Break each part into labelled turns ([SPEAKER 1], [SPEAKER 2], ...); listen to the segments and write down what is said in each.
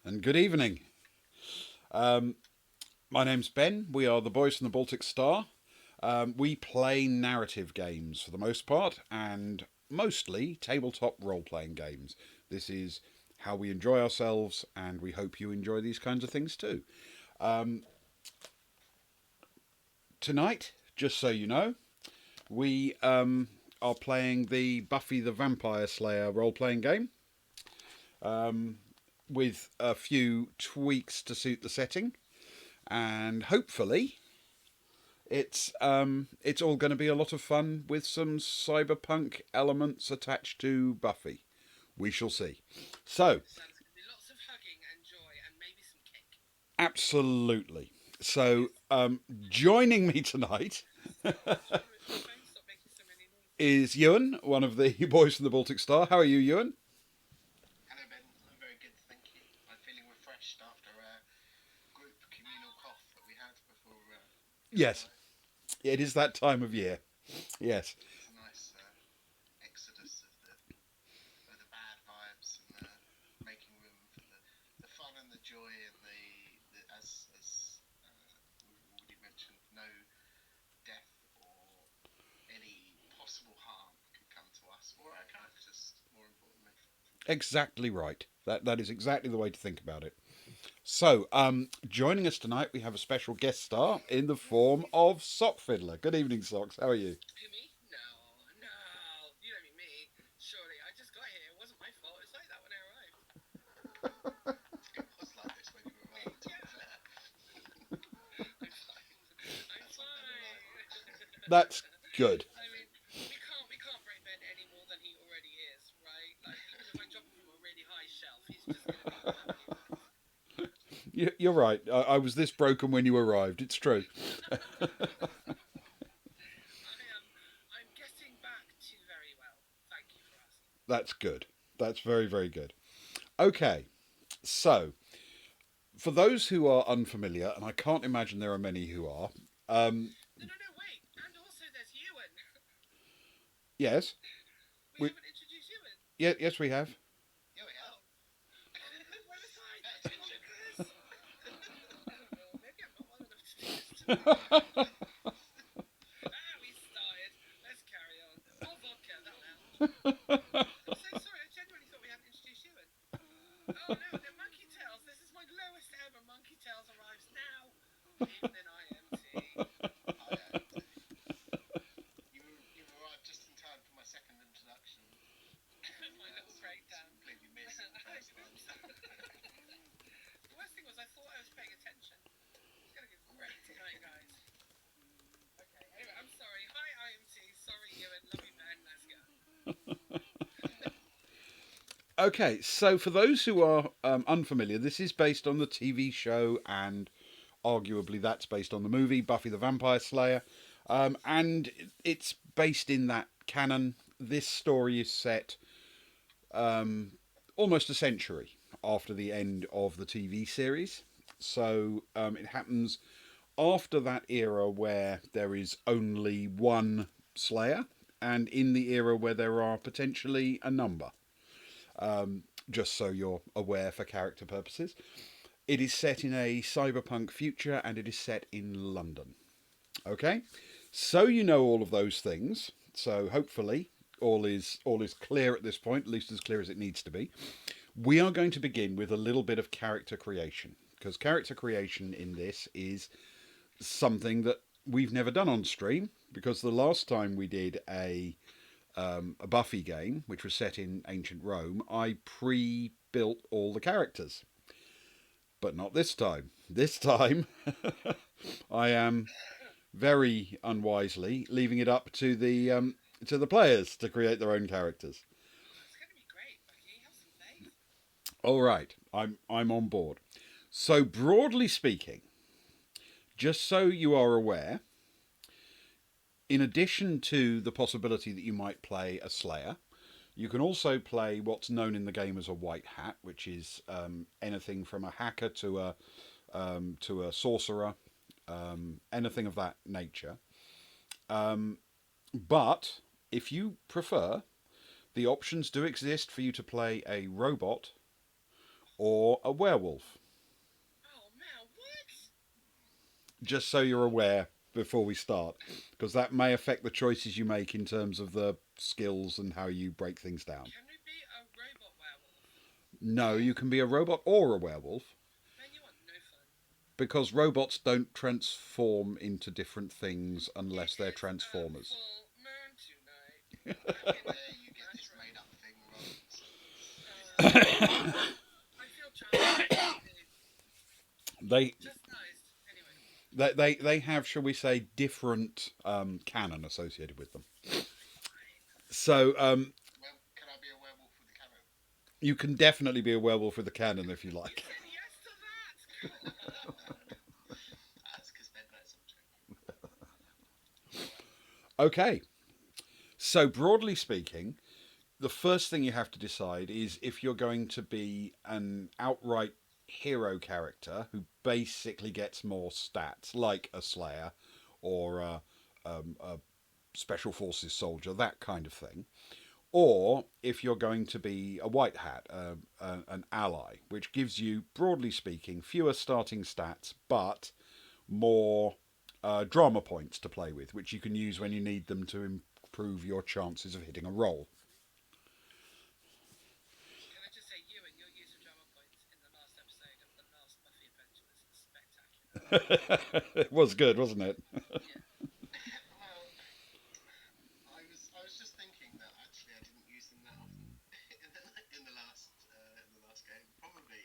[SPEAKER 1] and good evening. Um, my name's Ben. We are the boys from the Baltic Star. We play narrative games for the most part, and mostly tabletop role playing games. This is how we enjoy ourselves, and we hope you enjoy these kinds of things too. Um, Tonight, just so you know, we are playing the Buffy the Vampire Slayer role playing game with a few tweaks to suit the setting, and hopefully it's all going to be a lot of fun with some cyberpunk elements attached to Buffy. We shall see. So,
[SPEAKER 2] Sounds going to be lots of hugging and joy and maybe some cake.
[SPEAKER 1] absolutely. So, joining me tonight
[SPEAKER 2] Is my phone stop making so many noises?
[SPEAKER 1] is Ewan, one of the boys from the Baltic Star. How are you, Ewan?
[SPEAKER 3] Hello, Ben. I'm very good, thank you. I'm feeling refreshed after a group communal cough that we had before going
[SPEAKER 1] Yes,
[SPEAKER 3] live.
[SPEAKER 1] it is that time of year. Yes,
[SPEAKER 3] It's a nice exodus of the bad vibes and making room for the fun and the joy and the as we've already mentioned, no death or any possible harm can come to us or our characters. More importantly.
[SPEAKER 1] exactly right. That is exactly the way to think about it. So, joining us tonight, we have a special guest star in the form of Sock Fiddler. Good evening, Socks. How are you?
[SPEAKER 2] Who, me? No, no. You don't mean me. Surely, I just got here. It wasn't my fault. It's like that when I arrived.
[SPEAKER 3] It was like this when you arrived. To be
[SPEAKER 2] Yeah,
[SPEAKER 3] fair.
[SPEAKER 2] I'm fine. I'm
[SPEAKER 3] That's not gonna lie.
[SPEAKER 2] fine.
[SPEAKER 1] That's good.
[SPEAKER 2] I mean, we can't break Ben any more than he already is, right? Like, even if I drop him from a really high shelf, he's just going to be happy with it.
[SPEAKER 1] You're right. I was this broken when you arrived. It's true.
[SPEAKER 2] I'm getting back to very well. Thank you for asking.
[SPEAKER 1] That's good. That's very, very good. Okay, so for those who are unfamiliar, and I can't imagine there are many who are,
[SPEAKER 2] No, no, no, wait. And also, there's Ewan.
[SPEAKER 1] yes,
[SPEAKER 2] We
[SPEAKER 1] we,
[SPEAKER 2] haven't introduced Ewan.
[SPEAKER 1] yeah, yes, we have.
[SPEAKER 3] Here we are.
[SPEAKER 2] Oh. Where was I?
[SPEAKER 3] Pay attention.
[SPEAKER 2] Bonkers. Oh, maybe I'm not well enough to do this tonight. We started. Let's carry on. More vodka, that'll help. I'm so sorry. I genuinely thought we hadn't introduced Ewan. Oh no, the monkey tails. This is my lowest ever. Monkey tails arrives now. Even in IMT.
[SPEAKER 3] Hi, Andy. You've arrived just in time for my second introduction.
[SPEAKER 2] My little breakdown.
[SPEAKER 3] Completely missed the first one.
[SPEAKER 2] The worst thing was I thought I was paying attention. It's gonna go great tonight, guys. Okay. Anyway, I'm sorry. Hi, IMT. Sorry, Ewan. Love you, Ben. Let's go.
[SPEAKER 1] Okay, so for those who are unfamiliar, this is based on the TV show, and arguably that's based on the movie Buffy the Vampire Slayer, and it's based in that canon. This story is set almost a century after the end of the TV series. So it happens after that era where there is only one Slayer, and in the era where there are potentially a number. Just so you're aware for character purposes. It is set in a cyberpunk future, and it is set in London. Okay? So you know all of those things. So hopefully all is clear at this point, at least as clear as it needs to be. We are going to begin with a little bit of character creation, because character creation in this is something that we've never done on stream, because the last time we did a Buffy game, which was set in ancient Rome, I pre-built all the characters. But not this time. This time, I am very unwisely leaving it up to the players to create their own characters.
[SPEAKER 2] Oh, it's gonna be great, Becky. Have some faith.
[SPEAKER 1] All right, I'm on board. So broadly speaking, just so you are aware, in addition to the possibility that you might play a Slayer, you can also play what's known in the game as a white hat, which is anything from a hacker to a sorcerer, anything of that nature. But if you prefer, the options do exist for you to play a robot or a werewolf.
[SPEAKER 2] Oh man, what?
[SPEAKER 1] Just so you're aware before we start, because that may affect the choices you make in terms of the skills and how you break things down.
[SPEAKER 2] Can we be a robot werewolf?
[SPEAKER 1] No, you can be a robot or a werewolf,
[SPEAKER 2] Man, you want no fun.
[SPEAKER 1] because robots don't transform into different things unless
[SPEAKER 2] It
[SPEAKER 1] they're
[SPEAKER 2] is
[SPEAKER 1] transformers.
[SPEAKER 2] a full moon tonight.
[SPEAKER 3] Where you get this made up thing wrong. So
[SPEAKER 2] I feel challenged.
[SPEAKER 1] They
[SPEAKER 2] Chastised. Anyway.
[SPEAKER 1] they have, shall we say, different canon associated with them. So
[SPEAKER 3] well, can I be a werewolf with a cannon?
[SPEAKER 1] you can definitely be a werewolf with a cannon if you like.
[SPEAKER 2] Said yes to that.
[SPEAKER 3] That's because Ben knows I'm joking.
[SPEAKER 1] Okay. So broadly speaking, the first thing you have to decide is if you're going to be an outright hero character who basically gets more stats, like a Slayer or a Special Forces soldier, that kind of thing, or if you're going to be a white hat, an ally, which gives you, broadly speaking, fewer starting stats but more drama points to play with, which you can use when you need them to improve your chances of hitting a roll.
[SPEAKER 2] Can I just say, you and your use of drama points in the last episode of the last Buffy adventure was spectacular.
[SPEAKER 1] It was good, wasn't it?
[SPEAKER 2] Yeah.
[SPEAKER 3] Well, I was just thinking that actually I didn't use them that often in the last game, probably,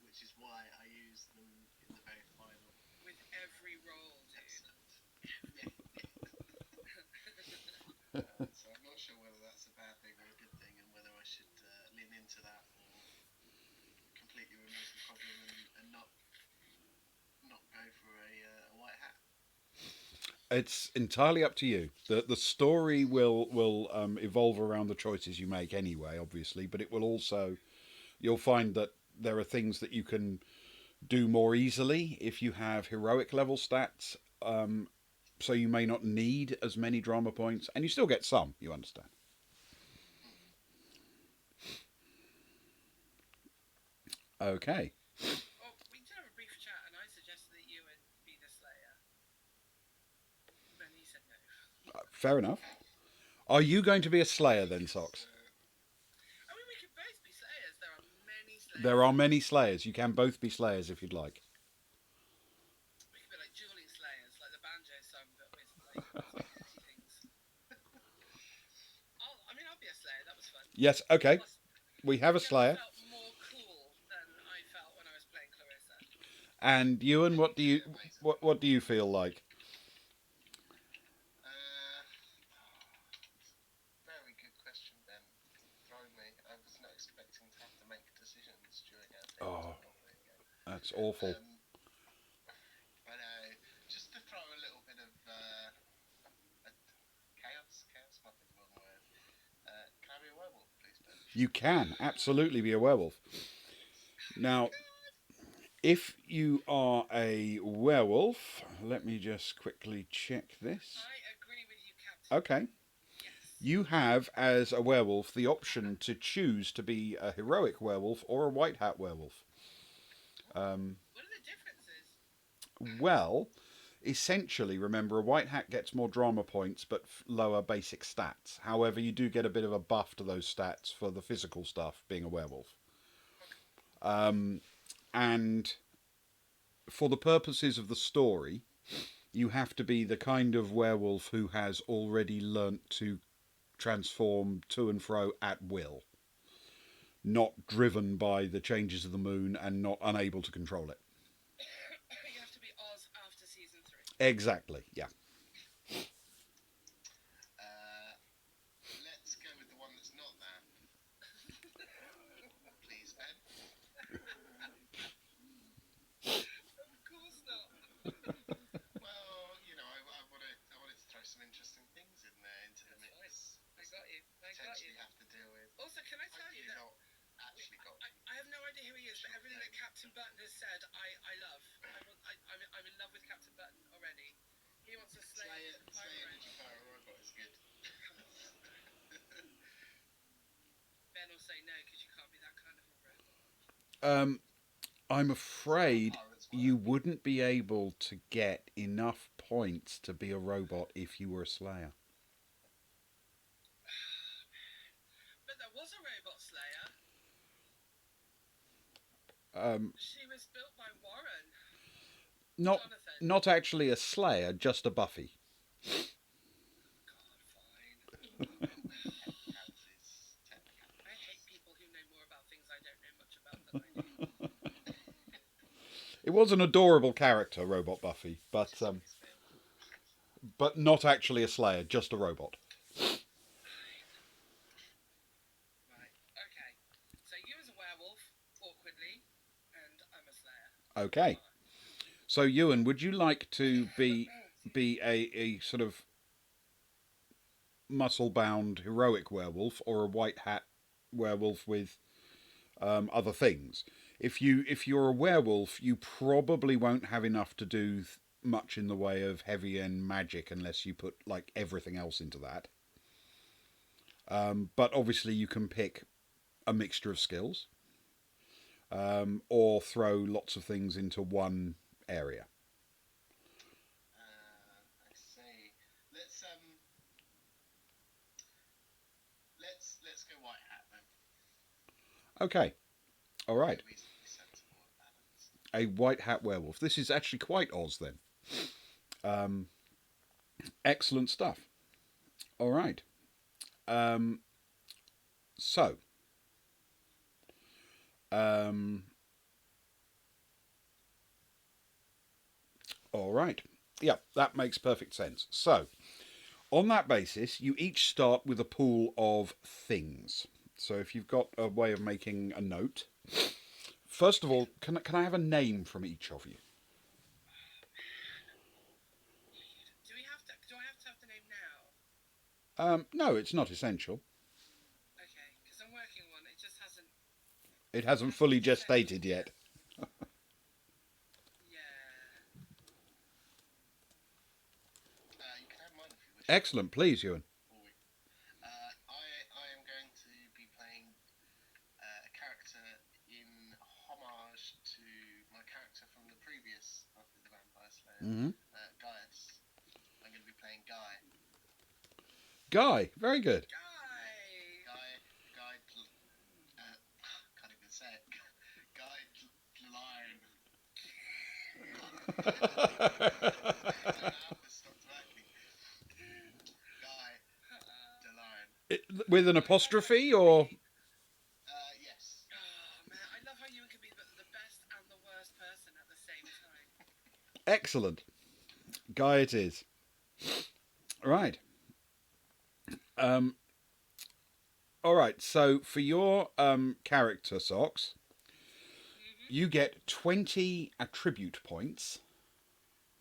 [SPEAKER 3] which is why I used them in the very final.
[SPEAKER 2] With every roll, dude.
[SPEAKER 3] So I'm not sure whether that's a bad thing or a good thing, and whether I should lean into that or completely remove the problem and not go for a white hat.
[SPEAKER 1] It's entirely up to you. The story will evolve around the choices you make anyway, obviously, but it will also, you'll find that there are things that you can do more easily if you have heroic level stats. So you may not need as many drama points, and you still get some. You understand? Okay.
[SPEAKER 2] Oh, we did have a brief chat, and I suggested that you would be the Slayer. And he said no.
[SPEAKER 1] Fair enough. Are you going to be a Slayer then, Socks?
[SPEAKER 2] I mean, we could both be Slayers. There are many Slayers.
[SPEAKER 1] There are many Slayers. You can both be Slayers if you'd like.
[SPEAKER 2] We could be like dueling Slayers, like the banjo song, but with like spaghetti things. I'll be a Slayer. That was fun.
[SPEAKER 1] Yes. Okay.
[SPEAKER 2] Plus,
[SPEAKER 1] We have a
[SPEAKER 2] never
[SPEAKER 1] Slayer.
[SPEAKER 2] felt more cool than I felt when I was playing Clarissa.
[SPEAKER 1] And Ewan, what do you feel like?
[SPEAKER 3] Very good question, Ben. Throwing me. I was not expecting to have to make decisions during our thing.
[SPEAKER 1] Oh, that's awful.
[SPEAKER 3] I know. Just to throw a little bit of chaos. Chaos might be the wrong word. Can I be a werewolf, please, Ben?
[SPEAKER 1] You can absolutely be a werewolf. Now, if you are a werewolf, let me just quickly check this.
[SPEAKER 2] I agree with you, Captain.
[SPEAKER 1] Okay.
[SPEAKER 2] Yes.
[SPEAKER 1] You have, as a werewolf, the option to choose to be a heroic werewolf or a white hat werewolf.
[SPEAKER 2] What are the differences?
[SPEAKER 1] Well, essentially, remember, a white hat gets more drama points but lower basic stats. However, you do get a bit of a buff to those stats for the physical stuff, being a werewolf. And for the purposes of the story, you have to be the kind of werewolf who has already learnt to transform to and fro at will, not driven by the changes of the moon and not unable to control it.
[SPEAKER 2] You have to be Oz after season 3.
[SPEAKER 1] Exactly, yeah.
[SPEAKER 3] Let's go with the one that's not that. Please, Ben.
[SPEAKER 2] Of course not.
[SPEAKER 3] Well, I wanted to throw some interesting things in there into the mix.
[SPEAKER 2] I got you.
[SPEAKER 3] Potentially have to deal with.
[SPEAKER 2] Also, can I tell you that
[SPEAKER 3] not actually got.
[SPEAKER 2] I have no idea who he is, but everything that Captain Button has said, I love. I'm in love with Captain Button already. He wants to slay
[SPEAKER 3] Ninja Power Robot is good.
[SPEAKER 2] Ben will say no because you can't be that kind of a robot.
[SPEAKER 1] Um, I'm afraid
[SPEAKER 3] Pirates
[SPEAKER 1] you
[SPEAKER 3] work.
[SPEAKER 1] wouldn't be able to get enough points to be a robot if you were a Slayer.
[SPEAKER 2] But there was a robot Slayer.
[SPEAKER 1] Um,
[SPEAKER 2] She was built by Warren.
[SPEAKER 1] not
[SPEAKER 2] Jonathan.
[SPEAKER 1] not actually a Slayer, just a Buffy.
[SPEAKER 2] God, fine.
[SPEAKER 3] Technicalities.
[SPEAKER 2] I hate people who know more about things I don't know much about than I do.
[SPEAKER 1] It was an adorable character, Robot Buffy, but not actually a Slayer, just a robot.
[SPEAKER 2] Right. Okay. So you as a werewolf, awkwardly, and I'm a Slayer.
[SPEAKER 1] Okay. So Ewan, would you like to be a sort of muscle bound heroic werewolf or a white hat werewolf with other things? If you're a werewolf, you probably won't have enough to do much in the way of heavy end magic unless you put like everything else into that. But obviously, you can pick a mixture of skills, or throw lots of things into one area.
[SPEAKER 3] I see. Let's let's go white hat then.
[SPEAKER 1] Okay, all right.
[SPEAKER 3] Reasonably sensible and balanced.
[SPEAKER 1] A white hat werewolf. This is actually quite Oz then. Um, Excellent stuff. All right. Um, so, um, all right. Yeah, that makes perfect sense. So, on that basis, you each start with a pool of things. So, if you've got a way of making a note, first of all, can I have a name from each of you?
[SPEAKER 2] Do we have to? Do I have to have the name now?
[SPEAKER 1] No, it's not essential.
[SPEAKER 2] Okay, because I'm working on it. It just hasn't.
[SPEAKER 1] It hasn't fully gestated yet.
[SPEAKER 2] Yeah.
[SPEAKER 3] You can have mine if you wish.
[SPEAKER 1] Excellent, please, Ewan.
[SPEAKER 3] I am going to be playing a character in homage to my character from the previous Buffy the Vampire Slayer,
[SPEAKER 1] Mm-hmm.
[SPEAKER 3] Gaius. I'm going to be playing Guy.
[SPEAKER 1] Guy, very good.
[SPEAKER 2] Guy.
[SPEAKER 3] Guy. Can't even say it. Guy Line. Now this stopped working. Guy Deline.
[SPEAKER 1] With an apostrophe or?
[SPEAKER 3] Yes.
[SPEAKER 2] Oh man, I love how you can be the best and the worst person at the same time.
[SPEAKER 1] Excellent. Guy it is. Right. Um, all right. So for your character, Socks, you get 20 attribute points,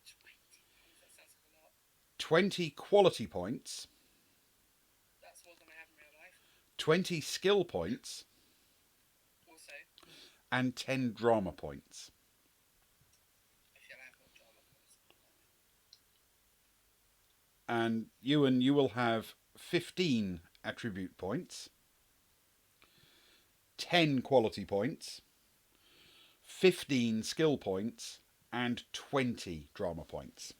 [SPEAKER 2] 20 points. That sounds like a lot.
[SPEAKER 1] 20 quality points,
[SPEAKER 2] That's more than I have in real life.
[SPEAKER 1] 20 skill points,
[SPEAKER 2] Also,
[SPEAKER 1] and 10 drama points.
[SPEAKER 2] I feel I have more drama points.
[SPEAKER 1] And you will have 15 attribute points, 10 quality points, 15 skill points, and 20 drama points.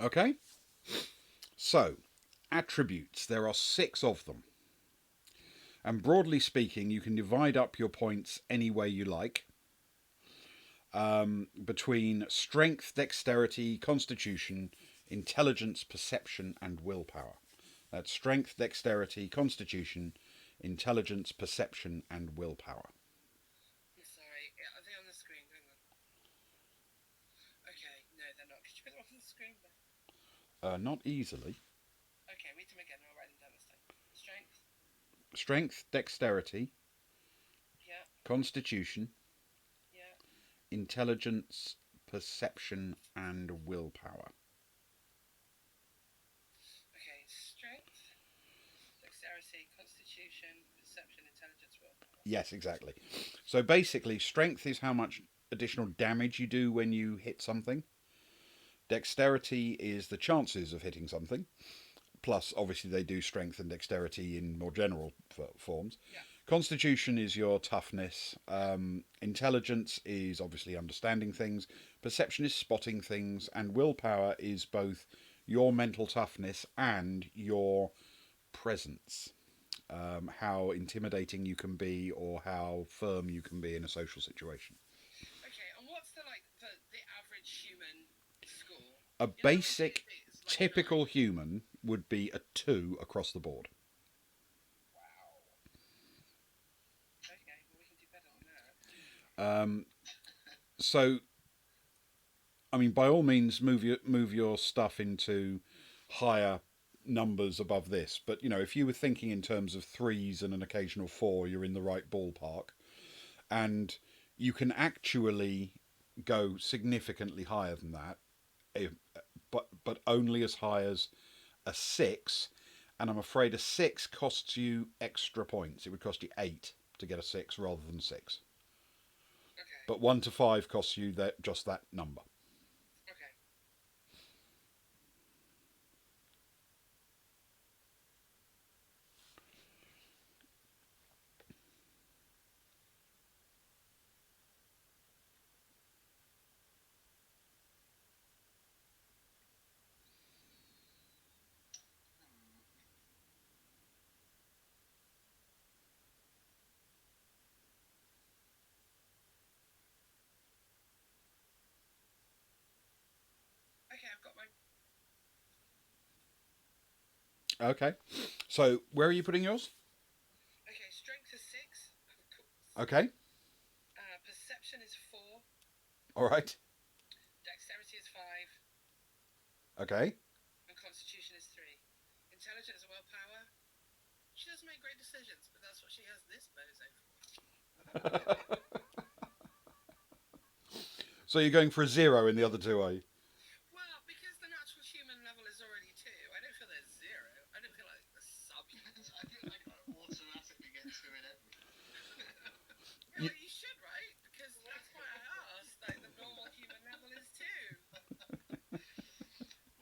[SPEAKER 1] Okay? So, attributes. There are 6 of them. And broadly speaking, you can divide up your points any way you like. Between strength, dexterity, constitution, intelligence, perception, and willpower. That's strength, dexterity, constitution, intelligence, perception, and willpower.
[SPEAKER 2] I'm sorry. Are they on the screen? Hang on. Okay, no, they're not. Could you put them on the screen then?
[SPEAKER 1] Not easily.
[SPEAKER 2] Okay, read them again. I'll write them down this time. Strength.
[SPEAKER 1] Strength, dexterity,
[SPEAKER 2] Yeah.
[SPEAKER 1] constitution,
[SPEAKER 2] Yeah.
[SPEAKER 1] intelligence, perception, and willpower.
[SPEAKER 2] Okay, strength, dexterity, constitution, perception, intelligence, willpower.
[SPEAKER 1] Yes, exactly. So basically, strength is how much additional damage you do when you hit something. Dexterity is the chances of hitting something. Plus, obviously, they do strength and dexterity in more general forms.
[SPEAKER 2] Yeah.
[SPEAKER 1] Constitution is your toughness. Intelligence is obviously understanding things. Perception is spotting things. And willpower is both your mental toughness and your presence. How intimidating you can be or how firm you can be in a social situation.
[SPEAKER 2] Okay, and what's the average human score?
[SPEAKER 1] A
[SPEAKER 2] You know, like
[SPEAKER 1] basic,
[SPEAKER 2] it's like
[SPEAKER 1] typical
[SPEAKER 2] 9.
[SPEAKER 1] human would be a 2 across the board.
[SPEAKER 2] Wow. Okay, well we can do better than that.
[SPEAKER 1] So, I mean, by all means, move your stuff into higher numbers above this. But if you were thinking in terms of threes and an occasional four, you're in the right ballpark, and you can actually go significantly higher than that, but only as high as a six. And I'm afraid a six costs you extra points. It would cost you 8 to get a six rather than 6.
[SPEAKER 2] Okay.
[SPEAKER 1] But 1 to 5 costs you just that number.
[SPEAKER 2] Okay. Okay, I've got my.
[SPEAKER 1] Okay. So where are you putting yours?
[SPEAKER 2] Okay, strength is 6. Cool.
[SPEAKER 1] Okay.
[SPEAKER 2] Perception is 4.
[SPEAKER 1] All right.
[SPEAKER 2] Dexterity is 5.
[SPEAKER 1] Okay.
[SPEAKER 2] And constitution is 3. Intelligence and willpower. She doesn't make great decisions, but that's what she has this bozo for.
[SPEAKER 1] So you're going for a 0 in the other two, are you?
[SPEAKER 2] Well, because the natural human level is already 2, I don't feel there's 0. I don't feel like the subhuman.
[SPEAKER 3] I feel like I automatically get 2 in everything.
[SPEAKER 2] Yeah, well, you should, right? Because that's why I asked. Like, the normal human level is 2.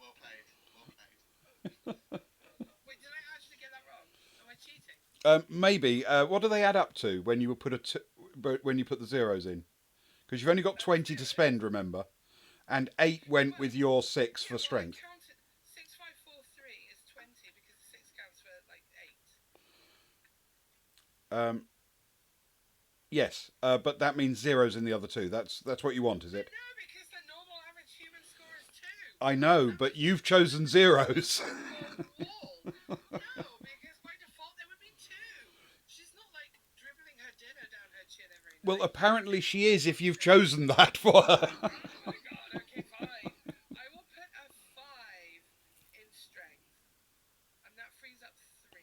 [SPEAKER 3] Well played. Well played.
[SPEAKER 2] Wait, did I actually get that wrong? Am I cheating?
[SPEAKER 1] Maybe. What do they add up to when you when you put the zeros in? Because you've only got 20 to spend, remember, and 8 went with your 6 for strength.
[SPEAKER 2] I counted 6, 5, 4, 3 is 20 because the 6 counts for like 8.
[SPEAKER 1] Yes, but that means zeros in the other two. That's what you want, is it?
[SPEAKER 2] No, because the normal average human score is 2.
[SPEAKER 1] I know, but you've chosen zeros.
[SPEAKER 2] No, because by default there would be 2. She's not like dribbling her dinner down her chin every night.
[SPEAKER 1] Well, apparently she is if you've chosen that for her.
[SPEAKER 2] Oh my god, okay, fine. I will put a 5 in strength. And that frees up 3.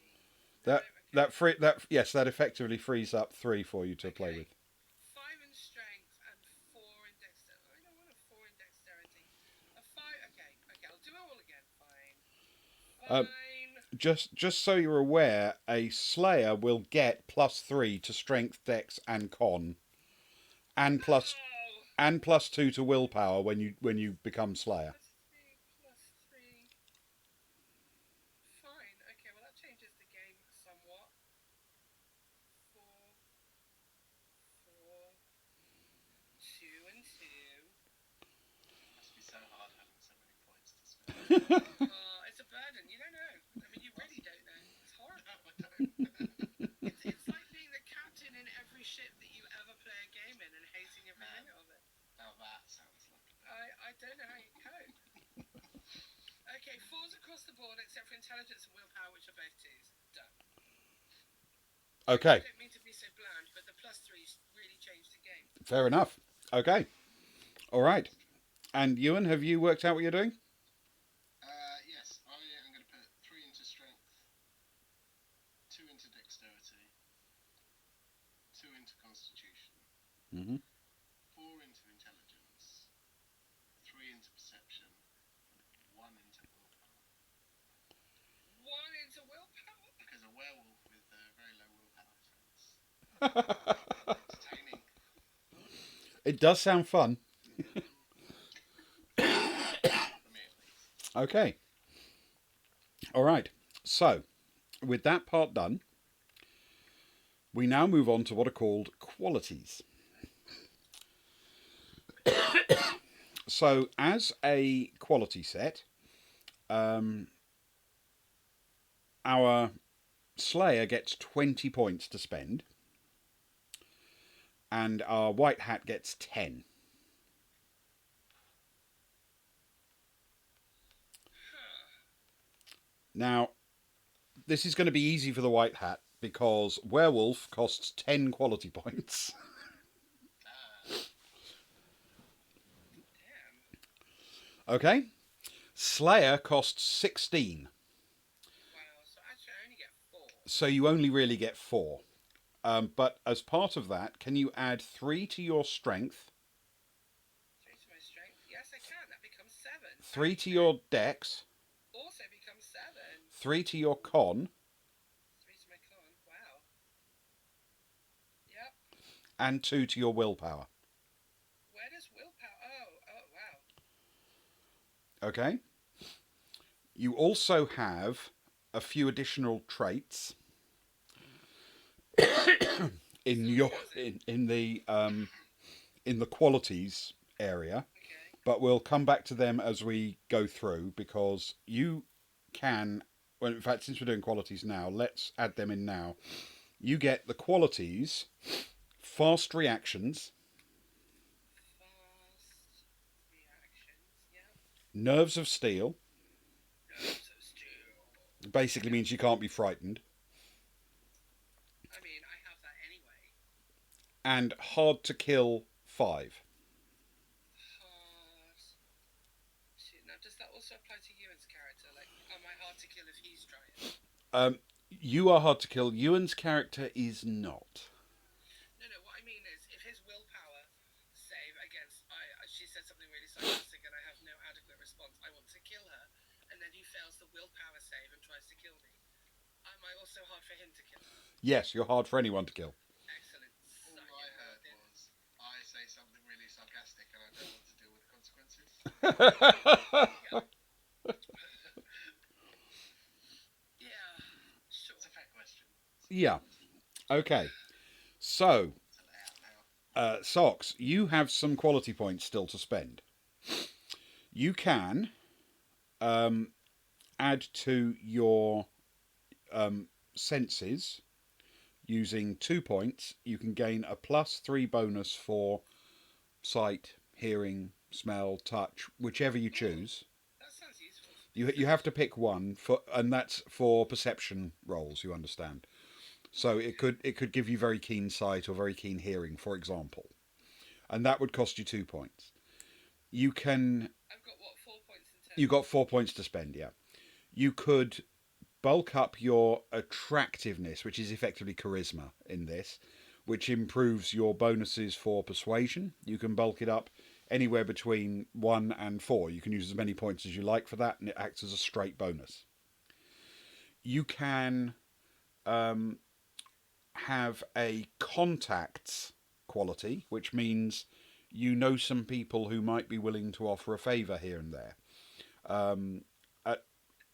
[SPEAKER 1] That effectively frees up 3 for you to play with.
[SPEAKER 2] 5 in strength and 4 in dexterity. I don't want a 4 in dexterity. A 5. Okay, I'll do it all again. Fine.
[SPEAKER 1] Just so you're aware, a Slayer will get +3 to Strength, Dex, and Con, and plus
[SPEAKER 2] Oh,
[SPEAKER 1] and +2 to Willpower when you become Slayer.
[SPEAKER 2] +3. Fine. Okay, well that changes the game somewhat. 4, 4, 2 and 2.
[SPEAKER 3] It must be so hard having so many points to spend.
[SPEAKER 2] It's a burden. You don't know. I mean, you really don't know. It's horrible.
[SPEAKER 3] No, I don't.
[SPEAKER 2] It's like being the captain in every ship that you ever play a game in and hating every minute of it.
[SPEAKER 3] Now that sounds like a bit.
[SPEAKER 2] I don't know how you cope. Okay, 4s across the board except for intelligence and willpower, which are both 2s. Done.
[SPEAKER 1] Okay,
[SPEAKER 2] I don't mean to be so bland, but the +3s really changed the game.
[SPEAKER 1] fair enough. Okay, all right. And Ewan, have you worked out what you're doing?
[SPEAKER 3] Yes, I am going to put 3 into strength, 2 into dexterity, 2 into constitution,
[SPEAKER 1] Mm-hmm.
[SPEAKER 3] 4 into intelligence, 3 into perception, and 1 into willpower.
[SPEAKER 2] 1 into willpower?
[SPEAKER 3] Because a werewolf with very low willpower sounds entertaining.
[SPEAKER 1] It does sound fun.
[SPEAKER 3] For me at least.
[SPEAKER 1] Okay. All right. So, with that part done, we now move on to what are called qualities. So, as a quality set, our Slayer gets 20 points to spend, and our White Hat gets 10. Now, this is going to be easy for the White Hat because Werewolf costs 10 quality points.
[SPEAKER 2] Damn.
[SPEAKER 1] Okay? Slayer costs 16.
[SPEAKER 2] Wow. So actually, I only get 4.
[SPEAKER 1] So you only really get 4. But as part of that, can you add 3 to your strength,
[SPEAKER 2] 3 to my strength. Yes, I can. That becomes 7.
[SPEAKER 1] 3 to your dex,
[SPEAKER 2] Also becomes 7.
[SPEAKER 1] 3 to your con,
[SPEAKER 2] 3 to my con. Wow. Yep.
[SPEAKER 1] and 2 to your willpower?
[SPEAKER 2] Where does willpower? Oh, wow.
[SPEAKER 1] Okay? You also have a few additional traits in your in the qualities area,
[SPEAKER 2] Okay.
[SPEAKER 1] but we'll come back to them as we go through because you can. Well, in fact, since we're doing qualities now, let's add them in now. You get the qualities: fast reactions,
[SPEAKER 2] Fast reactions. Yep.
[SPEAKER 1] nerves of steel.
[SPEAKER 2] Nerves of steel.
[SPEAKER 1] Basically means you can't be frightened,
[SPEAKER 2] I mean, I have that anyway.
[SPEAKER 1] and hard to kill 5.
[SPEAKER 2] Hard. Now, does that also apply to Ewan's character? Like, am I hard to kill if he's trying?
[SPEAKER 1] You are hard to kill. Ewan's character is not.
[SPEAKER 2] No, what I mean is, if his willpower save against, she said something really sarcastic and I have no adequate response, I want to kill her, and then he fails the willpower save and tries to kill me. Am I also hard for him to kill?
[SPEAKER 1] Yes, you're hard for anyone to kill.
[SPEAKER 2] Excellent.
[SPEAKER 3] All I heard was I say something really sarcastic and I don't want to deal with the consequences.
[SPEAKER 2] Yeah, sure.
[SPEAKER 3] It's a fair question.
[SPEAKER 1] Yeah. Okay. So,
[SPEAKER 3] It's a layout now.
[SPEAKER 1] Socks, you have some quality points still to spend. You can add to your senses using 2 points. You can gain a +3 bonus for sight, hearing, smell, touch, whichever you choose.
[SPEAKER 2] That sounds useful.
[SPEAKER 1] You have to pick one for, and that's for perception rolls. You understand. So it could give you very keen sight or very keen hearing, for example, and that would cost you 2 points. You can.
[SPEAKER 2] I've got what, 4 points in total?
[SPEAKER 1] You got 4 points to spend. Yeah. You could bulk up your attractiveness, which is effectively charisma in this, which improves your bonuses for persuasion. You can bulk it up anywhere between 1 and 4. You can use as many points as you like for that, and it acts as a straight bonus. You can have a contacts quality, which means you know some people who might be willing to offer a favour here and there.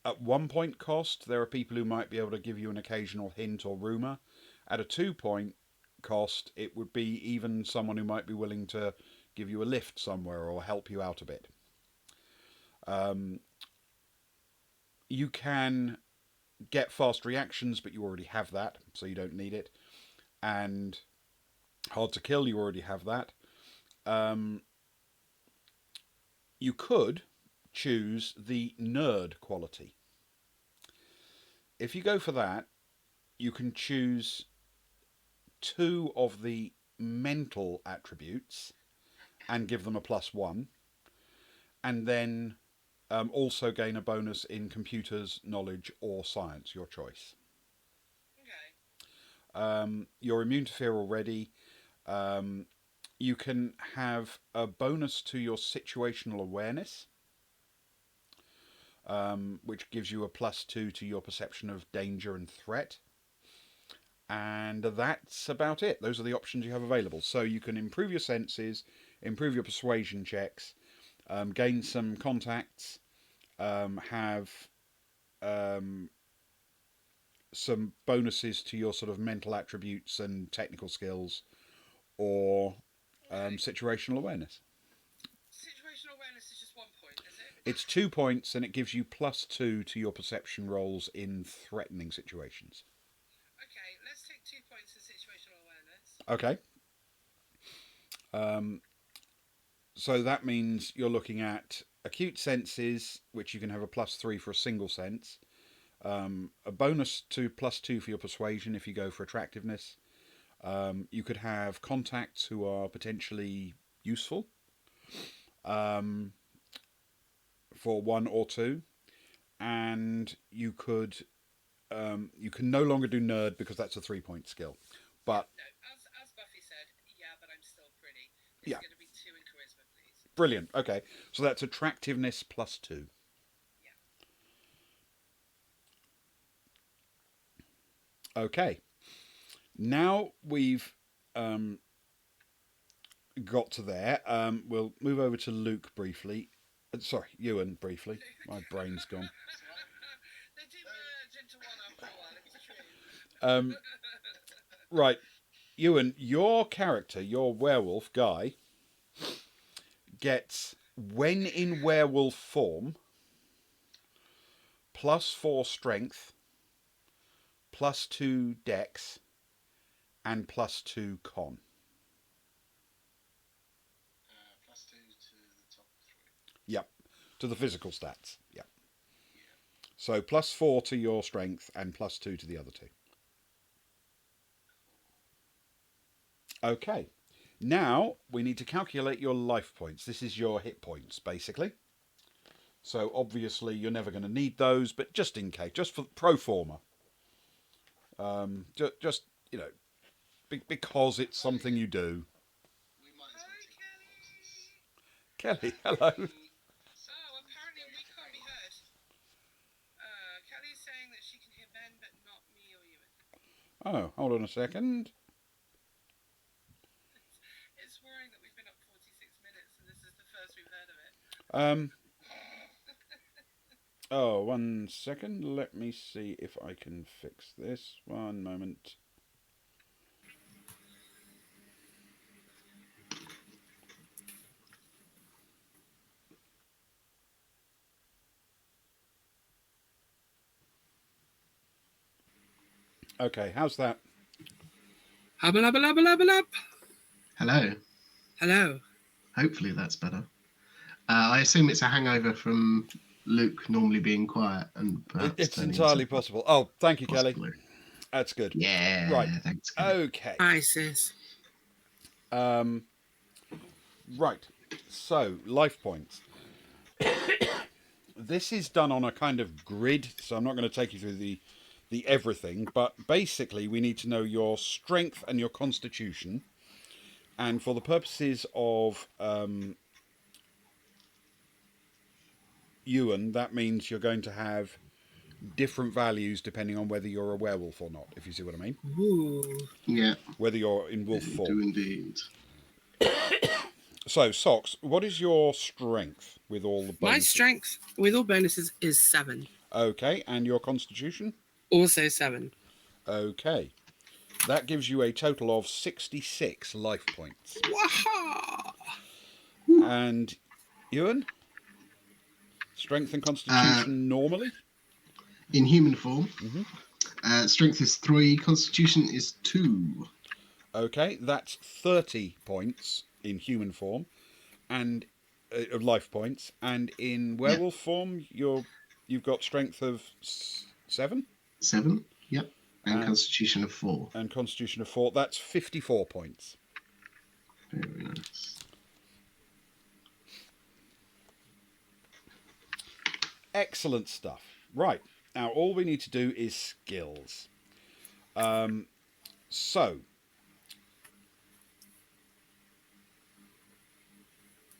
[SPEAKER 1] At 1 point cost, there are people who might be able to give you an occasional hint or rumour. At a 2 point cost, it would be even someone who might be willing to give you a lift somewhere or help you out a bit. You can get fast reactions, but you already have that, so you don't need it. And hard to kill, you already have that. You could choose the nerd quality. If you go for that, you can choose 2 of the mental attributes and give them a +1, and then also gain a bonus in computers, knowledge, or science, your choice.
[SPEAKER 2] Okay.
[SPEAKER 1] You're immune to fear already. You can have a bonus to your situational awareness, which gives you a +2 to your perception of danger and threat. And that's about it. Those are the options you have available. So you can improve your senses, improve your persuasion checks, gain some contacts, have um, some bonuses to your sort of mental attributes and technical skills, or situational awareness.
[SPEAKER 2] Situational awareness is just 1 point, is it?
[SPEAKER 1] It's 2 points, and it gives you +2 to your perception rolls in threatening situations.
[SPEAKER 2] Okay, let's take 2 points in situational awareness.
[SPEAKER 1] Okay. So that means you're looking at acute senses, which you can have a +3 for a single sense, a bonus to +2 for your persuasion if you go for attractiveness. You could have contacts who are potentially useful for 1 or 2, and you can no longer do nerd because that's a 3-point skill. But
[SPEAKER 2] No, as Buffy said, yeah, but I'm still pretty. It's
[SPEAKER 1] yeah,
[SPEAKER 2] going to be 2 in charisma, please.
[SPEAKER 1] brilliant. Okay, so that's attractiveness +2.
[SPEAKER 2] Yeah.
[SPEAKER 1] Okay, now we've got to there. We'll move over to Luke briefly. Sorry, Ewan briefly. My brain's gone.
[SPEAKER 2] They do merge into one after a while, it's true.
[SPEAKER 1] Right, Ewan, your character, your werewolf guy, gets, when in werewolf form, +4 strength, +2 dex, and +2 con.
[SPEAKER 3] +2 to the top 3.
[SPEAKER 1] Yep, to the physical stats. Yep.
[SPEAKER 3] Yeah.
[SPEAKER 1] So +4 to your strength and +2 to the other 2. Okay. Now we need to calculate your life points. This is your hit points, basically. So obviously you're never going to need those, but just in case, just for pro forma, just because it's something you do.
[SPEAKER 3] We might as well take
[SPEAKER 1] Kelly, hello.
[SPEAKER 2] Oh, apparently we can't be heard. Kelly's saying that she can hear Ben, but not me or Ewan.
[SPEAKER 1] Oh, hold on a second.
[SPEAKER 2] It's worrying that we've been up 46 minutes and this is the first we've heard of it.
[SPEAKER 1] Oh, 1 second. Let me see if I can fix this. 1 moment. Okay, how's that?
[SPEAKER 2] Hubba lubba lubba lubba lub.
[SPEAKER 3] Hello.
[SPEAKER 2] Hello.
[SPEAKER 3] Hopefully that's better. I assume it's a hangover from Luke normally being quiet and perhaps
[SPEAKER 1] It's
[SPEAKER 3] turning
[SPEAKER 1] entirely
[SPEAKER 3] into
[SPEAKER 1] possible. Oh, thank you,
[SPEAKER 3] possibly.
[SPEAKER 1] Kelly. That's good.
[SPEAKER 3] Yeah.
[SPEAKER 1] Right.
[SPEAKER 3] Thanks. Kelly.
[SPEAKER 1] Okay.
[SPEAKER 2] Hi, sis.
[SPEAKER 1] Right. So, life points. This is done on a kind of grid, so I'm not going to take you through the everything, but basically we need to know your strength and your constitution. And for the purposes of Ewan, that means you're going to have different values depending on whether you're a werewolf or not, if you see what I mean.
[SPEAKER 2] Ooh.
[SPEAKER 3] Yeah.
[SPEAKER 1] Whether you're in wolf
[SPEAKER 3] Do
[SPEAKER 1] form.
[SPEAKER 3] indeed.
[SPEAKER 1] So, Socks, what is your strength with all the bonuses?
[SPEAKER 2] My strength with all bonuses is 7.
[SPEAKER 1] Okay, and your constitution?
[SPEAKER 2] Also 7.
[SPEAKER 1] Okay. That gives you a total of 66 life points.
[SPEAKER 2] Waha!
[SPEAKER 1] And Ewan? Strength and constitution normally?
[SPEAKER 3] In human form,
[SPEAKER 1] Mm-hmm.
[SPEAKER 3] strength is 3, constitution is 2.
[SPEAKER 1] Okay, that's 30 points in human form, and of life points, and in werewolf form, you've got strength of 7.
[SPEAKER 3] 7, yep. And constitution of 4.
[SPEAKER 1] And constitution of 4. That's 54 points.
[SPEAKER 3] Very nice.
[SPEAKER 1] Excellent stuff. Right, now all we need to do is skills. So,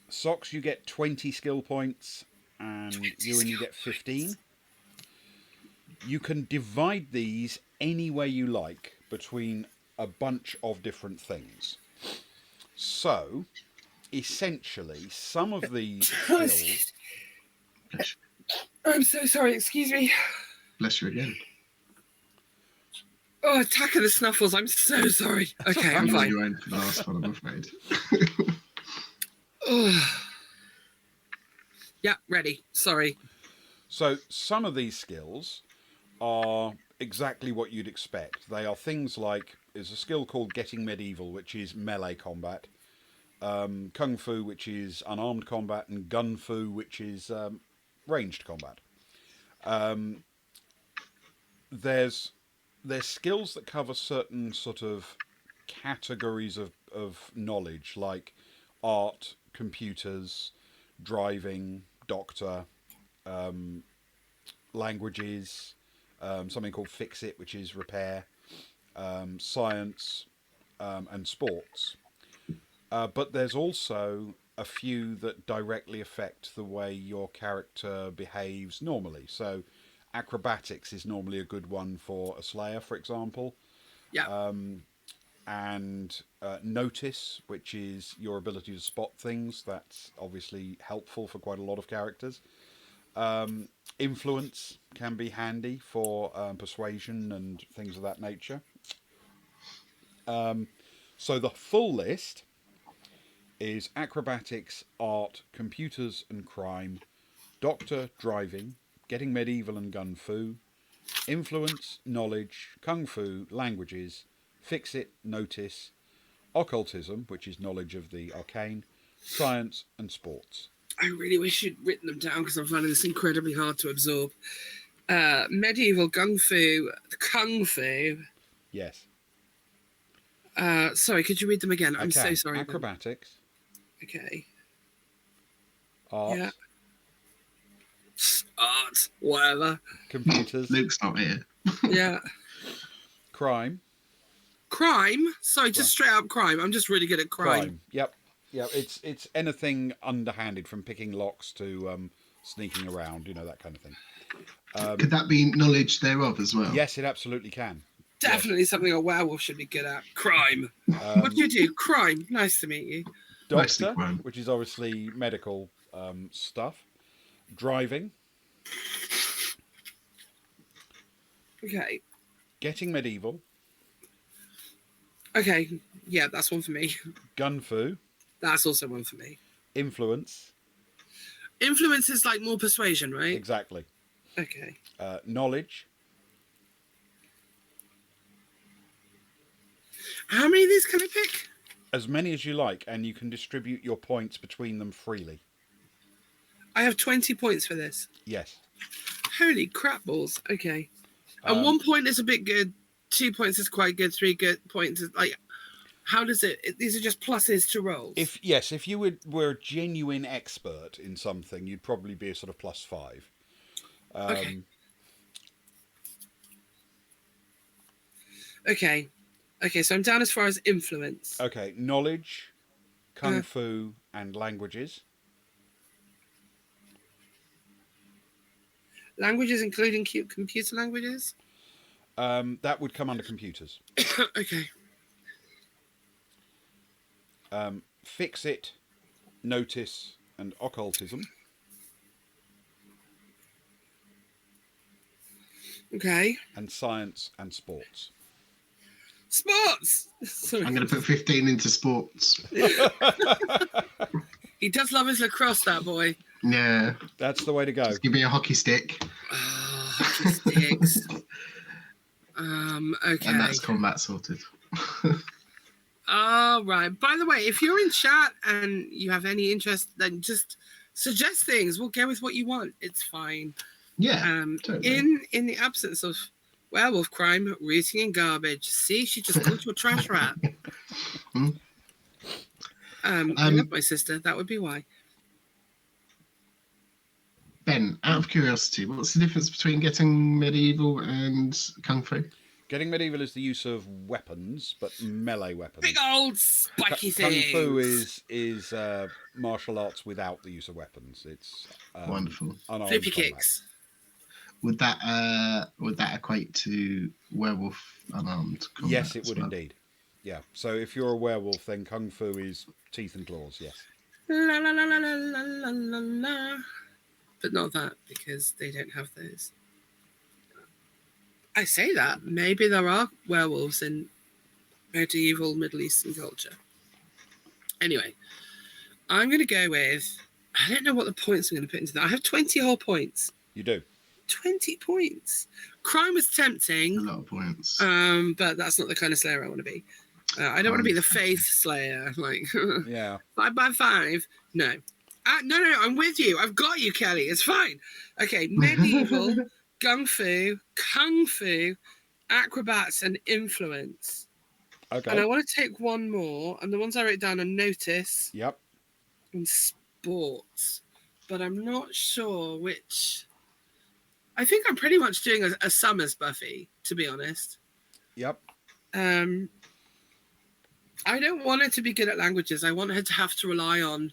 [SPEAKER 1] Socks, you get 20 skill points, and Ewan, you get 15. You can divide these any way you like, between a bunch of different things. So, essentially, some of these skills.
[SPEAKER 2] I'm so sorry, excuse me.
[SPEAKER 3] Bless you again.
[SPEAKER 2] Oh, attack of the snuffles, I'm so sorry. Okay, I'm
[SPEAKER 3] You were
[SPEAKER 2] fine.
[SPEAKER 3] your own for the last one, I'm afraid.
[SPEAKER 2] Yeah, ready. Sorry.
[SPEAKER 1] So, some of these skills are exactly what you'd expect. They are things like there's a skill called Getting Medieval, which is melee combat, Kung Fu, which is unarmed combat, and Gun Fu, which is ranged combat. There's skills that cover certain sort of categories of knowledge, like art, computers, driving, doctor, languages, something called Fix It, which is repair, science, and sports. But there's also a few that directly affect the way your character behaves normally. So, acrobatics is normally a good one for a Slayer, for example.
[SPEAKER 2] Yeah.
[SPEAKER 1] And notice, which is your ability to spot things. That's obviously helpful for quite a lot of characters. Influence can be handy for persuasion and things of that nature. So the full list is acrobatics, art, computers and crime, doctor, driving, getting medieval and gun fu, influence, knowledge, kung fu, languages, fix it, notice, occultism, which is knowledge of the arcane, science and sports.
[SPEAKER 2] I really wish you'd written them down because I'm finding this incredibly hard to absorb. Medieval Kung Fu.
[SPEAKER 1] Yes.
[SPEAKER 2] Sorry, could you read them again? I'm so sorry.
[SPEAKER 1] Acrobatics.
[SPEAKER 2] Okay.
[SPEAKER 1] Art.
[SPEAKER 2] Yeah. Art. Whatever.
[SPEAKER 1] Computers.
[SPEAKER 3] Luke's not here.
[SPEAKER 2] Yeah.
[SPEAKER 1] Crime.
[SPEAKER 2] Crime? Sorry, just straight up crime. I'm just really good at crime.
[SPEAKER 1] Yep. Yeah, it's anything underhanded from picking locks to sneaking around, that kind of thing.
[SPEAKER 3] Could that be knowledge thereof as well?
[SPEAKER 1] Yes, it absolutely can.
[SPEAKER 2] Definitely something a werewolf should be good at. Crime. What do you do? Crime. Nice to meet you.
[SPEAKER 1] Doctor, which is obviously medical stuff. Driving.
[SPEAKER 2] Okay.
[SPEAKER 1] Getting medieval.
[SPEAKER 2] Okay. Yeah, that's one for me.
[SPEAKER 1] Gun fu.
[SPEAKER 2] That's also one for me.
[SPEAKER 1] Influence.
[SPEAKER 2] Influence is like more persuasion, right?
[SPEAKER 1] Exactly.
[SPEAKER 2] Okay.
[SPEAKER 1] Knowledge.
[SPEAKER 2] How many of these can I pick?
[SPEAKER 1] As many as you like, and you can distribute your points between them freely.
[SPEAKER 2] I have 20 points for this.
[SPEAKER 1] Yes.
[SPEAKER 2] Holy crap balls. Okay. And 1 point is a bit good. 2 points is quite good. 3 good points is like... How does it... These are just pluses to rolls.
[SPEAKER 1] If you were a genuine expert in something, you'd probably be a sort of +5.
[SPEAKER 2] Okay. Okay, so I'm down as far as influence.
[SPEAKER 1] Okay, knowledge, kung fu, and languages.
[SPEAKER 2] Languages, including computer languages?
[SPEAKER 1] That would come under computers.
[SPEAKER 2] Okay.
[SPEAKER 1] Fix it, notice, and occultism.
[SPEAKER 2] Okay.
[SPEAKER 1] And science and sports.
[SPEAKER 2] Sports! Sorry.
[SPEAKER 3] I'm going to put 15 into sports.
[SPEAKER 2] He does love his lacrosse, that boy.
[SPEAKER 3] Yeah.
[SPEAKER 1] That's the way to go.
[SPEAKER 3] Just give me a hockey stick.
[SPEAKER 2] Oh, hockey sticks. Okay.
[SPEAKER 3] And that's combat sorted.
[SPEAKER 2] All right. By the way, if you're in chat and you have any interest, then just suggest things. We'll go with what you want. It's fine.
[SPEAKER 3] Yeah. Totally.
[SPEAKER 2] In the absence of werewolf crime, rooting in garbage. See, she just called you a trash rat. I love my sister. That would be why.
[SPEAKER 3] Ben, out of curiosity, what's the difference between getting medieval and kung fu?
[SPEAKER 1] Getting medieval is the use of weapons, but melee weapons.
[SPEAKER 2] Big old spiky things.
[SPEAKER 1] Kung fu is martial arts without the use of weapons. It's
[SPEAKER 3] wonderful.
[SPEAKER 1] Unarmed
[SPEAKER 2] Flippy
[SPEAKER 1] combat.
[SPEAKER 2] kicks.
[SPEAKER 3] Would that equate to werewolf unarmed combat?
[SPEAKER 1] Yes, it
[SPEAKER 3] as
[SPEAKER 1] would
[SPEAKER 3] well?
[SPEAKER 1] indeed. Yeah. So if you're a werewolf, then kung fu is teeth and claws. Yes.
[SPEAKER 2] La la la la la la la la la. But not that, because they don't have those. I say that. Maybe there are werewolves in medieval Middle Eastern culture. Anyway, I'm going to go with. I don't know what the points I'm going to put into that. I have 20 whole points.
[SPEAKER 1] You do.
[SPEAKER 2] 20 points. Crime was
[SPEAKER 3] A
[SPEAKER 2] tempting,
[SPEAKER 3] lot of points.
[SPEAKER 2] but that's not the kind of slayer I want to be. I don't want to be the faith slayer, like
[SPEAKER 1] Yeah.
[SPEAKER 2] 5 by 5. No. No, I'm with you. I've got you, Kelly. It's fine. Okay, medieval, kung fu, acrobats, and influence.
[SPEAKER 1] Okay.
[SPEAKER 2] And I want to take one more, and the ones I wrote down are notice
[SPEAKER 1] Yep.
[SPEAKER 2] and sports. But I'm not sure which. I think I'm pretty much doing a Summers Buffy, to be honest.
[SPEAKER 1] Yep.
[SPEAKER 2] I don't want her to be good at languages. I want her to have to rely on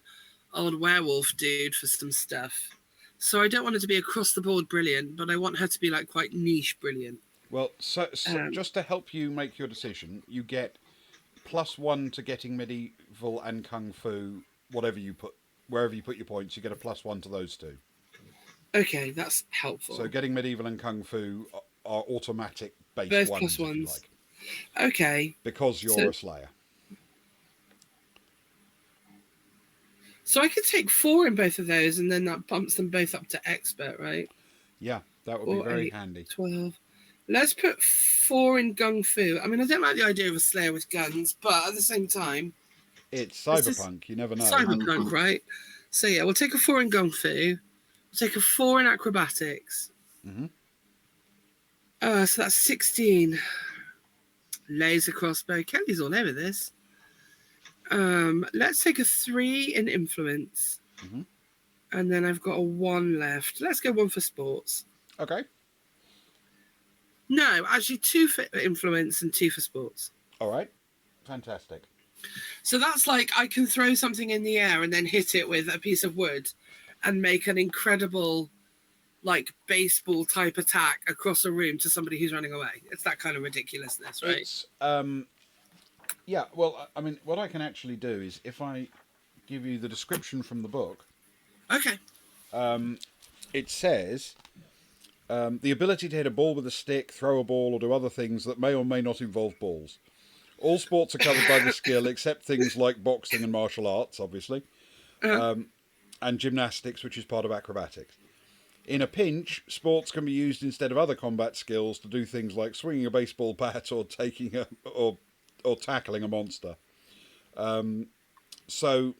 [SPEAKER 2] old werewolf dude for some stuff. So I don't want her to be across the board brilliant, but I want her to be like quite niche brilliant.
[SPEAKER 1] Well, so just to help you make your decision, you get +1 to getting medieval and kung fu. Wherever you put your points, you get a +1 to those two.
[SPEAKER 2] Okay, that's helpful.
[SPEAKER 1] So getting medieval and kung fu are automatic base
[SPEAKER 2] Both
[SPEAKER 1] ones,
[SPEAKER 2] +1s.
[SPEAKER 1] if you like,
[SPEAKER 2] Okay.
[SPEAKER 1] because you're a slayer.
[SPEAKER 2] So I could take 4 in both of those, and then that bumps them both up to expert, right?
[SPEAKER 1] Yeah, that would be very handy.
[SPEAKER 2] 12. Let's put 4 in Gung Fu. I mean, I don't like the idea of a slayer with guns, but at the same time,
[SPEAKER 1] It's cyberpunk. You never know.
[SPEAKER 2] Cyberpunk, right? So yeah, we'll take a 4 in Gung Fu. We'll take a 4 in acrobatics.
[SPEAKER 1] Mm-hmm.
[SPEAKER 2] So that's 16. Laser crossbow. Kelly's all over this. Let's take a 3 in influence.
[SPEAKER 1] Mm-hmm.
[SPEAKER 2] And then I've got a 1 left. Let's go 1 for sports.
[SPEAKER 1] Okay.
[SPEAKER 2] No, actually 2 for influence and 2 for sports.
[SPEAKER 1] All right. Fantastic.
[SPEAKER 2] So that's like I can throw something in the air and then hit it with a piece of wood and make an incredible like baseball type attack across a room to somebody who's running away. It's that kind of ridiculousness, right?
[SPEAKER 1] It's yeah, well, I mean, what I can actually do is if I give you the description from the book.
[SPEAKER 2] Okay.
[SPEAKER 1] It says the ability to hit a ball with a stick, throw a ball, or do other things that may or may not involve balls. All sports are covered by the skill, except things like boxing and martial arts, obviously, and gymnastics, which is part of acrobatics. In a pinch, sports can be used instead of other combat skills to do things like swinging a baseball bat or or tackling a monster. So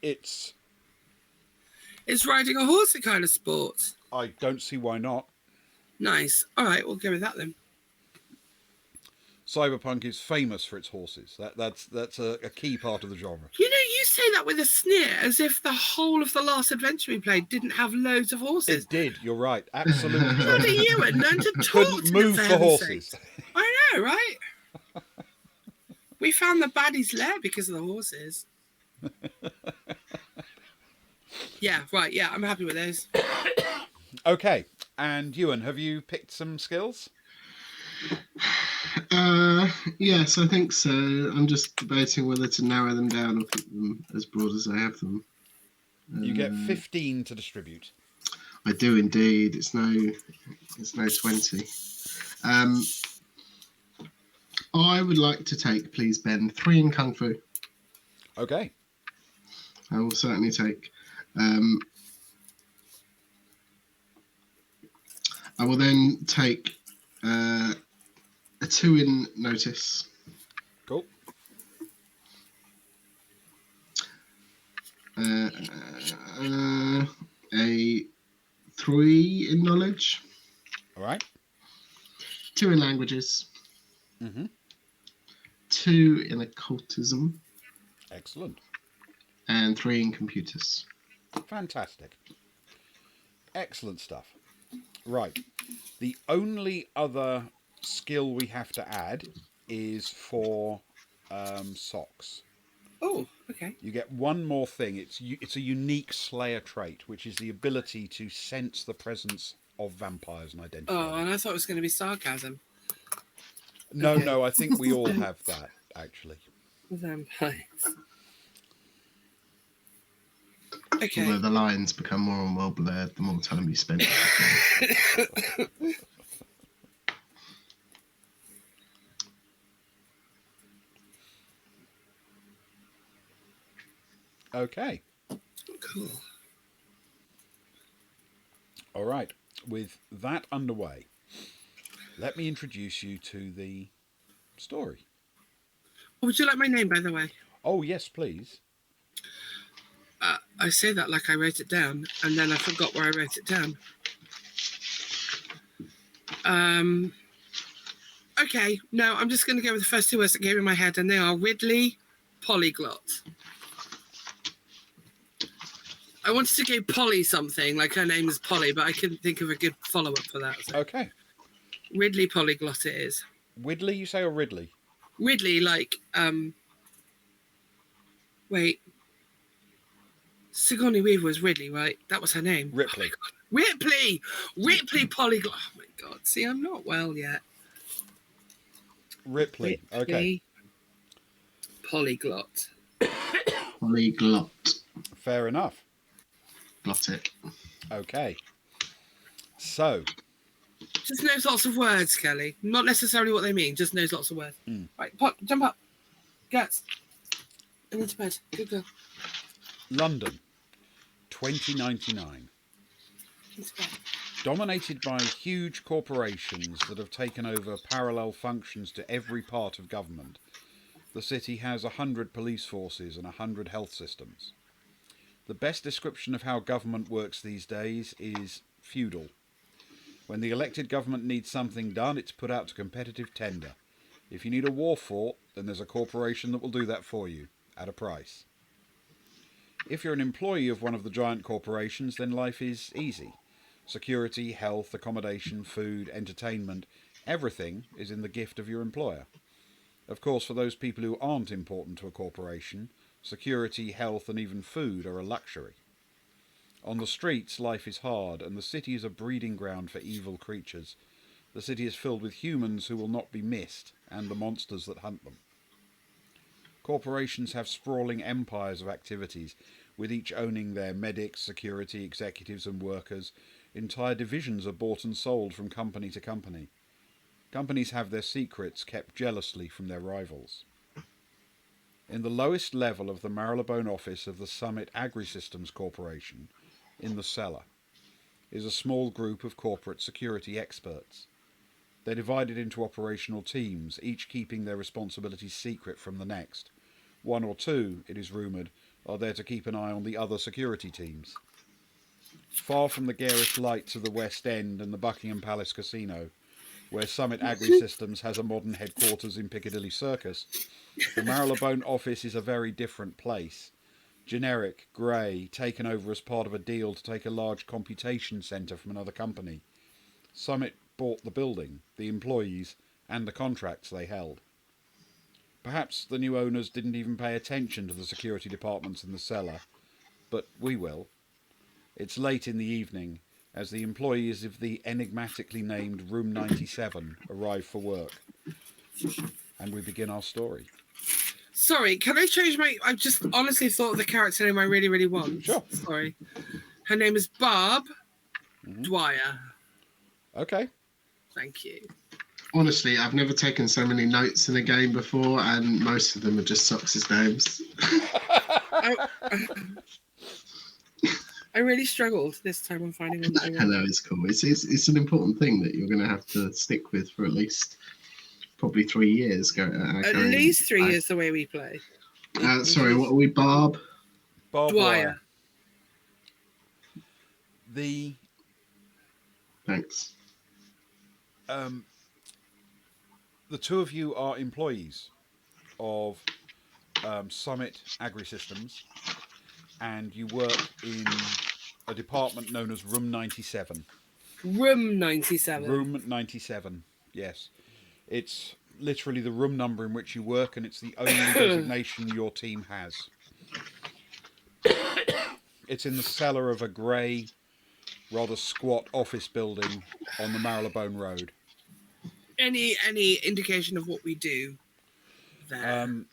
[SPEAKER 1] it's
[SPEAKER 2] riding a horse a kind of sport?
[SPEAKER 1] I don't see why not.
[SPEAKER 2] Nice. All right, we'll go with that then.
[SPEAKER 1] Cyberpunk is famous for its horses. That's a key part of the genre.
[SPEAKER 2] You know, you say that with a sneer, as if the whole of the last adventure we played didn't have loads of horses.
[SPEAKER 1] It did. You're right. Absolutely.
[SPEAKER 2] Bloody Ewan, learn to talk
[SPEAKER 1] Couldn't
[SPEAKER 2] to
[SPEAKER 1] move
[SPEAKER 2] them,
[SPEAKER 1] for
[SPEAKER 2] heaven's
[SPEAKER 1] horses.
[SPEAKER 2] sake. I know, right? We found the baddie's lair because of the horses. Yeah, right. Yeah, I'm happy with those.
[SPEAKER 1] Okay. And Ewan, have you picked some skills?
[SPEAKER 3] Yes, I think so. I'm just debating whether to narrow them down or keep them as broad as I have them.
[SPEAKER 1] You get 15 to distribute.
[SPEAKER 3] I do indeed. It's no 20. I would like to take, please, Ben, 3 in Kung Fu.
[SPEAKER 1] Okay.
[SPEAKER 3] I will certainly take. I will then take a 2 in Notice.
[SPEAKER 1] Cool.
[SPEAKER 3] A 3 in Knowledge.
[SPEAKER 1] All right.
[SPEAKER 3] 2 in Languages.
[SPEAKER 1] Mm-hmm.
[SPEAKER 3] 2 in Occultism.
[SPEAKER 1] Excellent.
[SPEAKER 3] And 3 in Computers.
[SPEAKER 1] Fantastic. Excellent stuff. Right. The only other skill we have to add is for socks.
[SPEAKER 2] Oh, okay.
[SPEAKER 1] You get one more thing. It's a unique Slayer trait, which is the ability to sense the presence of vampires and identify
[SPEAKER 2] Oh,
[SPEAKER 1] them.
[SPEAKER 2] and I thought it was going to be sarcasm.
[SPEAKER 1] No,
[SPEAKER 2] okay.
[SPEAKER 1] no, I think we all have that, actually.
[SPEAKER 2] Vampires. Okay.
[SPEAKER 3] Although the lines become more and more blurred the more time you spend.
[SPEAKER 1] Okay.
[SPEAKER 2] Cool.
[SPEAKER 1] All right. With that underway, let me introduce you to the story.
[SPEAKER 2] Would you like my name, by the way?
[SPEAKER 1] Oh, yes, please.
[SPEAKER 2] I say that like I wrote it down, and then I forgot where I wrote it down. Okay, no, I'm just going to go with the first 2 words that came in my head, and they are Ridley, Polyglot. I wanted to go Polly something, like her name is Polly, but I couldn't think of a good follow-up for that. So.
[SPEAKER 1] Okay.
[SPEAKER 2] Ridley Polyglot it is.
[SPEAKER 1] Widley, you say, or Ridley?
[SPEAKER 2] Ridley, like, wait. Sigourney Weaver was Ridley, right? That was her name.
[SPEAKER 1] Ripley.
[SPEAKER 2] Oh my God. Ripley! Ripley Polyglot. Oh my God. See, I'm not well yet.
[SPEAKER 1] Ripley. Okay.
[SPEAKER 2] Polyglot.
[SPEAKER 3] Polyglot.
[SPEAKER 1] Fair enough.
[SPEAKER 3] Glottic.
[SPEAKER 1] Okay. So.
[SPEAKER 2] Just knows lots of words, Kelly. Not necessarily what they mean, just knows lots of words. Right, Pop, jump up. Guts. And into bed. Good girl.
[SPEAKER 1] London, 2099.
[SPEAKER 2] Into bed.
[SPEAKER 1] Dominated by huge corporations that have taken over parallel functions to every part of government, the city has 100 police forces and 100 health systems. The best description of how government works these days is feudal. When the elected government needs something done, it's put out to competitive tender. If you need a war fought, then there's a corporation that will do that for you, at a price. If you're an employee of one of the giant corporations, then life is easy. Security, health, accommodation, food, entertainment, everything is in the gift of your employer. Of course, for those people who aren't important to a corporation, security, health, and even food are a luxury. On the streets, life is hard, and the city is a breeding ground for evil creatures. The city is filled with humans who will not be missed, and the monsters that hunt them. Corporations have sprawling empires of activities, with each owning their medics, security, executives, and workers. Entire divisions are bought and sold from company to company. Companies have their secrets kept jealously from their rivals. In the lowest level of the Marylebone office of the Summit Agri-Systems Corporation, in the cellar, is a small group of corporate security experts. They're divided into operational teams, each keeping their responsibilities secret from the next. 1 or 2, it is rumoured, are there to keep an eye on the other security teams. Far from the garish lights of the West End and the Buckingham Palace Casino, where Summit Agri-Systems has a modern headquarters in Piccadilly Circus, the Marylebone office is a very different place. Generic, grey, taken over as part of a deal to take a large computation centre from another company. Summit bought the building, the employees, and the contracts they held. Perhaps the new owners didn't even pay attention to the security departments in the cellar, but we will. It's late in the evening, as the employees of the enigmatically named Room 97 arrive for work. And we begin our story.
[SPEAKER 2] Sorry, can I change my... I just honestly thought of the character name I really, really want.
[SPEAKER 1] Sure.
[SPEAKER 2] Sorry. Her name is Barb Dwyer.
[SPEAKER 1] Okay.
[SPEAKER 2] Thank you.
[SPEAKER 3] Honestly, I've never taken so many notes in a game before, and most of them are just Sox's names.
[SPEAKER 2] I really struggled this time on finding one.
[SPEAKER 3] I know, it's cool. It's an important thing that you're going to have to stick with for at least probably 3 years.
[SPEAKER 2] At least 3 years the way we play.
[SPEAKER 3] Sorry, what are we, Barb?
[SPEAKER 1] Barb
[SPEAKER 2] Dwyer.
[SPEAKER 3] Thanks.
[SPEAKER 1] The two of you are employees of Summit Agri-Systems, and you work in a department known as Room 97.
[SPEAKER 2] Room 97.
[SPEAKER 1] Room 97, yes. It's literally the room number in which you work, and it's the only designation your team has. It's in the cellar of a grey, rather squat office building on the Marylebone Road.
[SPEAKER 2] Any indication of what we do there?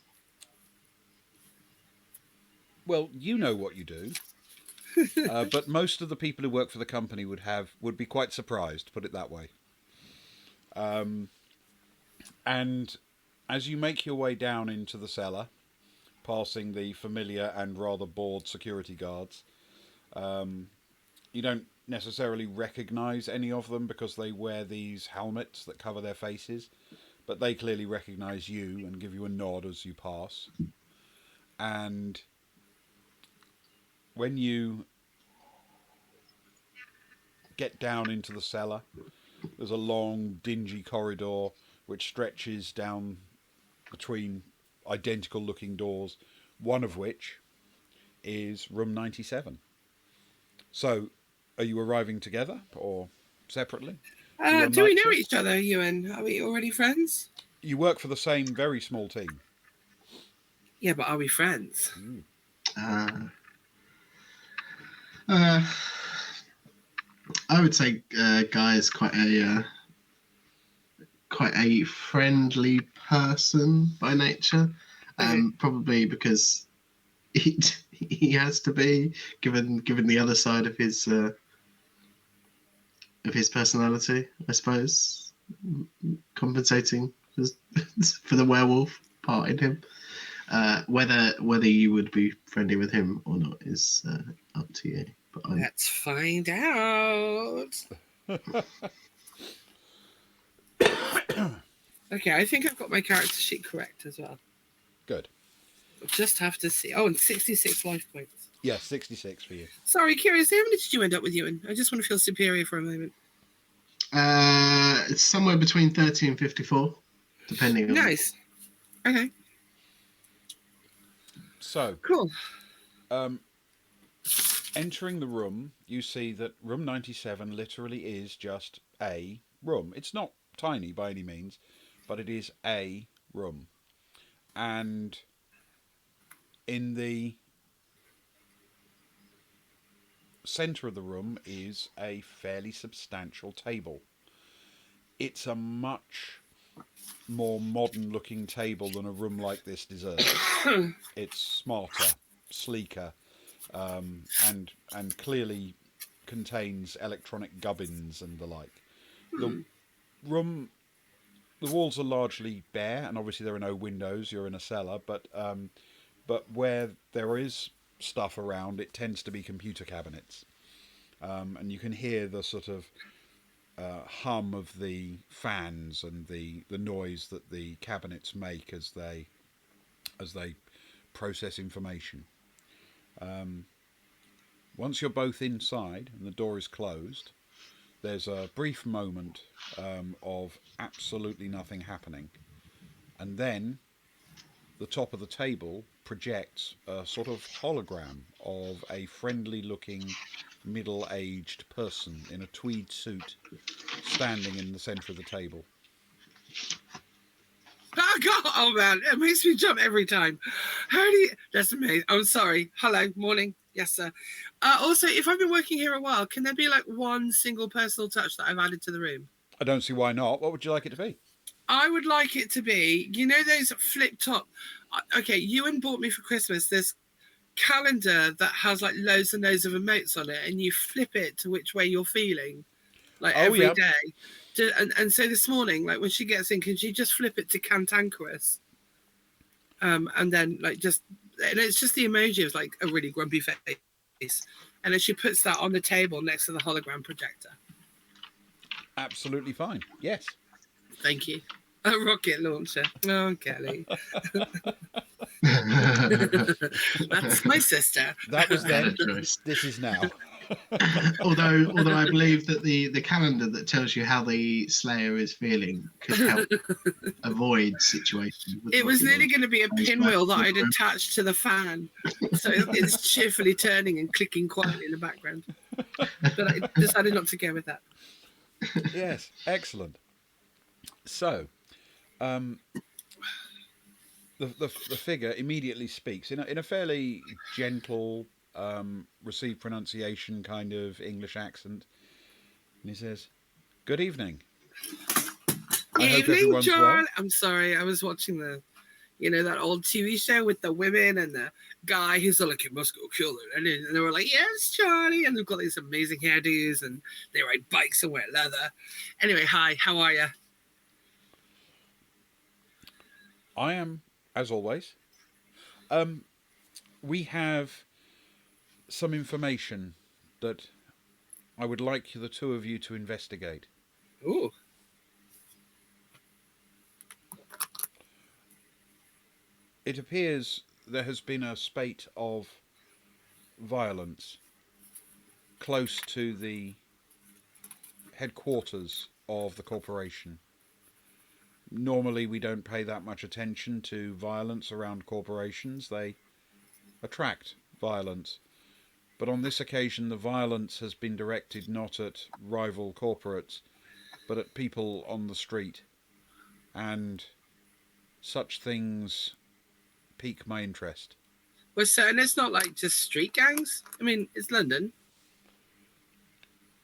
[SPEAKER 1] Well, you know what you do, but most of the people who work for the company would be quite surprised, put it that way. And as you make your way down into the cellar, passing the familiar and rather bored security guards, you don't necessarily recognise any of them because they wear these helmets that cover their faces, but they clearly recognise you and give you a nod as you pass. And when you get down into the cellar, there's a long, dingy corridor which stretches down between identical looking doors, one of which is room 97. So, are you arriving together or separately?
[SPEAKER 2] Do we know each other, Ewan? Are we already friends?
[SPEAKER 1] You work for the same very small team.
[SPEAKER 2] Yeah, but are we friends?
[SPEAKER 3] I would say Guy is quite a friendly person by nature. Probably because he has to be, given the other side of his personality, I suppose, compensating for the werewolf part in him. Whether you would be friendly with him or not is up to you. But
[SPEAKER 2] let's find out. Okay, I think I've got my character sheet correct as well.
[SPEAKER 1] Good.
[SPEAKER 2] We'll just have to see. Oh, and 66 life points.
[SPEAKER 1] Yeah, 66 for you.
[SPEAKER 2] Sorry, curious, how many did you end up with, Ewan? I just want to feel superior for a moment.
[SPEAKER 3] It's somewhere between 30 and 54, depending on...
[SPEAKER 2] Nice. Okay.
[SPEAKER 1] So,
[SPEAKER 2] cool.
[SPEAKER 1] Entering the room, you see that room 97 literally is just a room. It's not tiny by any means, but it is a room. And in the centre of the room is a fairly substantial table. It's a much more modern looking table than a room like this deserves. It's smarter, sleeker, and clearly contains electronic gubbins and the like. The walls are largely bare, and obviously there are no windows. You're in a cellar, but where there is stuff around, it tends to be computer cabinets, and you can hear the sort of hum of the fans and the noise that the cabinets make as they process information. Once you're both inside and the door is closed, there's a brief moment of absolutely nothing happening, and then the top of the table projects a sort of hologram of a friendly looking middle-aged person in a tweed suit standing in the centre of the table.
[SPEAKER 2] Oh, God. Oh, man. It makes me jump every time. How do you... That's amazing. I'm sorry. Hello. Morning. Yes, sir. Also, if I've been working here a while, can there be like one single personal touch that I've added to the room?
[SPEAKER 1] I don't see why not. What would you like it to be?
[SPEAKER 2] I would like it to be, you know, those flip top... Okay, Ewan bought me for Christmas this calendar that has like loads and loads of emotes on it, and you flip it to which way you're feeling, like every day. And so this morning, like when she gets in, can she just flip it to cantankerous? And then like just, and it's just the emoji of like a really grumpy face, and then she puts that on the table next to the hologram projector.
[SPEAKER 1] Absolutely fine. Yes.
[SPEAKER 2] Thank you. A rocket launcher. Oh, Kelly. That's my sister.
[SPEAKER 1] That was then. This is now.
[SPEAKER 3] although I believe that the calendar that tells you how the Slayer is feeling could help avoid situations.
[SPEAKER 2] It was nearly going to be a pinwheel that I'd attached to the fan, so it's cheerfully turning and clicking quietly in the background. But I decided not to go with that.
[SPEAKER 1] Yes, excellent. So, the figure immediately speaks in a fairly gentle, received pronunciation kind of English accent. And he says, "Good evening. I hope
[SPEAKER 2] Evening,
[SPEAKER 1] everyone's
[SPEAKER 2] John.
[SPEAKER 1] well."
[SPEAKER 2] I'm sorry, I was watching that old TV show with the women and the guy who's like, "You must go kill it," and they were like, "Yes, Charlie," and they've got these amazing hairdos and they ride bikes and wear leather. Anyway, hi, how are you?
[SPEAKER 1] I am, as always. Um, we have some information that I would like the two of you to investigate.
[SPEAKER 2] Ooh,
[SPEAKER 1] It appears there has been a spate of violence close to the headquarters of the corporation. Normally, we don't pay that much attention to violence around corporations, they attract violence. But on this occasion, the violence has been directed not at rival corporates, but at people on the street. And such things pique my interest.
[SPEAKER 2] we're certain it's not like just street gangs. I mean, it's London.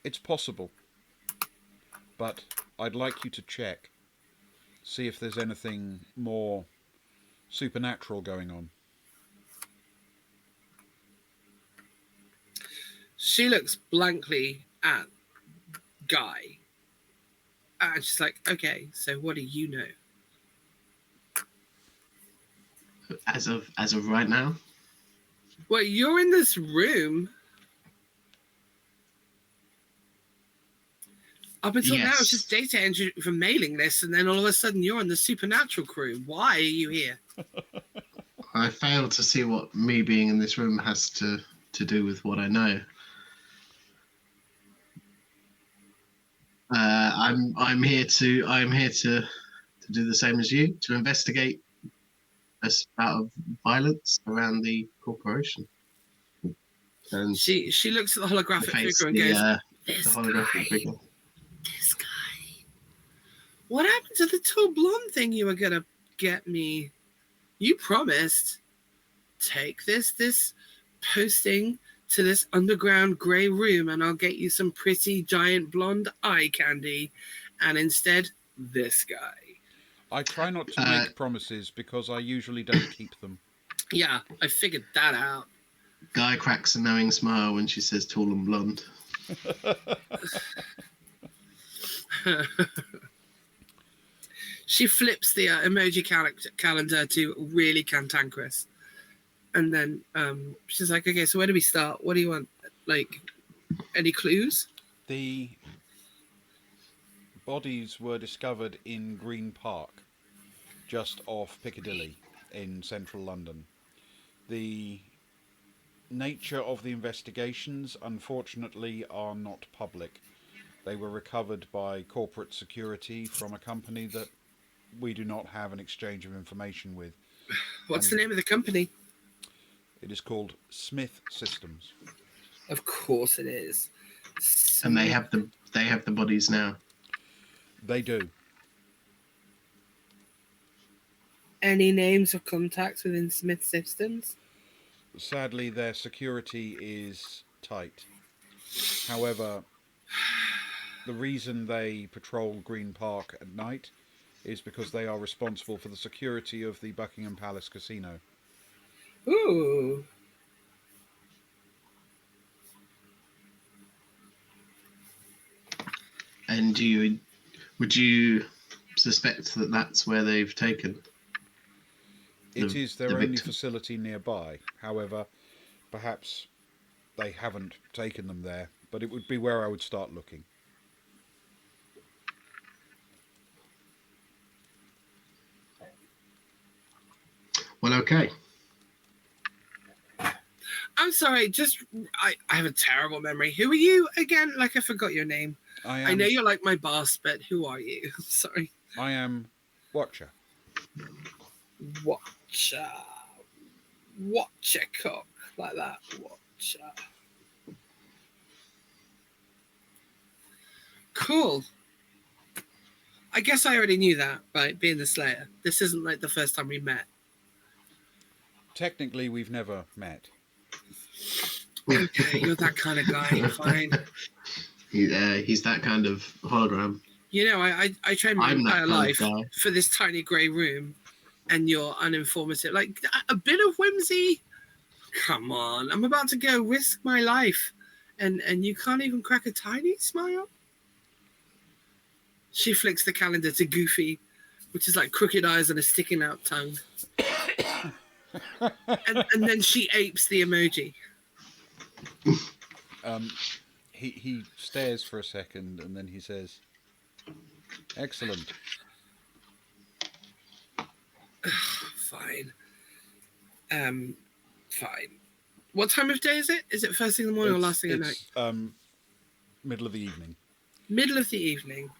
[SPEAKER 1] It's possible, but I'd like you to check, see if there's anything more supernatural going on.
[SPEAKER 2] She looks blankly at Guy, and she's like, "Okay, so what do you know?"
[SPEAKER 3] As of right now,
[SPEAKER 2] Well, you're in this room. Up until now, it's just data entry for mailing lists, and then all of a sudden, you're in the supernatural crew. Why are you here?
[SPEAKER 3] I failed to see what me being in this room has to do with what I know. I'm here to do the same as you, to investigate a spout of violence around the corporation. And
[SPEAKER 2] She looks at the holographic
[SPEAKER 3] face
[SPEAKER 2] figure and
[SPEAKER 3] the,
[SPEAKER 2] goes,
[SPEAKER 3] the
[SPEAKER 2] "This
[SPEAKER 3] holographic
[SPEAKER 2] guy,
[SPEAKER 3] figure.
[SPEAKER 2] this guy. What happened to the tall blonde thing you were gonna get me? You promised. Take this posting to this underground grey room, and I'll get you some pretty giant blonde eye candy. And instead, this guy."
[SPEAKER 1] I try not to make promises because I usually don't keep them.
[SPEAKER 2] Yeah, I figured that out.
[SPEAKER 3] Guy cracks a knowing smile when she says tall and blonde.
[SPEAKER 2] She flips the emoji calendar to really cantankerous. And then she's like, "Okay, so where do we start? What do you want? Like, any clues?"
[SPEAKER 1] The bodies were discovered in Green Park, just off Piccadilly in central London. The nature of the investigations, unfortunately, are not public. They were recovered by corporate security from a company that we do not have an exchange of information with.
[SPEAKER 2] What's the name of the company?
[SPEAKER 1] It is called Smith Systems.
[SPEAKER 2] Of course it is.
[SPEAKER 3] And they have the bodies now.
[SPEAKER 1] They do.
[SPEAKER 2] Any names of contacts within Smith Systems?
[SPEAKER 1] Sadly, their security is tight. However, the reason they patrol Green Park at night is because they are responsible for the security of the Buckingham Palace Casino.
[SPEAKER 2] Ooh.
[SPEAKER 3] And would you suspect that that's where they've taken?
[SPEAKER 1] It is their only facility nearby. However, perhaps they haven't taken them there, but it would be where I would start looking.
[SPEAKER 3] Well, okay.
[SPEAKER 2] I'm sorry, I have a terrible memory. Who are you again? Like, I forgot your name. I know you're like my boss, but who are you? Sorry.
[SPEAKER 1] I am Watcher.
[SPEAKER 2] Watcher. Watcher cock. Like that. Watcher. Cool. I guess I already knew that, right? Being the Slayer. This isn't like the first time we met.
[SPEAKER 1] Technically, we've never met.
[SPEAKER 2] Okay, you're that kind of guy. Fine.
[SPEAKER 3] He's that kind of hologram.
[SPEAKER 2] You know, I trained my
[SPEAKER 3] I'm that
[SPEAKER 2] entire
[SPEAKER 3] kind of
[SPEAKER 2] life
[SPEAKER 3] guy.
[SPEAKER 2] for this tiny grey room, and you're uninformative. Like, a bit of whimsy? Come on, I'm about to go risk my life, and you can't even crack a tiny smile? She flicks the calendar to Goofy, which is like crooked eyes and a sticking out tongue. and then she apes the emoji.
[SPEAKER 1] He stares for a second and then he says, "Excellent."
[SPEAKER 2] Fine. Fine. What time of day is it? Is it first thing in the morning or last thing at night?
[SPEAKER 1] It's middle of the evening.
[SPEAKER 2] Middle of the evening.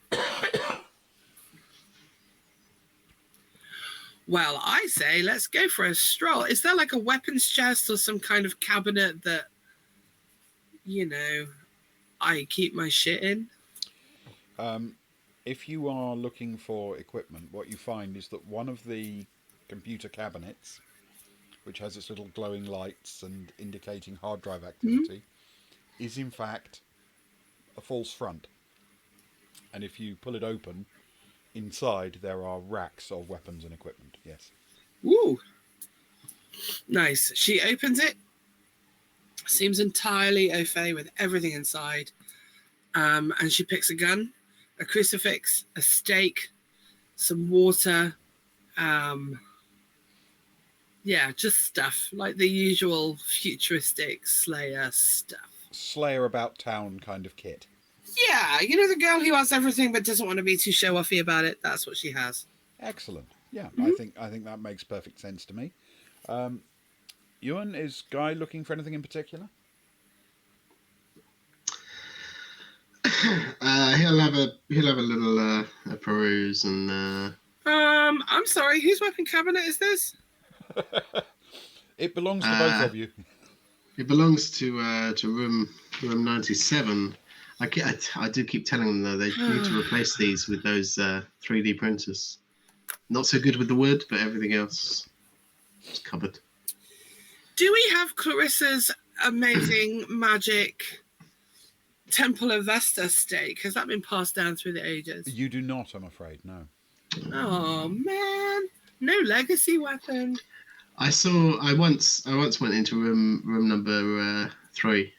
[SPEAKER 2] Well, I say let's go for a stroll. Is there like a weapons chest or some kind of cabinet that, you know, I keep my shit in?
[SPEAKER 1] If you are looking for equipment, what you find is that one of the computer cabinets, which has its little glowing lights and indicating hard drive activity, is in fact a false front. And if you pull it open, inside there are racks of weapons and equipment. Yes.
[SPEAKER 2] Woo! Nice. She opens it. Seems entirely au fait with everything inside. And she picks a gun, a crucifix, a stake, some water. Yeah, just stuff. Like the usual futuristic Slayer stuff.
[SPEAKER 1] Slayer about town kind of kit.
[SPEAKER 2] Yeah, you know the girl who has everything but doesn't want to be too show-offy about it? That's what she has.
[SPEAKER 1] Excellent. Yeah, I think that makes perfect sense to me. Ewan, is Guy looking for anything in particular?
[SPEAKER 3] He'll have a little a peruse and.
[SPEAKER 2] I'm sorry, whose weapon cabinet is this?
[SPEAKER 1] It belongs to both of you.
[SPEAKER 3] It belongs to room 97. I do keep telling them though they need to replace these with those 3D printers. Not so good with the wood, but everything else is covered.
[SPEAKER 2] Do we have Clarissa's amazing magic Temple of Vesta stake? Has that been passed down through the ages?
[SPEAKER 1] You do not, I'm afraid, no.
[SPEAKER 2] Oh man, no legacy weapon.
[SPEAKER 3] I once went into room number 3.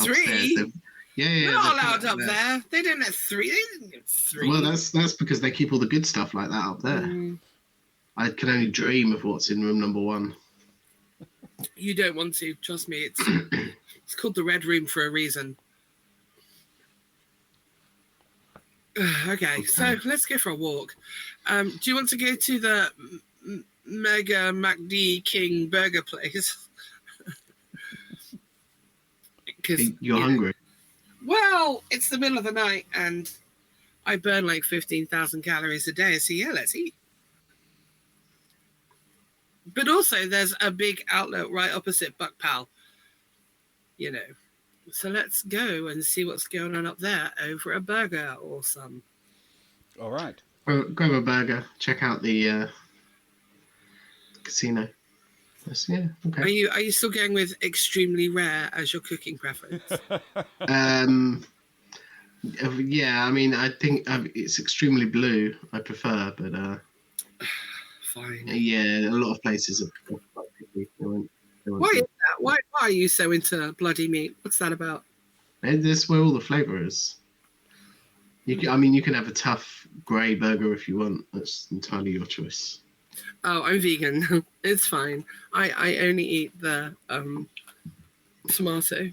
[SPEAKER 2] Three?
[SPEAKER 3] Yeah.
[SPEAKER 2] They're not allowed up there. They don't let three. They didn't get three.
[SPEAKER 3] Well, that's because they keep all the good stuff like that up there. I can only dream of what's in room number 1.
[SPEAKER 2] You don't want to. Trust me. It's called the Red Room for a reason. Okay, so let's go for a walk. Do you want to go to the Mega MacD King Burger place? Because
[SPEAKER 3] you're hungry.
[SPEAKER 2] Well, it's the middle of the night and I burn like 15,000 calories a day. So yeah, let's eat. But also, there's a big outlet right opposite Buck Pal. You know. So let's go and see what's going on up there over a burger or some.
[SPEAKER 1] All right.
[SPEAKER 3] Well, grab a burger. Check out the casino. Yeah, okay.
[SPEAKER 2] Are you still going with extremely rare as your cooking preference?
[SPEAKER 3] Yeah, I mean, I think it's extremely blue. I prefer, but
[SPEAKER 2] Fine.
[SPEAKER 3] Yeah, a lot of places are quite picky.
[SPEAKER 2] Why is that? Why are you so into bloody meat? What's that about?
[SPEAKER 3] That's where all the flavour is. You can have a tough grey burger if you want. That's entirely your choice.
[SPEAKER 2] Oh, I'm vegan. It's fine. I only eat the tomato.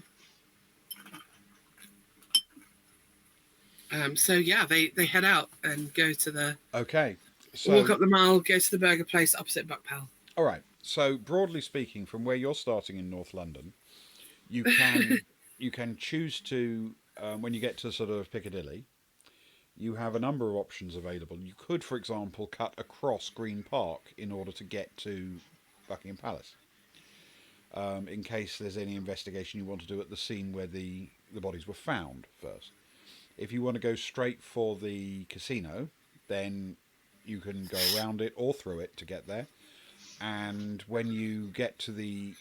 [SPEAKER 2] So yeah, they head out and go to the walk up the mile, go to the burger place opposite Buck Pal.
[SPEAKER 1] All right. So broadly speaking, from where you're starting in North London, you can choose to when you get to sort of Piccadilly, you have a number of options available. You could, for example, cut across Green Park in order to get to Buckingham Palace. In case there's any investigation you want to do at the scene where the bodies were found first. If you want to go straight for the casino, then you can go around it or through it to get there. And when you get to the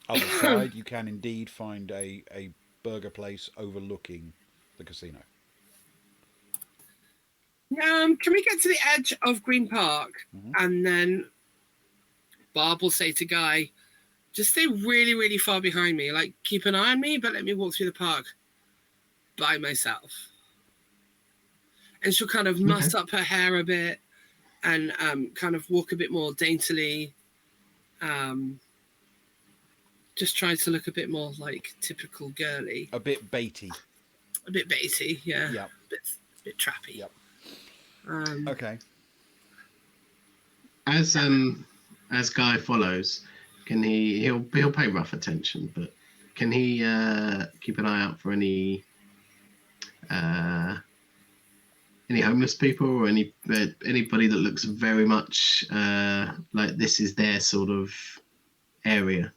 [SPEAKER 1] other side, you can indeed find a burger place overlooking the casino.
[SPEAKER 2] Can we get to the edge of Green Park,
[SPEAKER 1] Mhm.
[SPEAKER 2] and then Barb will say to Guy, just stay really, really far behind me. Like, keep an eye on me, but let me walk through the park by myself. And she'll kind of muss up her hair a bit and kind of walk a bit more daintily. Just try to look a bit more like typical girly.
[SPEAKER 1] A bit baity.
[SPEAKER 2] A bit baity, yeah.
[SPEAKER 1] Yep.
[SPEAKER 2] A bit trappy.
[SPEAKER 1] Yep.
[SPEAKER 2] Um,
[SPEAKER 1] Okay.
[SPEAKER 3] As Guy follows, can he'll pay rough attention, but can he keep an eye out for any homeless people or anybody that looks very much like this is their sort of area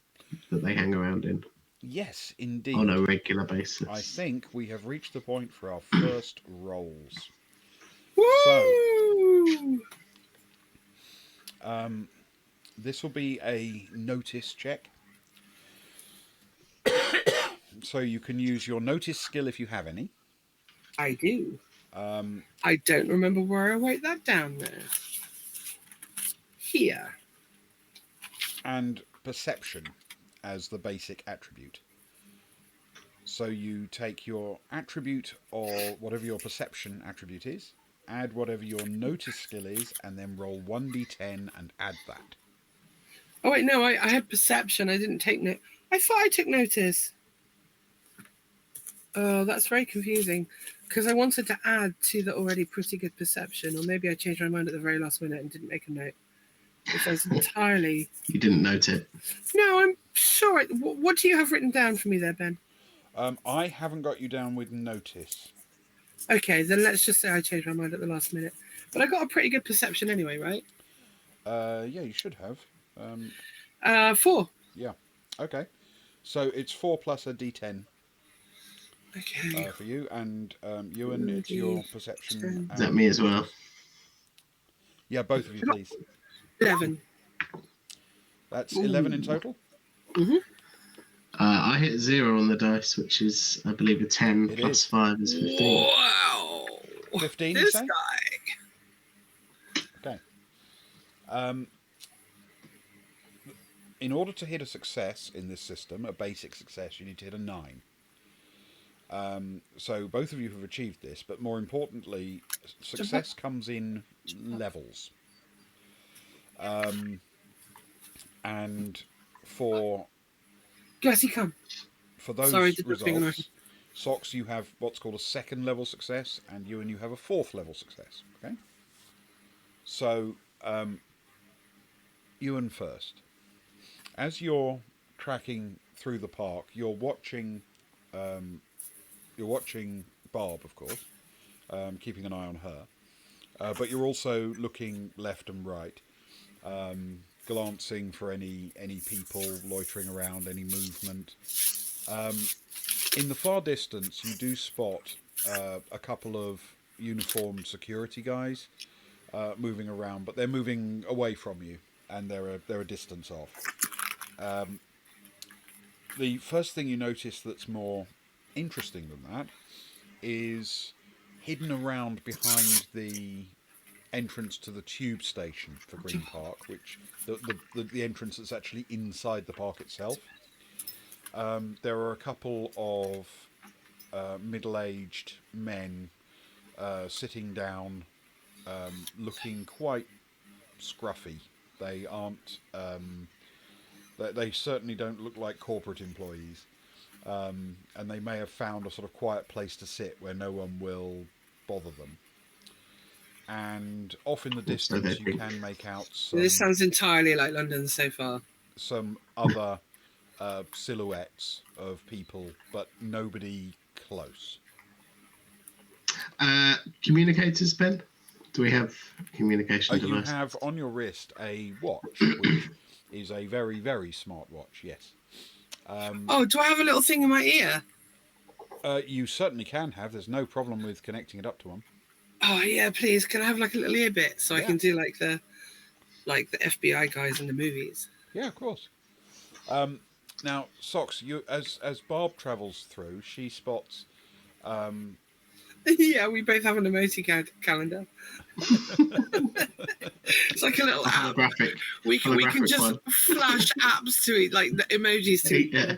[SPEAKER 3] that they hang around in
[SPEAKER 1] Yes, indeed.
[SPEAKER 3] on a regular basis?
[SPEAKER 1] I think we have reached the point for our first rolls.
[SPEAKER 2] Woo!
[SPEAKER 1] This will be a notice check. So you can use your notice skill if you have any.
[SPEAKER 2] I do. I don't remember where I wrote that down there. Here.
[SPEAKER 1] And perception as the basic attribute. So you take your attribute or whatever your perception attribute is, add whatever your notice skill is, and then roll 1d10 and add that.
[SPEAKER 2] Oh, wait, no, I had perception. I didn't take note. I thought I took notice. Oh, that's very confusing. Because I wanted to add to the already pretty good perception, or maybe I changed my mind at the very last minute and didn't make a note. Which was entirely...
[SPEAKER 3] You didn't note it?
[SPEAKER 2] No, I'm sure. What do you have written down for me there, Ben?
[SPEAKER 1] I haven't got you down with notice.
[SPEAKER 2] Okay, then let's just say I changed my mind at the last minute. But I got a pretty good perception anyway, right?
[SPEAKER 1] Yeah, you should have.
[SPEAKER 2] 4.
[SPEAKER 1] Yeah. Okay. So it's 4 plus a d10
[SPEAKER 2] Okay.
[SPEAKER 1] for you, and Ewan, it's your perception.
[SPEAKER 3] Is that me as well?
[SPEAKER 1] Yeah, both of you, please.
[SPEAKER 2] 11.
[SPEAKER 1] That's 11 in total?
[SPEAKER 2] Mm-hmm.
[SPEAKER 3] I hit 0 on the dice, which is, I believe, a 10
[SPEAKER 1] It
[SPEAKER 3] plus
[SPEAKER 1] is.
[SPEAKER 3] 5 is 15.
[SPEAKER 2] Wow.
[SPEAKER 1] 15,
[SPEAKER 2] This
[SPEAKER 1] you say?
[SPEAKER 2] guy.
[SPEAKER 1] Okay. In order to hit a success in this system, a basic success, you need to hit a 9. So both of you have achieved this, but more importantly, success comes in levels. And for
[SPEAKER 2] Glassy, come.
[SPEAKER 1] those
[SPEAKER 2] Sorry, did not think of
[SPEAKER 1] results, Socks, you have what's called a second level success, and you have a fourth level success. Okay. So Ewan first. As you're tracking through the park, you're watching Barb, of course, keeping an eye on her, but you're also looking left and right, glancing for any people loitering around, any movement. In the far distance, you do spot a couple of uniformed security guys moving around, but they're moving away from you, and they're a distance off. The first thing you notice that's more interesting than that is hidden around behind the entrance to the tube station for Green Park, which the entrance that's actually inside the park itself. There are a couple of middle-aged men sitting down, looking quite scruffy. They aren't. They certainly don't look like corporate employees, and they may have found a sort of quiet place to sit where no one will bother them. And off in the distance, you can make out
[SPEAKER 2] This sounds entirely like London so far.
[SPEAKER 1] some other silhouettes of people, but nobody close.
[SPEAKER 3] Communicators, Ben? Do we have communication
[SPEAKER 1] You
[SPEAKER 3] device?
[SPEAKER 1] have on your wrist a watch, which is a very, very smart watch, yes.
[SPEAKER 2] Oh, do I have a little thing in my ear?
[SPEAKER 1] You certainly can have. There's no problem with connecting it up to one.
[SPEAKER 2] Oh, yeah, please. Can I have like a little ear bit so I can do like the FBI guys in the movies?
[SPEAKER 1] Yeah, of course. Now, Socks, you as Barb travels through, she spots. Um,
[SPEAKER 2] Yeah, we both have an emoji calendar. It's like a little
[SPEAKER 3] A
[SPEAKER 2] app.
[SPEAKER 3] holographic,
[SPEAKER 2] We can just
[SPEAKER 3] one.
[SPEAKER 2] flash apps to it, like the emojis to each
[SPEAKER 3] Yeah,
[SPEAKER 2] other.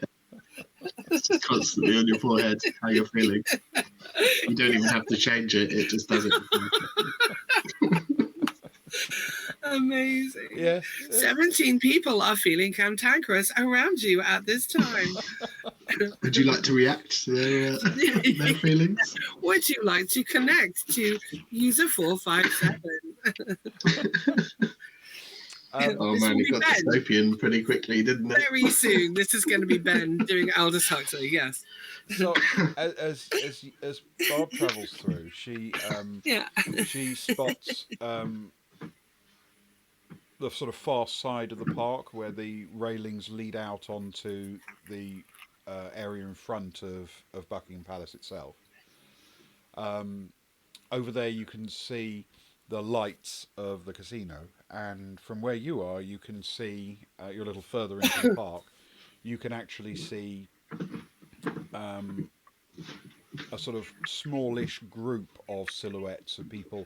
[SPEAKER 3] it's just constantly on your forehead how you're feeling. You don't even have to change it; it just does it.
[SPEAKER 2] Amazing.
[SPEAKER 1] yes.
[SPEAKER 2] 17 people are feeling cantankerous around you at this time.
[SPEAKER 3] Would you like to react to their feelings?
[SPEAKER 2] Would you like to connect to user 457?
[SPEAKER 3] Oh
[SPEAKER 2] This
[SPEAKER 3] man,
[SPEAKER 2] will
[SPEAKER 3] he
[SPEAKER 2] be
[SPEAKER 3] got
[SPEAKER 2] Ben.
[SPEAKER 3] dystopian pretty quickly, didn't it?
[SPEAKER 2] Very soon, this is going to be Ben doing Aldous Huxley. Yes.
[SPEAKER 1] So as Barb travels through,
[SPEAKER 2] Yeah.
[SPEAKER 1] she spots the sort of far side of the park where the railings lead out onto the area in front of Buckingham Palace itself. Over there, you can see the lights of the casino, and from where you are, you can see you're a little further into the park. You can actually see um, a sort of smallish group of silhouettes of people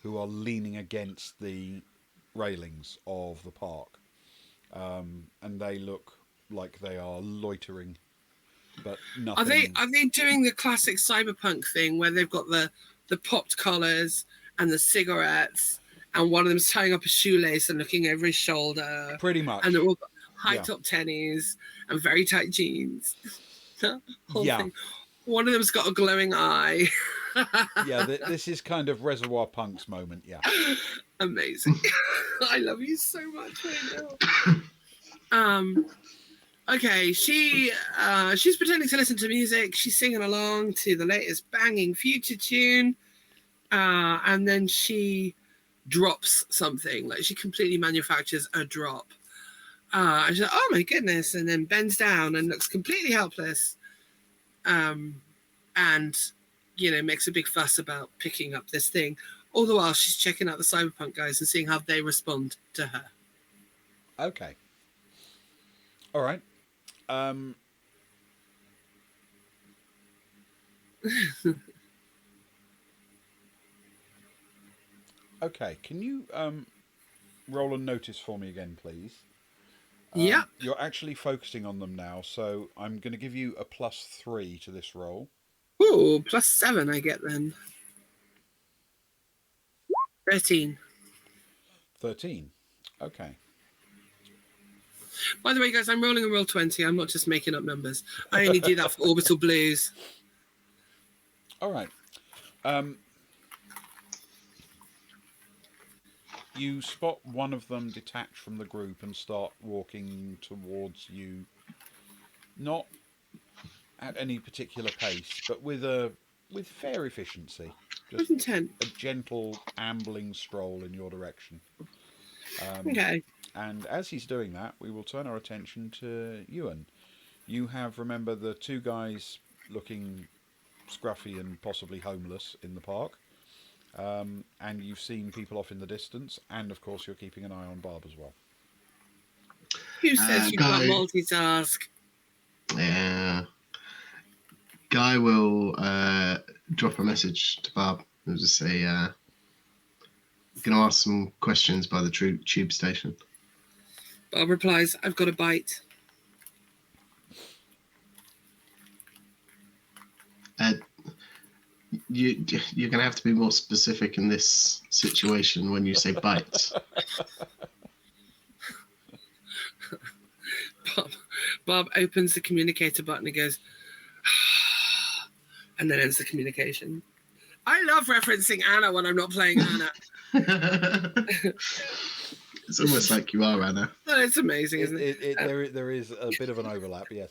[SPEAKER 1] who are leaning against the railings of the park, and they look like they are loitering, but nothing.
[SPEAKER 2] Are they doing the classic cyberpunk thing where they've got the popped collars and the cigarettes, and one of them's tying up a shoelace and looking over his shoulder,
[SPEAKER 1] Pretty much,
[SPEAKER 2] and they're all got high
[SPEAKER 1] yeah,
[SPEAKER 2] top tennies and very tight jeans. The whole
[SPEAKER 1] yeah,
[SPEAKER 2] thing. One of them's got a glowing eye.
[SPEAKER 1] yeah. This is kind of Reservoir Punk's moment, yeah.
[SPEAKER 2] Amazing. I love you so much right now. Okay, she's pretending to listen to music. She's singing along to the latest banging future tune, and then she drops something. Like she completely manufactures a drop. And she's like, "Oh my goodness!" And then bends down and looks completely helpless, and makes a big fuss about picking up this thing. All the while, she's checking out the cyberpunk guys and seeing how they respond to her.
[SPEAKER 1] Okay, all right. Um, okay, can you roll a notice for me again, please?
[SPEAKER 2] Yeah.
[SPEAKER 1] You're actually focusing on them now, so I'm going to give you a +3 to this roll.
[SPEAKER 2] Ooh, +7 I get then. 13.
[SPEAKER 1] 13. Okay.
[SPEAKER 2] By the way, guys, I'm rolling a roll 20. I'm not just making up numbers. I only do that for Orbital Blues.
[SPEAKER 1] All right. You spot one of them detach from the group and start walking towards you, not at any particular pace, but with fair efficiency. Just
[SPEAKER 2] With intent.
[SPEAKER 1] a gentle ambling stroll in your direction.
[SPEAKER 2] Okay.
[SPEAKER 1] And as he's doing that, we will turn our attention to Ewan. You have, remember, the two guys looking scruffy and possibly homeless in the park. And you've seen people off in the distance, and of course you're keeping an eye on Barb as well.
[SPEAKER 2] Who says you can't
[SPEAKER 3] Guy.
[SPEAKER 2] multitask?
[SPEAKER 3] Yeah. Guy will drop a message to Barb and just say, going to ask some questions by the tube station.
[SPEAKER 2] Bob replies, I've got a bite.
[SPEAKER 3] You're going to have to be more specific in this situation when you say bites.
[SPEAKER 2] Bob opens the communicator button and goes, and then ends the communication. I love referencing Anna when I'm not playing Anna.
[SPEAKER 3] It's almost like you are, Anna.
[SPEAKER 2] Oh, it's amazing, isn't it?
[SPEAKER 1] There is a bit of an overlap, yes.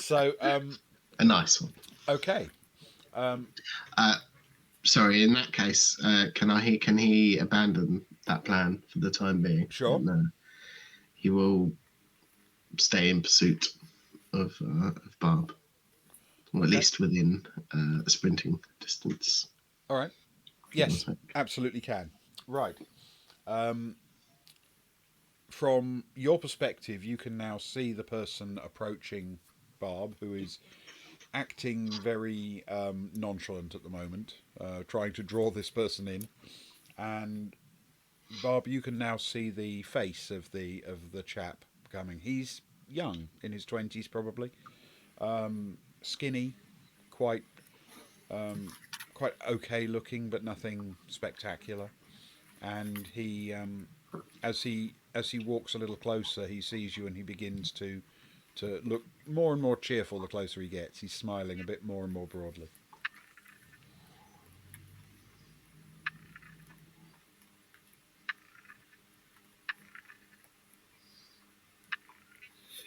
[SPEAKER 1] So,
[SPEAKER 3] a nice one.
[SPEAKER 1] Okay.
[SPEAKER 3] Sorry, in that case, can he abandon that plan for the time being?
[SPEAKER 1] Sure.
[SPEAKER 3] And, he will stay in pursuit of Barb, or at least within a sprinting distance.
[SPEAKER 1] All right. Yes, absolutely can. Right. from your perspective, you can now see the person approaching Barb, who is acting very nonchalant at the moment, trying to draw this person in. And Barb, you can now see the face of the chap coming. He's young, in his 20s probably, skinny, quite quite okay looking, but nothing spectacular. And as he walks a little closer, he sees you and he begins to look more and more cheerful the closer he gets. He's smiling a bit more and more broadly.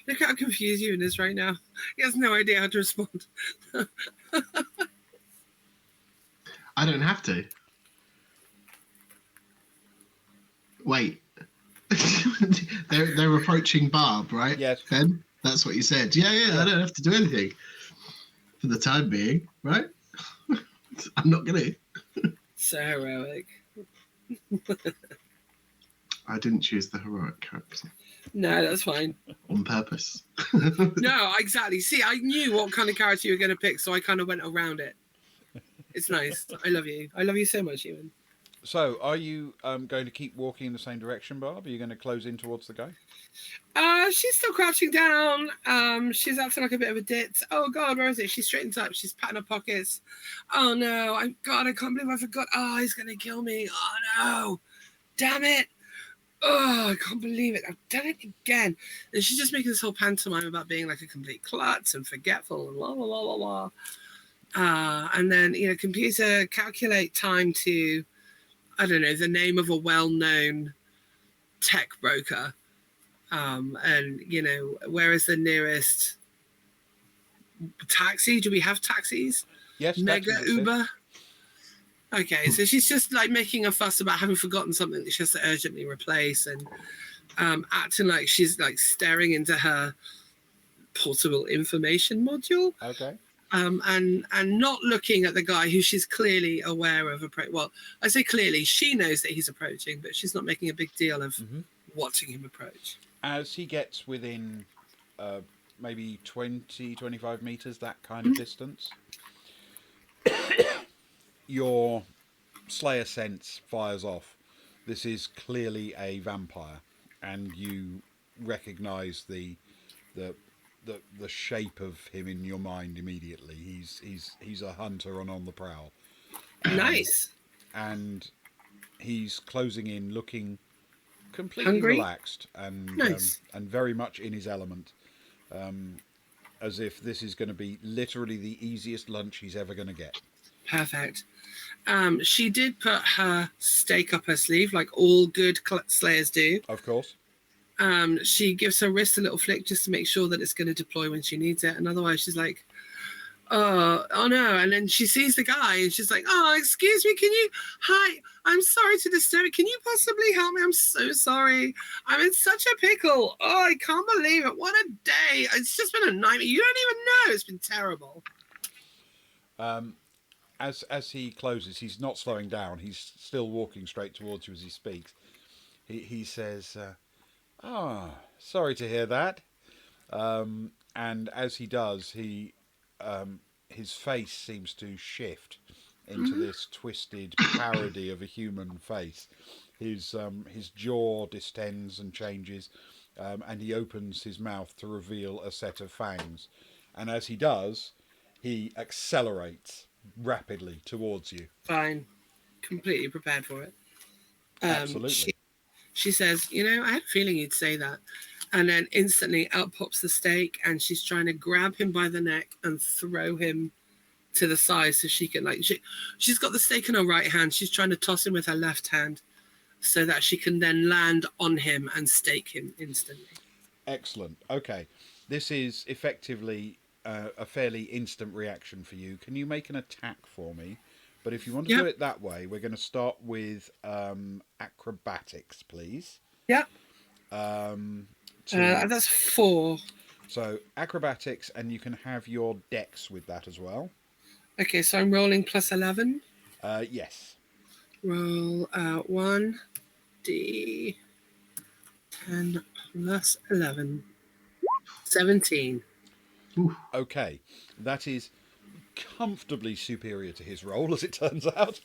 [SPEAKER 2] Look how confused Ewan is right now. He has no idea how to respond.
[SPEAKER 3] I don't have to. Wait. they're approaching Barb, right?
[SPEAKER 1] Yes.
[SPEAKER 3] Ben? That's what you said. Yeah, I don't have to do anything. For the time being, right? I'm not gonna.
[SPEAKER 2] So heroic.
[SPEAKER 3] I didn't choose the heroic character
[SPEAKER 2] No, that's fine.
[SPEAKER 3] on purpose.
[SPEAKER 2] No, exactly. See, I knew what kind of character you were going to pick, so I kind of went around it. It's nice. I love you. I love you so much, Ewan.
[SPEAKER 1] So, are you going to keep walking in the same direction, Barb? Are you going to close in towards the guy?
[SPEAKER 2] She's still crouching down. She's acting like a bit of a ditz. Oh God, where is it? She straightens up. She's patting her pockets. Oh no! I can't believe I forgot. Oh, he's gonna kill me. Oh no! Damn it! Oh, I can't believe it. I've done it again. And she's just making this whole pantomime about being like a complete klutz and forgetful and blah blah blah blah blah. And then computer calculate time to, I don't know, the name of a well-known tech broker. And where is the nearest taxi? Do we have taxis?
[SPEAKER 1] Yes.
[SPEAKER 2] Mega Uber. Okay, so she's just like making a fuss about having forgotten something that she has to urgently replace, and acting like she's like staring into her portable information module.
[SPEAKER 1] Okay.
[SPEAKER 2] And not looking at the guy who she's clearly aware of. Well, I say clearly, she knows that he's approaching, but she's not making a big deal of watching him approach.
[SPEAKER 1] As he gets within maybe 20, 25 meters, that kind of distance, your Slayer sense fires off. This is clearly a vampire, and you recognize the shape of him in your mind immediately. He's a hunter and on the prowl.
[SPEAKER 2] Nice.
[SPEAKER 1] And he's closing in, looking completely
[SPEAKER 2] Hungry?
[SPEAKER 1] relaxed and
[SPEAKER 2] Nice.
[SPEAKER 1] And very much in his element, as if this is going to be literally the easiest lunch he's ever going to get.
[SPEAKER 2] Perfect. She did put her stake up her sleeve, like all good slayers do.
[SPEAKER 1] Of course.
[SPEAKER 2] She gives her wrist a little flick just to make sure that it's going to deploy when she needs it, and otherwise she's like, oh no. And then she sees the guy and she's like, oh, excuse me, hi, I'm sorry to disturb you, can you possibly help me? I'm so sorry, I'm in such a pickle. Oh, I can't believe it, what a day, it's just been a nightmare, you don't even know, it's been terrible.
[SPEAKER 1] As he closes, he's not slowing down, he's still walking straight towards you as he speaks. He says, sorry to hear that. And as he does, his face seems to shift into this twisted parody of a human face. His jaw distends and changes, and he opens his mouth to reveal a set of fangs. And as he does, he accelerates rapidly towards you.
[SPEAKER 2] Fine, completely prepared for it.
[SPEAKER 1] Absolutely.
[SPEAKER 2] She says, I had a feeling you'd say that. And then instantly out pops the stake, and she's trying to grab him by the neck and throw him to the side so she can, she's got the stake in her right hand. She's trying to toss him with her left hand so that she can then land on him and stake him instantly.
[SPEAKER 1] Excellent. Okay. This is effectively a fairly instant reaction for you. Can you make an attack for me? But if you want to do it that way, we're going to start with acrobatics, please.
[SPEAKER 2] Yeah.
[SPEAKER 1] To,
[SPEAKER 2] That's 4.
[SPEAKER 1] so acrobatics, and you can have your dex with that as well.
[SPEAKER 2] Okay, so I'm rolling plus 11.
[SPEAKER 1] Yes.
[SPEAKER 2] Roll 1d10. 10 plus 11. 17.
[SPEAKER 4] Ooh.
[SPEAKER 1] Okay, that is comfortably superior to his role, as it turns out.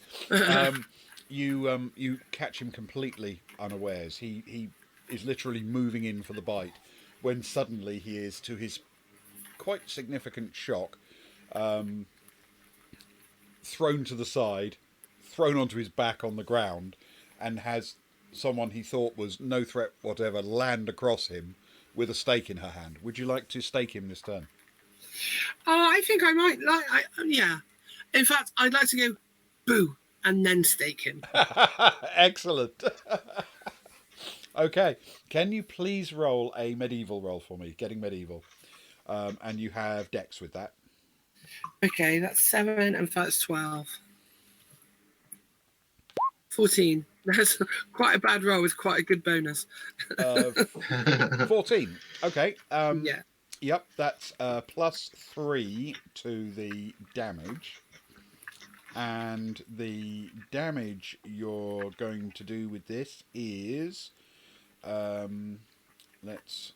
[SPEAKER 1] You catch him completely unawares. He is literally moving in for the bite when suddenly he is, to his quite significant shock, thrown to the side, thrown onto his back on the ground, and has someone he thought was no threat whatever land across him with a stake in her hand. Would you like to stake him this turn?
[SPEAKER 2] I think I might yeah. In fact, I'd like to go boo and then stake him.
[SPEAKER 1] Excellent. Okay, can you please roll a medieval roll for me? Getting medieval. And you have Dex with that.
[SPEAKER 2] Okay, that's 7 and that's 12. 14. That's quite a bad roll with quite a good bonus.
[SPEAKER 1] 14. Okay.
[SPEAKER 2] Yeah.
[SPEAKER 1] Yep, that's +3 to the damage. And the damage you're going to do with this is... let's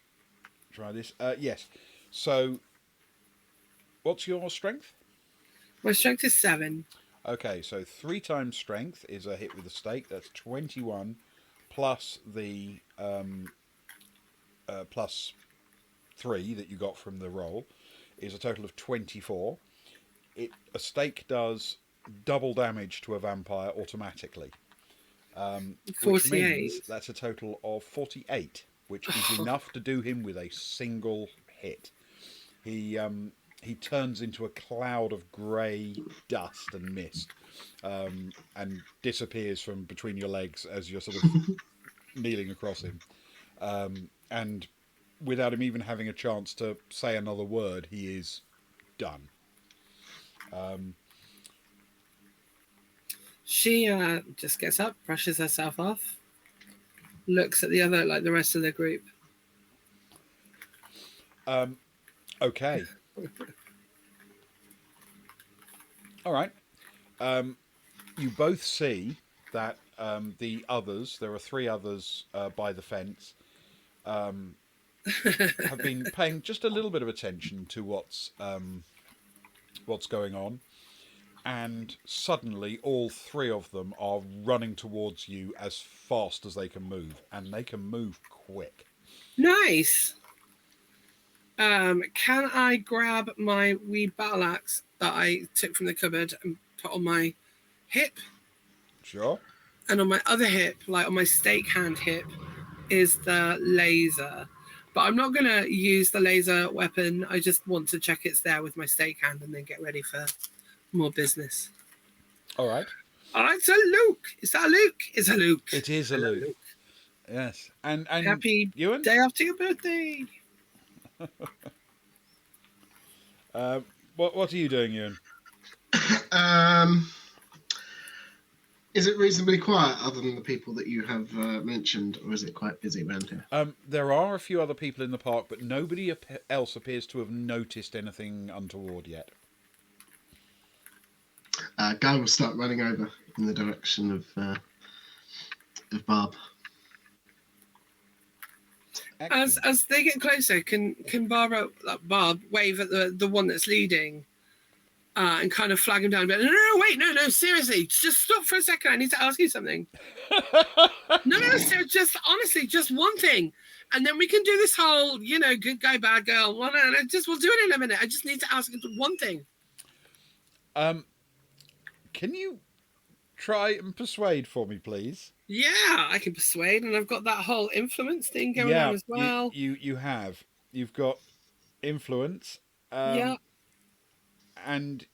[SPEAKER 1] try this. Yes. So, what's your strength?
[SPEAKER 2] My strength is 7.
[SPEAKER 1] Okay, so 3 times strength is a hit with a stake. That's 21 plus the plus 3 that you got from the roll is a total of 24. A stake does double damage to a vampire automatically, which
[SPEAKER 2] 48.
[SPEAKER 1] means that's a total of 48, which is enough to do him with a single hit. He turns into a cloud of grey dust and mist, and disappears from between your legs as you're sort of kneeling across him. And without him even having a chance to say another word, he is done.
[SPEAKER 2] She just gets up, brushes herself off, looks at the rest of the group.
[SPEAKER 1] Okay. All right. You both see that the others, there are 3 others by the fence, have been paying just a little bit of attention to what's going on, and suddenly all 3 of them are running towards you as fast as they can move, and they can move quick.
[SPEAKER 2] Nice. Can I grab my wee battle axe that I took from the cupboard and put on my hip?
[SPEAKER 1] Sure.
[SPEAKER 2] And on my other hip, like on my stake hand hip, is the laser. But I'm not going to use the laser weapon. I just want to check it's there with my stake hand and then get ready for more business.
[SPEAKER 1] All right.
[SPEAKER 2] All right, so Luke. Is that a Luke? It's a Luke.
[SPEAKER 1] It is a Luke. Yes. And
[SPEAKER 2] Happy
[SPEAKER 1] Ewan?
[SPEAKER 2] day after your birthday.
[SPEAKER 1] What are you doing, Ewan?
[SPEAKER 4] Is it reasonably quiet other than the people that you have mentioned, or is it quite busy around here?
[SPEAKER 1] There are a few other people in the park, but nobody else appears to have noticed anything untoward yet.
[SPEAKER 4] Guy will start running over in the direction of Barb.
[SPEAKER 2] As they get closer, can Barb wave at the one that's leading, and kind of flag him down? But no, seriously, just stop for a second. I need to ask you something. no, sir, just honestly, just one thing, and then we can do this whole, good guy, bad girl. Well, no, we'll do it in a minute. I just need to ask you one thing.
[SPEAKER 1] Can you try and persuade for me, please?
[SPEAKER 2] Yeah, I can persuade, and I've got that whole influence thing going on as well.
[SPEAKER 1] You have. You've got influence.
[SPEAKER 2] Yeah.
[SPEAKER 1] And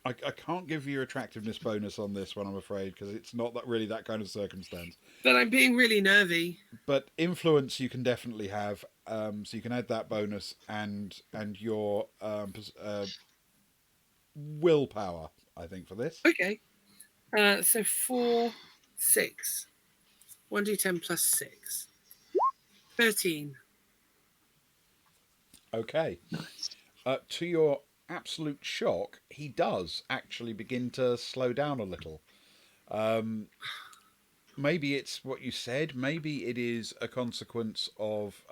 [SPEAKER 1] I can't give you your attractiveness bonus on this one, I'm afraid, because it's not really that kind of circumstance.
[SPEAKER 2] But I'm being really nervy.
[SPEAKER 1] But influence you can definitely have, so you can add that bonus and your willpower, I think, for this.
[SPEAKER 2] Okay. So 4, 6. 1d10 plus 6. 13.
[SPEAKER 1] Okay.
[SPEAKER 4] Nice.
[SPEAKER 1] To your absolute shock, he does actually begin to slow down a little. maybe it's what you said. Maybe it is a consequence of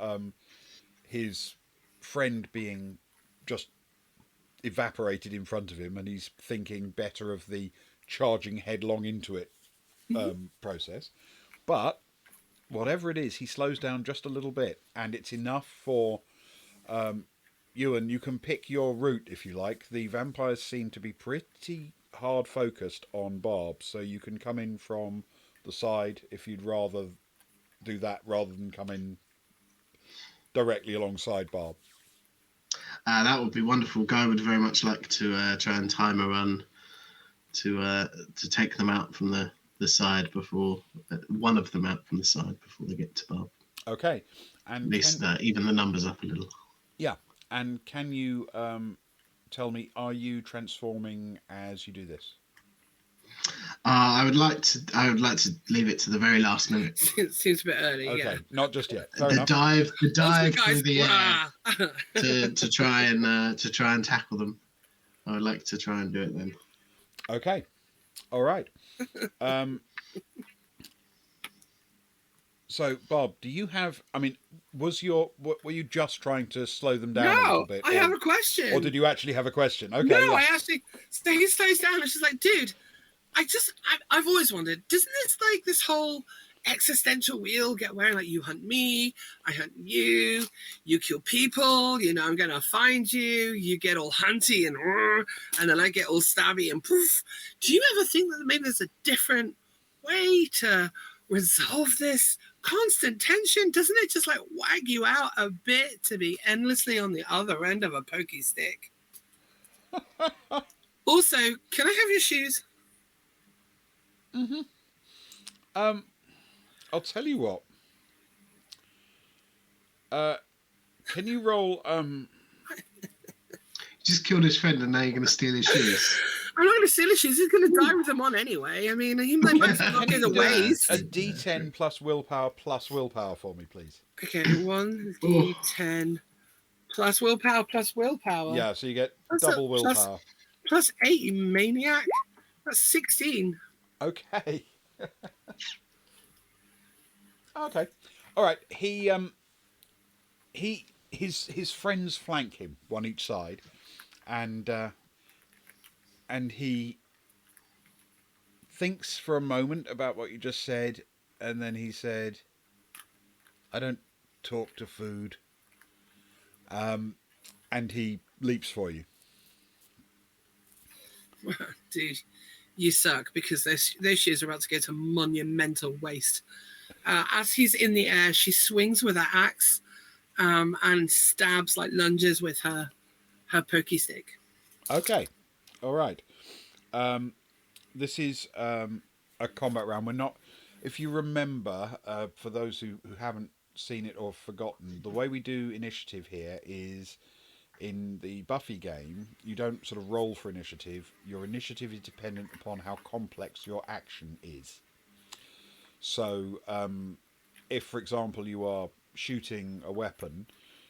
[SPEAKER 1] his friend being just evaporated in front of him, and he's thinking better of the charging headlong into it process. But whatever it is, he slows down just a little bit, and it's enough for you. And you can pick your route if you like. The vampires seem to be pretty hard focused on Barb, so you can come in from the side if you'd rather do that rather than come in directly alongside Barb.
[SPEAKER 4] That would be wonderful. Guy would very much like to try and time a run to take them out from the side before one of them out from the side before they get to Barb.
[SPEAKER 1] Okay, and
[SPEAKER 4] at least even the numbers up a little.
[SPEAKER 1] Yeah, and can you tell me, are you transforming as you do this?
[SPEAKER 4] I would like to leave it to the very last minute.
[SPEAKER 2] Seems a bit early.
[SPEAKER 1] Okay,
[SPEAKER 2] yeah.
[SPEAKER 1] Not just yet. Fair
[SPEAKER 4] the
[SPEAKER 1] enough.
[SPEAKER 4] dive
[SPEAKER 2] Guys,
[SPEAKER 4] through the air to try and tackle them. I would like to try and do it then.
[SPEAKER 1] Okay, all right. So, Bob, do you have? I mean, were you just trying to slow them down a little bit?
[SPEAKER 2] I have a question.
[SPEAKER 1] Or did you actually have a question? Okay.
[SPEAKER 2] No,
[SPEAKER 1] yeah.
[SPEAKER 2] I actually. So he slows down, and she's like, "Dude, I've always wondered, doesn't this whole existential wheel get wearing? Like, you hunt me, I hunt you, you kill people, I'm gonna find you, you get all hunty and then I get all stabby and poof. Do you ever think that maybe there's a different way to resolve this constant tension? Doesn't it just like wag you out a bit to be endlessly on the other end of a pokey stick? Also, can I have your shoes?
[SPEAKER 1] I'll tell you what. Can you roll?
[SPEAKER 4] You just killed his friend, and now you're going to steal his shoes.
[SPEAKER 2] I'm not going to steal his shoes. He's going to die with them on anyway. I mean, he might not get a waste.
[SPEAKER 1] A D10 plus willpower for me, please.
[SPEAKER 2] Okay, 1 D10 plus willpower.
[SPEAKER 1] Yeah, so you get double willpower.
[SPEAKER 2] Plus 8, you maniac. That's 16.
[SPEAKER 1] Okay. Okay. All right. His friends flank him, one each side, and he thinks for a moment about what you just said, and then he said, "I don't talk to food." And he leaps for you.
[SPEAKER 2] Dude, you suck, because those shoes are about to go to monumental waste. As he's in the air, she swings with her axe and stabs, like lunges with her pokey stick.
[SPEAKER 1] Okay. All right. This is a combat round. We're not. If you remember, for those who haven't seen it or forgotten, the way we do initiative here is in the Buffy game, you don't sort of roll for initiative. Your initiative is dependent upon how complex your action is. So, if, for example, you are shooting a weapon,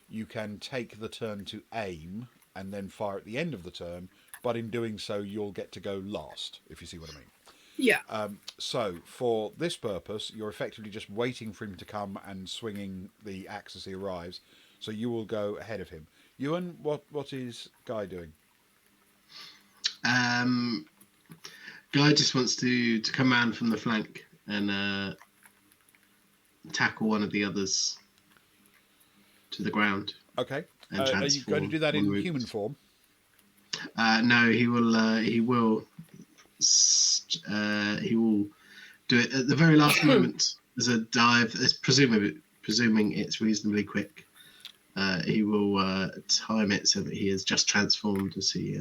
[SPEAKER 1] you can take the turn to aim and then fire at the end of the turn, but in doing so, you'll get to go last, if you see what I mean.
[SPEAKER 2] Yeah.
[SPEAKER 1] So, for this purpose, you're effectively just waiting for him to come and swinging the axe as he arrives, so you will go ahead of him. Ewan, what is Guy doing?
[SPEAKER 4] Guy just wants to come around from the flank and tackle one of the others to the ground.
[SPEAKER 1] Okay. Are you going to do that in human form?
[SPEAKER 4] No, he will. He will do it at the very last moment. There's a dive. Presuming it's reasonably quick. He will time it so that he is just transformed as he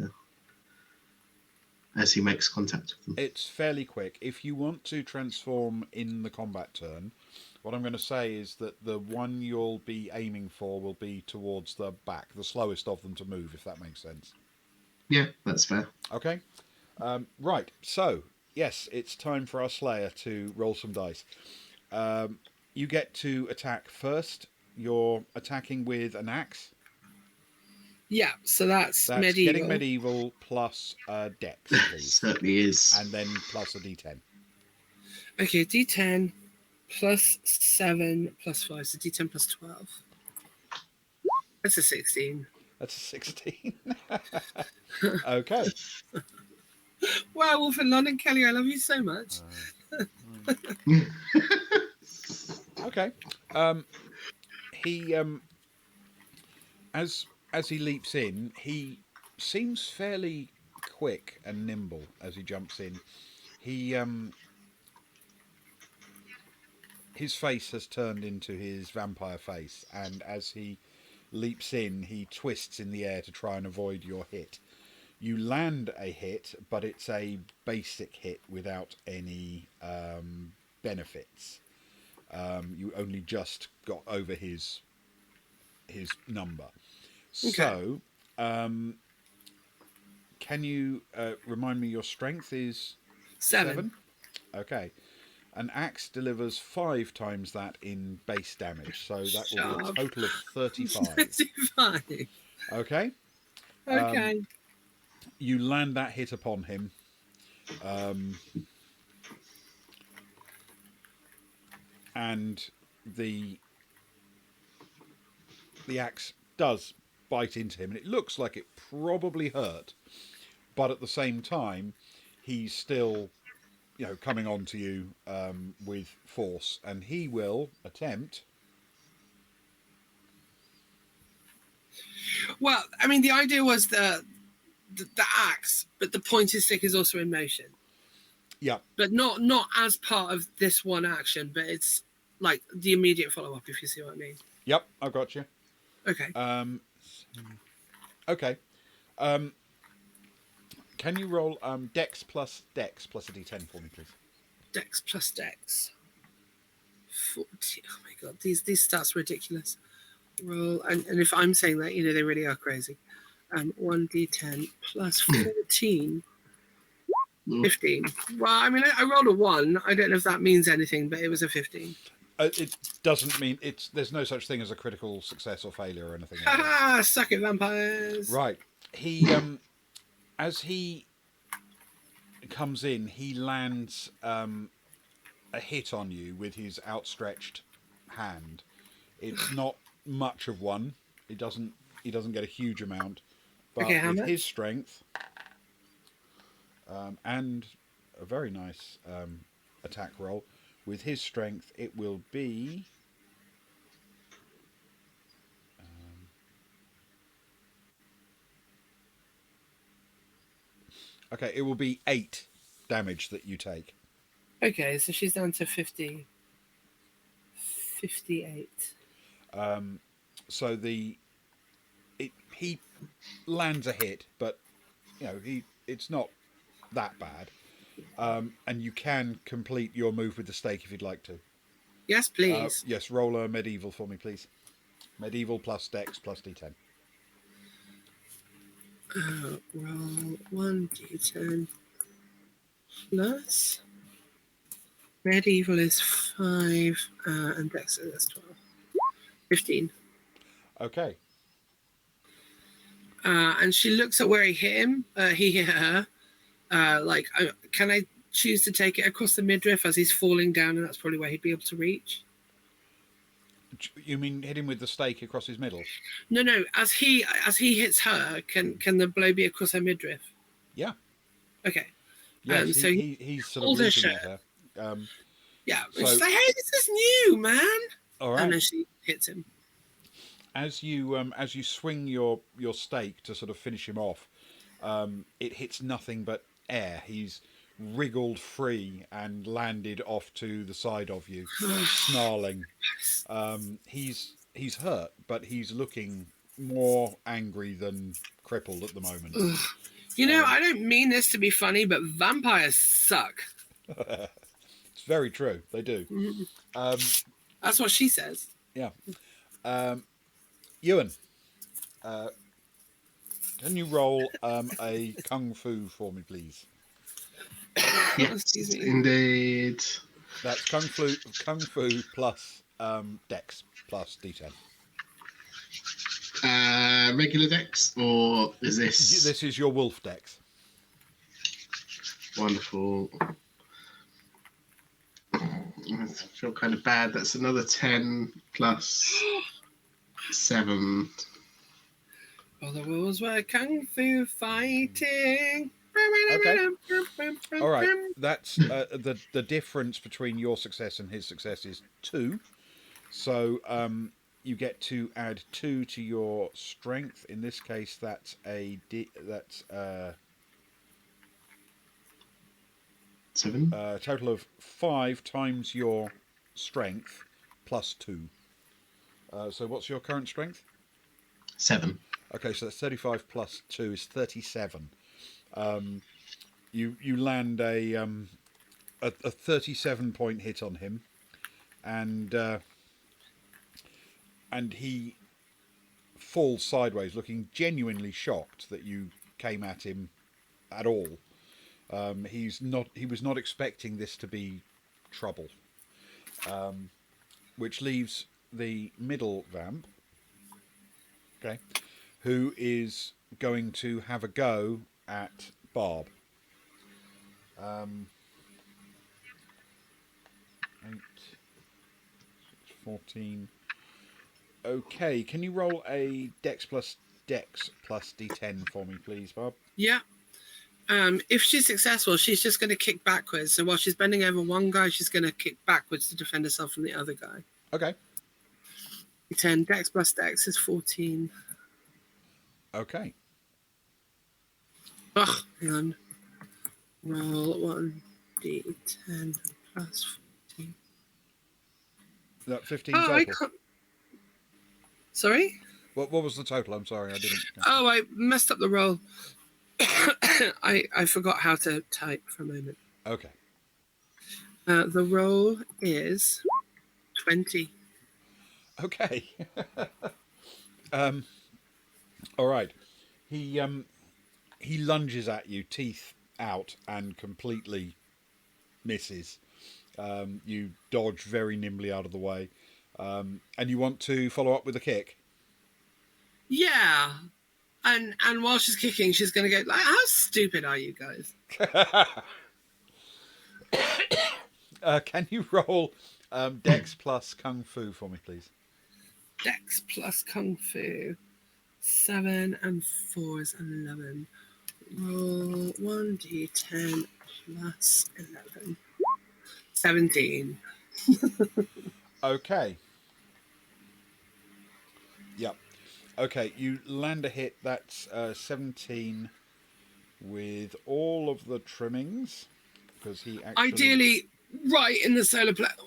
[SPEAKER 4] makes contact with them.
[SPEAKER 1] It's fairly quick. If you want to transform in the combat turn, what I'm going to say is that the one you'll be aiming for will be towards the back, the slowest of them to move, if that makes sense.
[SPEAKER 4] Yeah, that's fair.
[SPEAKER 1] Okay. Right. So, yes, it's time for our Slayer to roll some dice. You get to attack first. You're attacking with an axe.
[SPEAKER 2] Yeah, so that's medieval.
[SPEAKER 1] Getting medieval plus dex, please.
[SPEAKER 4] Certainly is.
[SPEAKER 1] And then plus a d10.
[SPEAKER 2] Okay, D10 plus 7 plus 5, so D10 plus 12. That's a 16.
[SPEAKER 1] That's a 16. Okay.
[SPEAKER 2] Wow, Wolf in London, Kelly, I love you so much.
[SPEAKER 1] Okay. He as he leaps in, he seems fairly quick and nimble as he jumps in. He his face has turned into his vampire face, and as he leaps in, he twists in the air to try and avoid your hit. You land a hit, but it's a basic hit without any benefits. You only just got over his number.
[SPEAKER 2] Okay.
[SPEAKER 1] So, can you remind me your strength is
[SPEAKER 2] 7.
[SPEAKER 1] Okay. An axe delivers 5 times that in base damage, so that will be a
[SPEAKER 2] Sharp.
[SPEAKER 1] total of 35.
[SPEAKER 2] 35.
[SPEAKER 1] Okay.
[SPEAKER 2] Okay.
[SPEAKER 1] You land that hit upon him. And the axe does bite into him, and it looks like it probably hurt, but at the same time, he's still, coming on to you with force, and he will attempt.
[SPEAKER 2] Well, I mean, the idea was the axe, but the pointed stick is also in motion.
[SPEAKER 1] Yeah.
[SPEAKER 2] But not as part of this one action, but it's like the immediate follow up, if you see what I mean.
[SPEAKER 1] Yep, I've got you.
[SPEAKER 2] Okay.
[SPEAKER 1] Okay. Can you roll Dex plus a D10 for me, please?
[SPEAKER 2] Dex plus Dex. 40. Oh my god, these stats are ridiculous. Roll, and if I'm saying that, they really are crazy. 1d10 plus 14. 15. Well, I mean, I rolled a 1. I don't know if that means anything, but it was a 15.
[SPEAKER 1] It doesn't mean there's no such thing as a critical success or failure or anything like that.
[SPEAKER 2] Ha! Suck it, vampires.
[SPEAKER 1] Right. He as he comes in, he lands a hit on you with his outstretched hand. It's not much of one. He doesn't get a huge amount, but
[SPEAKER 2] Okay, how
[SPEAKER 1] with
[SPEAKER 2] much?
[SPEAKER 1] his strength and a very nice attack roll, with his strength, it will be. Okay, it will be 8 damage that you take.
[SPEAKER 2] Okay, so she's down to 50. 58.
[SPEAKER 1] So he lands a hit, but it's not that bad. And you can complete your move with the stake if you'd like to.
[SPEAKER 2] Yes, please.
[SPEAKER 1] Yes, roll a medieval for me, please. Medieval plus Dex plus D10.
[SPEAKER 2] Roll 1d10 plus. Medieval is 5, and Dex is 12. 15.
[SPEAKER 1] Okay.
[SPEAKER 2] And she looks at where he hit him. He hit her. Can I choose to take it across the midriff as he's falling down, and that's probably where he'd be able to reach?
[SPEAKER 1] You mean hit him with the stake across his middle?
[SPEAKER 2] No. As he hits her, can the blow be across her midriff?
[SPEAKER 1] Yeah.
[SPEAKER 2] Okay.
[SPEAKER 1] Yes,
[SPEAKER 2] so
[SPEAKER 1] he's sort of reaching at her.
[SPEAKER 2] Yeah.
[SPEAKER 1] So-
[SPEAKER 2] She's like, hey, this is new, man.
[SPEAKER 1] All right.
[SPEAKER 2] And then she hits him.
[SPEAKER 1] As you swing your stake to sort of finish him off, it hits nothing but air. He's wriggled free and landed off to the side of you, snarling. He's hurt, but he's looking more angry than crippled at the moment.
[SPEAKER 2] I don't mean this to be funny, but vampires suck.
[SPEAKER 1] It's very true. They do.
[SPEAKER 2] That's what she says.
[SPEAKER 1] Yeah. Ewan, can you roll a kung fu for me, please?
[SPEAKER 4] Yes,
[SPEAKER 2] Excuse me.
[SPEAKER 4] indeed.
[SPEAKER 1] That's kung fu plus Dex plus D10.
[SPEAKER 4] Regular Dex, or is this?
[SPEAKER 1] This is your wolf Dex.
[SPEAKER 4] Wonderful. I feel kind of bad. That's another 10 plus 7.
[SPEAKER 2] All the rules were kung fu fighting.
[SPEAKER 1] Okay. All right. That's the difference between your success and his success is 2. So you get to add 2 to your strength. In this case, that's
[SPEAKER 4] Seven.
[SPEAKER 1] a total of 5 times your strength plus 2. So what's your current strength?
[SPEAKER 4] 7.
[SPEAKER 1] Okay, so that's 35 plus 2 is 37. You land a 37-point hit on him, and he falls sideways, looking genuinely shocked that you came at him at all. He was not expecting this to be trouble, which leaves the middle vamp, okay, who is going to have a go at Barb. 8, 14. Okay, can you roll a Dex plus D10 for me, please, Bob?
[SPEAKER 2] Yeah. If she's successful, she's just going to kick backwards. So while she's bending over one guy, she's going to kick backwards to defend herself from the other guy.
[SPEAKER 1] Okay.
[SPEAKER 2] 10. Dex plus Dex is 14.
[SPEAKER 1] Okay.
[SPEAKER 2] Ugh, hang on. Roll 1d10 plus 14.
[SPEAKER 1] That 15
[SPEAKER 2] Oh, I
[SPEAKER 1] total.
[SPEAKER 2] can't. Sorry?
[SPEAKER 1] What was the total? I'm sorry, I didn't.
[SPEAKER 2] Oh, I messed up the roll. I forgot how to type for a moment.
[SPEAKER 1] Okay.
[SPEAKER 2] The roll is 20.
[SPEAKER 1] Okay. All right. He lunges at you, teeth out, and completely misses. You dodge very nimbly out of the way, and you want to follow up with a kick.
[SPEAKER 2] Yeah. And while she's kicking, she's going to go, like, how stupid are you guys?
[SPEAKER 1] Can you roll Dex plus Kung Fu for me, please?
[SPEAKER 2] Dex plus Kung Fu. 7 and 4 is 11. Roll 1d10 plus 11. 17.
[SPEAKER 1] Okay. Yep. Okay, you land a hit. That's 17 with all of the trimmings, because he actually...
[SPEAKER 2] Ideally, right in the solar plexus.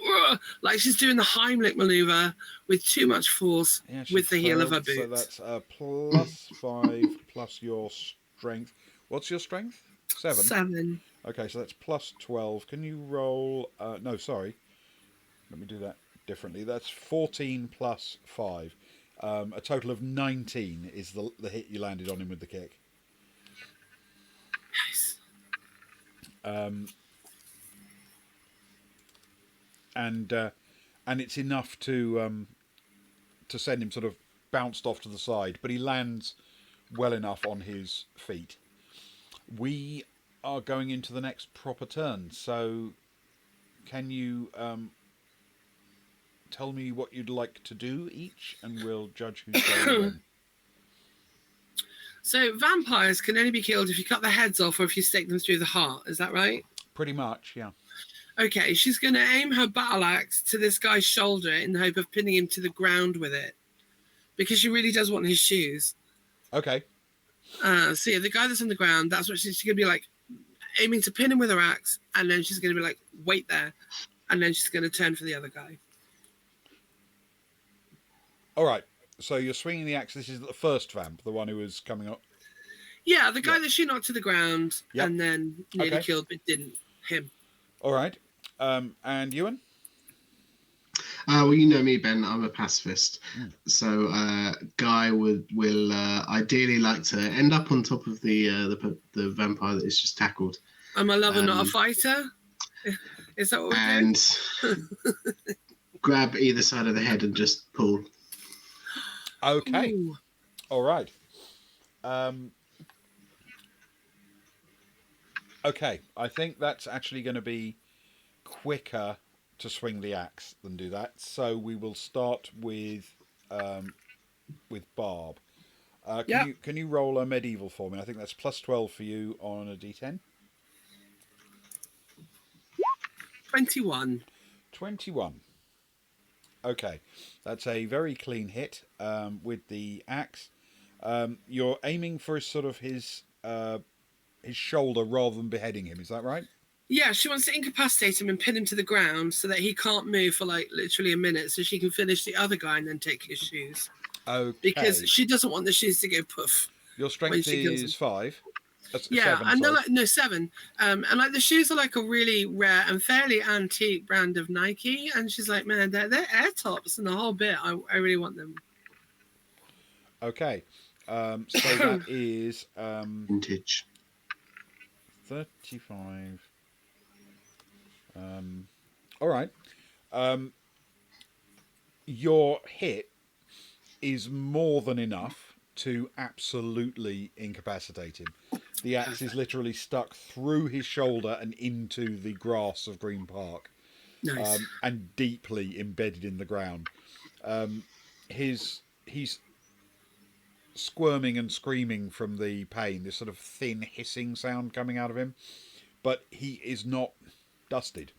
[SPEAKER 2] Like she's doing the Heimlich maneuver with too much force with the heel of her boot.
[SPEAKER 1] So that's plus 5 plus your strength. What's your strength? 7?
[SPEAKER 2] 7.
[SPEAKER 1] Okay, so that's plus 12. Can you roll... no, sorry. Let me do that differently. That's 14 plus 5. A total of 19 is the hit you landed on him with the kick.
[SPEAKER 2] Nice.
[SPEAKER 1] And it's enough to send him sort of bounced off to the side, but he lands well enough on his feet. We are going into the next proper turn, so can you tell me what you'd like to do each, and we'll judge who's going to win.
[SPEAKER 2] So vampires can only be killed if you cut their heads off or if you stick them through the heart. Is that right?
[SPEAKER 1] Pretty much, yeah.
[SPEAKER 2] Okay, she's going to aim her battle axe to this guy's shoulder in the hope of pinning him to the ground with it, because she really does want his shoes.
[SPEAKER 1] Okay.
[SPEAKER 2] So yeah, the guy that's on the ground, that's what she's going to be like, aiming to pin him with her axe, and then she's going to be like, wait there, and then she's going to turn for the other guy.
[SPEAKER 1] All right. So you're swinging the axe. This is the first vamp, the one who was coming up.
[SPEAKER 2] Yeah, the guy that she knocked to the ground
[SPEAKER 1] Yep.
[SPEAKER 2] and then nearly killed, but didn't. Him.
[SPEAKER 1] All right. And Ewan?
[SPEAKER 4] Well, you know me, Ben. I'm a pacifist. So Guy will ideally like to end up on top of the vampire that is just tackled.
[SPEAKER 2] I'm a lover, not a fighter. Is that what we're doing?
[SPEAKER 4] And grab either side of the head and just pull.
[SPEAKER 1] Okay.
[SPEAKER 2] Ooh.
[SPEAKER 1] All right. Okay. I think that's actually going to be quicker to swing the axe than do that. So we will start with Barb.
[SPEAKER 2] Yeah.
[SPEAKER 1] Can you roll a medieval for me? I think that's plus 12 for you on a d10.
[SPEAKER 2] 21.
[SPEAKER 1] 21. Okay, that's a very clean hit with the axe. You're aiming for his shoulder rather than beheading him. Is that right?
[SPEAKER 2] Yeah, she wants to incapacitate him and pin him to the ground so that he can't move for like literally a minute, so she can finish the other guy and then take his shoes.
[SPEAKER 1] Okay.
[SPEAKER 2] Because she doesn't want the shoes to go poof.
[SPEAKER 1] Your strength is 5.
[SPEAKER 2] Yeah,
[SPEAKER 1] 7.
[SPEAKER 2] and they're
[SPEAKER 1] Sorry.
[SPEAKER 2] like 7. And like the shoes are like a really rare and fairly antique brand of Nike, and she's like, man, they're air tops and the whole bit. I really want them.
[SPEAKER 1] Okay. So that is
[SPEAKER 4] Vintage.
[SPEAKER 1] 35. All right. Your hit is more than enough to absolutely incapacitate him. The axe is literally stuck through his shoulder and into the grass of Green Park,
[SPEAKER 2] Nice.
[SPEAKER 1] and deeply embedded in the ground. He's squirming and screaming from the pain. This sort of thin hissing sound coming out of him, but he is not dusted.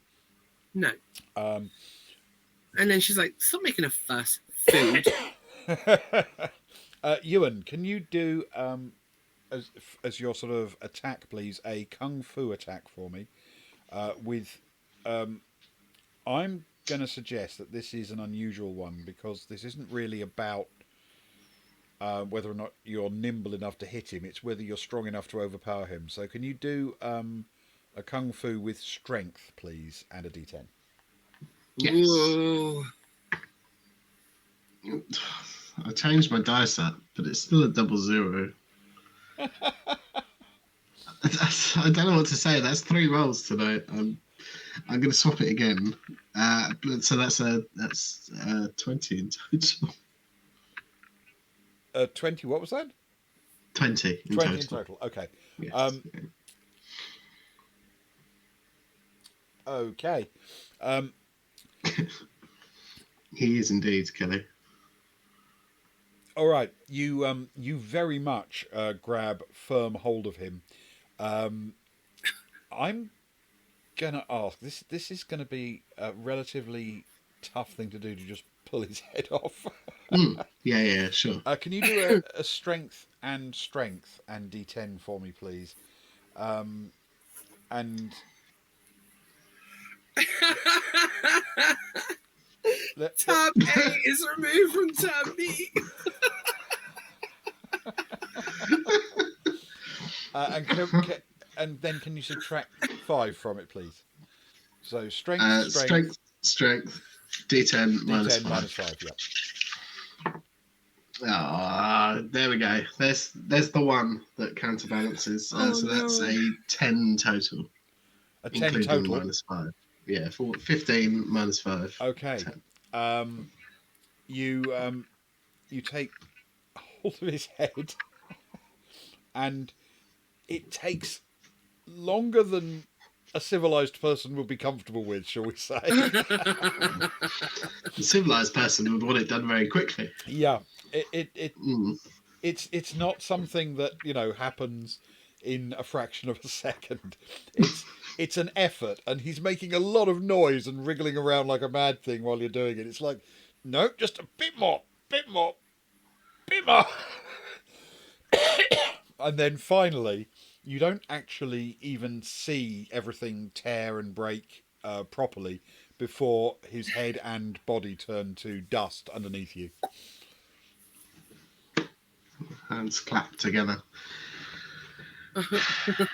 [SPEAKER 2] No. And then she's like, stop making a fuss. Food.
[SPEAKER 1] Ewan, can you do as your sort of attack, please, a kung fu attack for me? I'm going to suggest that this is an unusual one because this isn't really about whether or not you're nimble enough to hit him. It's whether you're strong enough to overpower him. So can you do a kung fu with strength, please, and a d10?
[SPEAKER 4] Yes.
[SPEAKER 2] Whoa.
[SPEAKER 4] I changed my dice up, but it's still a 00. I don't know what to say. That's 3 rolls tonight. I'm going to swap it again. So that's 20 in total.
[SPEAKER 1] 20. What was that?
[SPEAKER 4] 20 in
[SPEAKER 1] 20
[SPEAKER 4] total.
[SPEAKER 1] in total. Okay.
[SPEAKER 4] Yes.
[SPEAKER 1] Okay.
[SPEAKER 4] He is indeed, Kelly.
[SPEAKER 1] All right. You very much grab firm hold of him. I'm gonna ask. This is gonna be a relatively tough thing to do, to just pull his head off.
[SPEAKER 4] Yeah, sure.
[SPEAKER 1] Can you do a strength and d10 for me, please? And
[SPEAKER 2] Tab A is removed from tab B.
[SPEAKER 1] and then can you subtract 5 from it, please? So strength,
[SPEAKER 4] strength, D10 minus 5.
[SPEAKER 1] minus 5, yeah.
[SPEAKER 4] There we go. There's the one that counterbalances. So that's a 10 total.
[SPEAKER 1] A 10
[SPEAKER 4] including
[SPEAKER 1] total?
[SPEAKER 4] minus 5. Yeah, 15 minus 5.
[SPEAKER 1] Okay.
[SPEAKER 4] 10.
[SPEAKER 1] You take hold of his head, and it takes longer than a civilized person would be comfortable with, shall we say?
[SPEAKER 4] A civilized person would want it done very quickly.
[SPEAKER 1] Yeah, it's not something that happens in a fraction of a second. It's an effort, and he's making a lot of noise and wriggling around like a mad thing while you're doing it. It's like, no, just a bit more. And then finally, you don't actually even see everything tear and break properly before his head and body turn to dust underneath you.
[SPEAKER 4] Hands clapped together.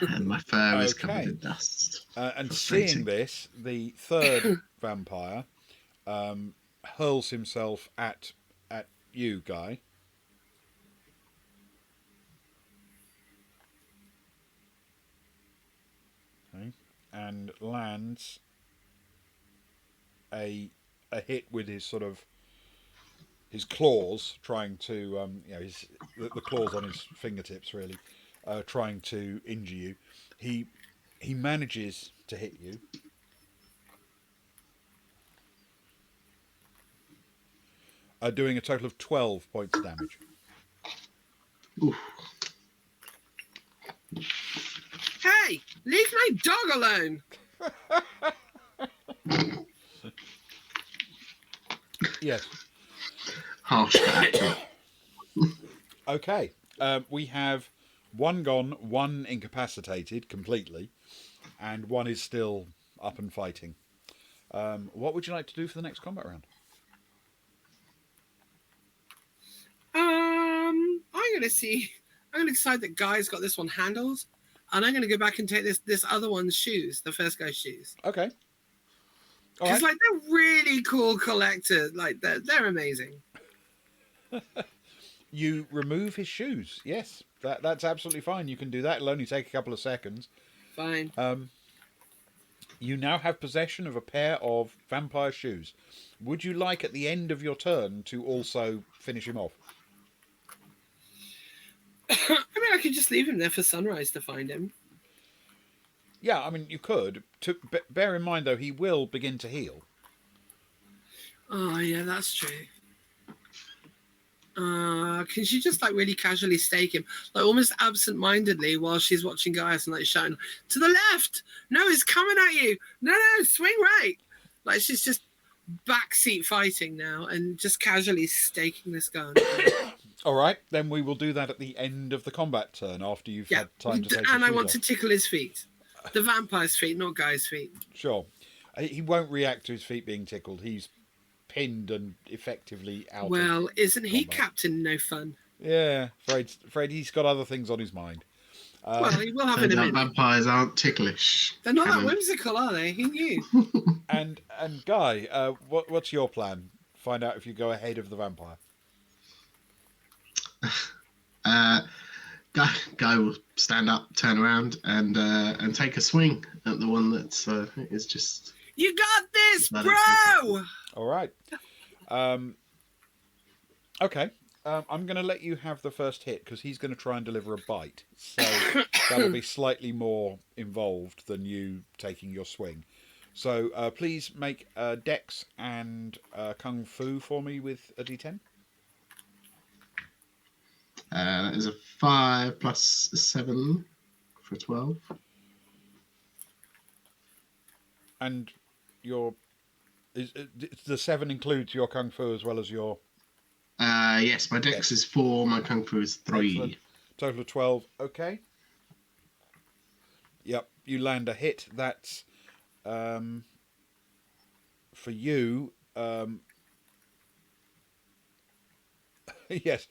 [SPEAKER 4] And my fur is covered in dust.
[SPEAKER 1] And seeing this, the third vampire hurls himself at you, Guy. Okay. And lands a hit with his sort of his claws, trying to the claws on his fingertips, really, trying to injure you. He manages to hit you. doing a total of 12 points of damage.
[SPEAKER 4] Oof.
[SPEAKER 2] Hey, leave my dog alone.
[SPEAKER 1] Yes.
[SPEAKER 4] Harsh but accurate.
[SPEAKER 1] Okay. We have one gone, one incapacitated completely, and one is still up and fighting. What would you like to do for the next combat round?
[SPEAKER 2] I'm gonna see. I'm gonna decide that Guy's got this one handled, and I'm gonna go back and take this other one's shoes, the first guy's shoes,
[SPEAKER 1] Okay. All
[SPEAKER 2] because
[SPEAKER 1] right.
[SPEAKER 2] like they're really cool collector. Like they're amazing.
[SPEAKER 1] You remove his shoes. Yes, that's absolutely fine. You can do that. It'll only take a couple of seconds.
[SPEAKER 2] Fine.
[SPEAKER 1] You now have possession of a pair of vampire shoes. Would you like at the end of your turn to also finish him off?
[SPEAKER 2] I mean, I could just leave him there for sunrise to find him.
[SPEAKER 1] Yeah, I mean, you could. Bear in mind, though, he will begin to heal.
[SPEAKER 2] Oh yeah, that's true. Can she just like really casually stake him, like almost absent-mindedly, while she's watching Gaius and like shouting, "To the left! No, he's coming at you! No, swing right!" Like she's just backseat fighting now and just casually staking this gun.
[SPEAKER 1] All right, then we will do that at the end of the combat turn after you've
[SPEAKER 2] Yeah,
[SPEAKER 1] had time to take
[SPEAKER 2] and
[SPEAKER 1] your
[SPEAKER 2] I want
[SPEAKER 1] shoes
[SPEAKER 2] to
[SPEAKER 1] off.
[SPEAKER 2] tickle his feet, the vampire's feet, not Guy's feet.
[SPEAKER 1] Sure. He won't react to his feet being tickled. He's pinned and effectively out.
[SPEAKER 2] Well, isn't he
[SPEAKER 1] combat.
[SPEAKER 2] Captain No Fun?
[SPEAKER 1] Yeah, afraid he's got other things on his mind.
[SPEAKER 2] Well, he will have in
[SPEAKER 4] Turns
[SPEAKER 2] a
[SPEAKER 4] out
[SPEAKER 2] minute.
[SPEAKER 4] vampires aren't ticklish.
[SPEAKER 2] They're not that
[SPEAKER 4] Canon.
[SPEAKER 2] whimsical, are they? Who knew?
[SPEAKER 1] And Guy, what's your plan? Find out if you go ahead of the vampire.
[SPEAKER 4] Guy will stand up, turn around, and take a swing at the one that is just.
[SPEAKER 2] You got this,
[SPEAKER 4] Let
[SPEAKER 2] bro!
[SPEAKER 1] All right. Okay. I'm going to let you have the first hit because he's going to try and deliver a bite. So that'll be slightly more involved than you taking your swing. So please make Dex and Kung Fu for me with a D10.
[SPEAKER 4] That is a 5 plus 7 for 12.
[SPEAKER 1] And your the 7 includes your Kung Fu as well as your.
[SPEAKER 4] Yes, my Dex is 4, my Kung Fu is 3.
[SPEAKER 1] Excellent. Total of 12. Okay. Yep, you land a hit. That's for you. Yes.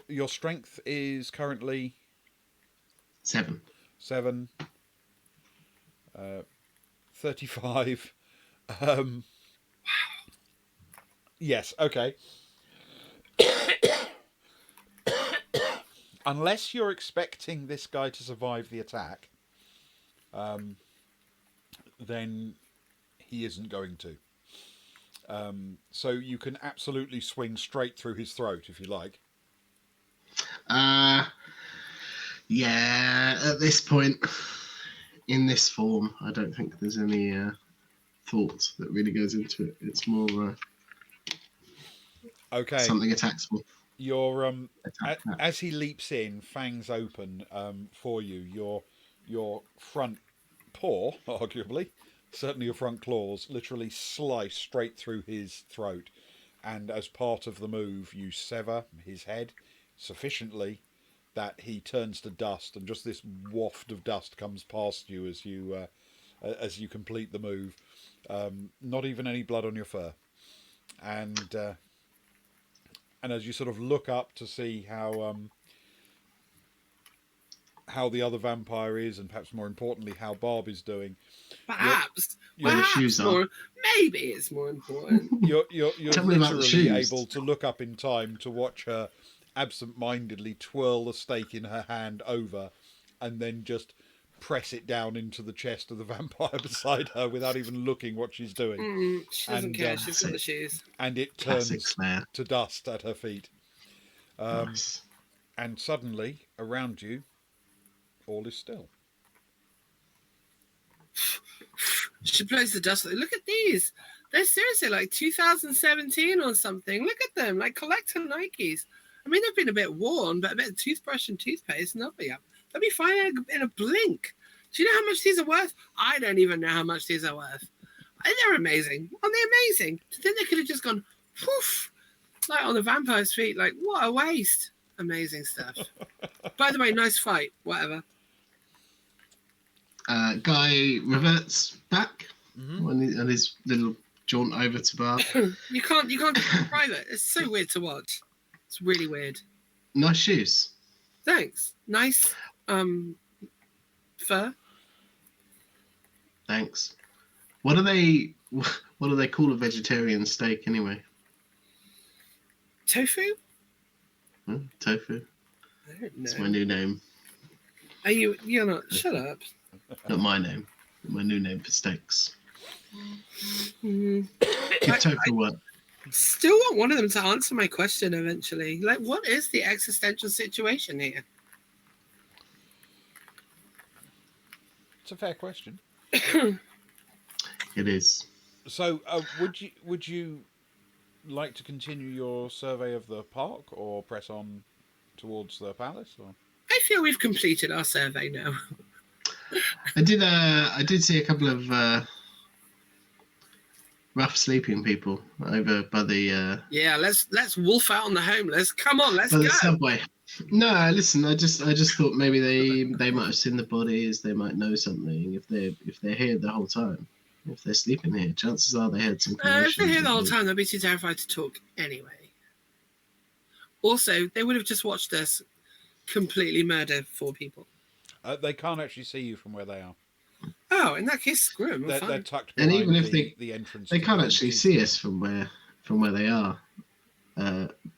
[SPEAKER 1] Your strength is currently
[SPEAKER 4] 7.
[SPEAKER 1] 7. 35. Yes. Okay. Unless you're expecting this guy to survive the attack, then he isn't going to. So you can absolutely swing straight through his throat if you like.
[SPEAKER 4] Yeah, at this point, in this form, I don't think there's any thought that really goes into it. It's more
[SPEAKER 1] Okay.
[SPEAKER 4] something attacks me.
[SPEAKER 1] Your
[SPEAKER 4] Attack that.
[SPEAKER 1] as he leaps in, fangs open for you. Your front paw, arguably, certainly your front claws, literally slice straight through his throat, and as part of the move, you sever his head sufficiently that he turns to dust, and just this waft of dust comes past you as you complete the move. Not even any blood on your fur, and as you sort of look up to see how the other vampire is, and perhaps more importantly how Barb is doing,
[SPEAKER 2] Perhaps.
[SPEAKER 1] Your
[SPEAKER 2] Perhaps
[SPEAKER 4] shoes are.
[SPEAKER 2] more. Maybe it's more important.
[SPEAKER 1] you're
[SPEAKER 4] Tell me about the
[SPEAKER 1] literally
[SPEAKER 4] shoes.
[SPEAKER 1] able to look up in time to watch her absent-mindedly twirl the stake in her hand over, and then just press it down into the chest of the vampire beside her without even looking what she's doing.
[SPEAKER 2] She doesn't
[SPEAKER 1] And,
[SPEAKER 2] care. She's got the shoes.
[SPEAKER 1] And it
[SPEAKER 4] Classic
[SPEAKER 1] turns
[SPEAKER 4] Slayer.
[SPEAKER 1] to dust at her feet.
[SPEAKER 4] Nice.
[SPEAKER 1] And suddenly, around you, all is still.
[SPEAKER 2] She blows the dust. Look at these. They're seriously like 2017 or something. Look at them, like collector Nikes. I mean, they've been a bit worn, but a bit of toothbrush and toothpaste, and they'll be fine in a blink. Do you know how much these are worth? I don't even know how much these are worth. They're amazing. Aren't they amazing? To think they could have just gone, poof, like on the vampire's feet. Like, what a waste. Amazing stuff. By the way, nice fight. Whatever.
[SPEAKER 4] Guy reverts back
[SPEAKER 1] Mm-hmm.
[SPEAKER 4] on his little jaunt over to Barb.
[SPEAKER 2] You can't keep it private. It's so weird to watch. It's really weird.
[SPEAKER 4] Nice shoes.
[SPEAKER 2] Thanks. Nice fur.
[SPEAKER 4] Thanks. What do they call a vegetarian steak anyway?
[SPEAKER 2] Tofu?
[SPEAKER 4] Tofu.
[SPEAKER 2] I don't know.
[SPEAKER 4] It's my new name.
[SPEAKER 2] You're not. Shut up.
[SPEAKER 4] Not my name. My new name for steaks.
[SPEAKER 2] Mm.
[SPEAKER 4] Give tofu work.
[SPEAKER 2] Still want one of them to answer my question eventually. Like, what is the existential situation here?
[SPEAKER 1] It's a fair question.
[SPEAKER 4] It is.
[SPEAKER 1] So, would you like to continue your survey of the park, or press on towards the palace? Or
[SPEAKER 2] I feel we've completed our survey now.
[SPEAKER 4] I did see a couple of rough sleeping people over by the
[SPEAKER 2] Yeah, let's wolf out on the homeless. Come on, let's
[SPEAKER 4] by
[SPEAKER 2] go.
[SPEAKER 4] the subway. No, listen. I just thought maybe they might have seen the bodies. They might know something if they're here the whole time. If they're sleeping here, chances are they had some.
[SPEAKER 2] If they're here the whole time, they'll be too terrified to talk anyway. Also, they would have just watched us completely murder 4 people.
[SPEAKER 1] they can't actually see you from where they are.
[SPEAKER 2] Oh, in that case, screw them.
[SPEAKER 1] They're tucked
[SPEAKER 4] And
[SPEAKER 1] behind
[SPEAKER 4] even if
[SPEAKER 1] the entrance.
[SPEAKER 4] they
[SPEAKER 1] to
[SPEAKER 4] can't
[SPEAKER 1] the
[SPEAKER 4] actually
[SPEAKER 1] main
[SPEAKER 4] see us from where they are,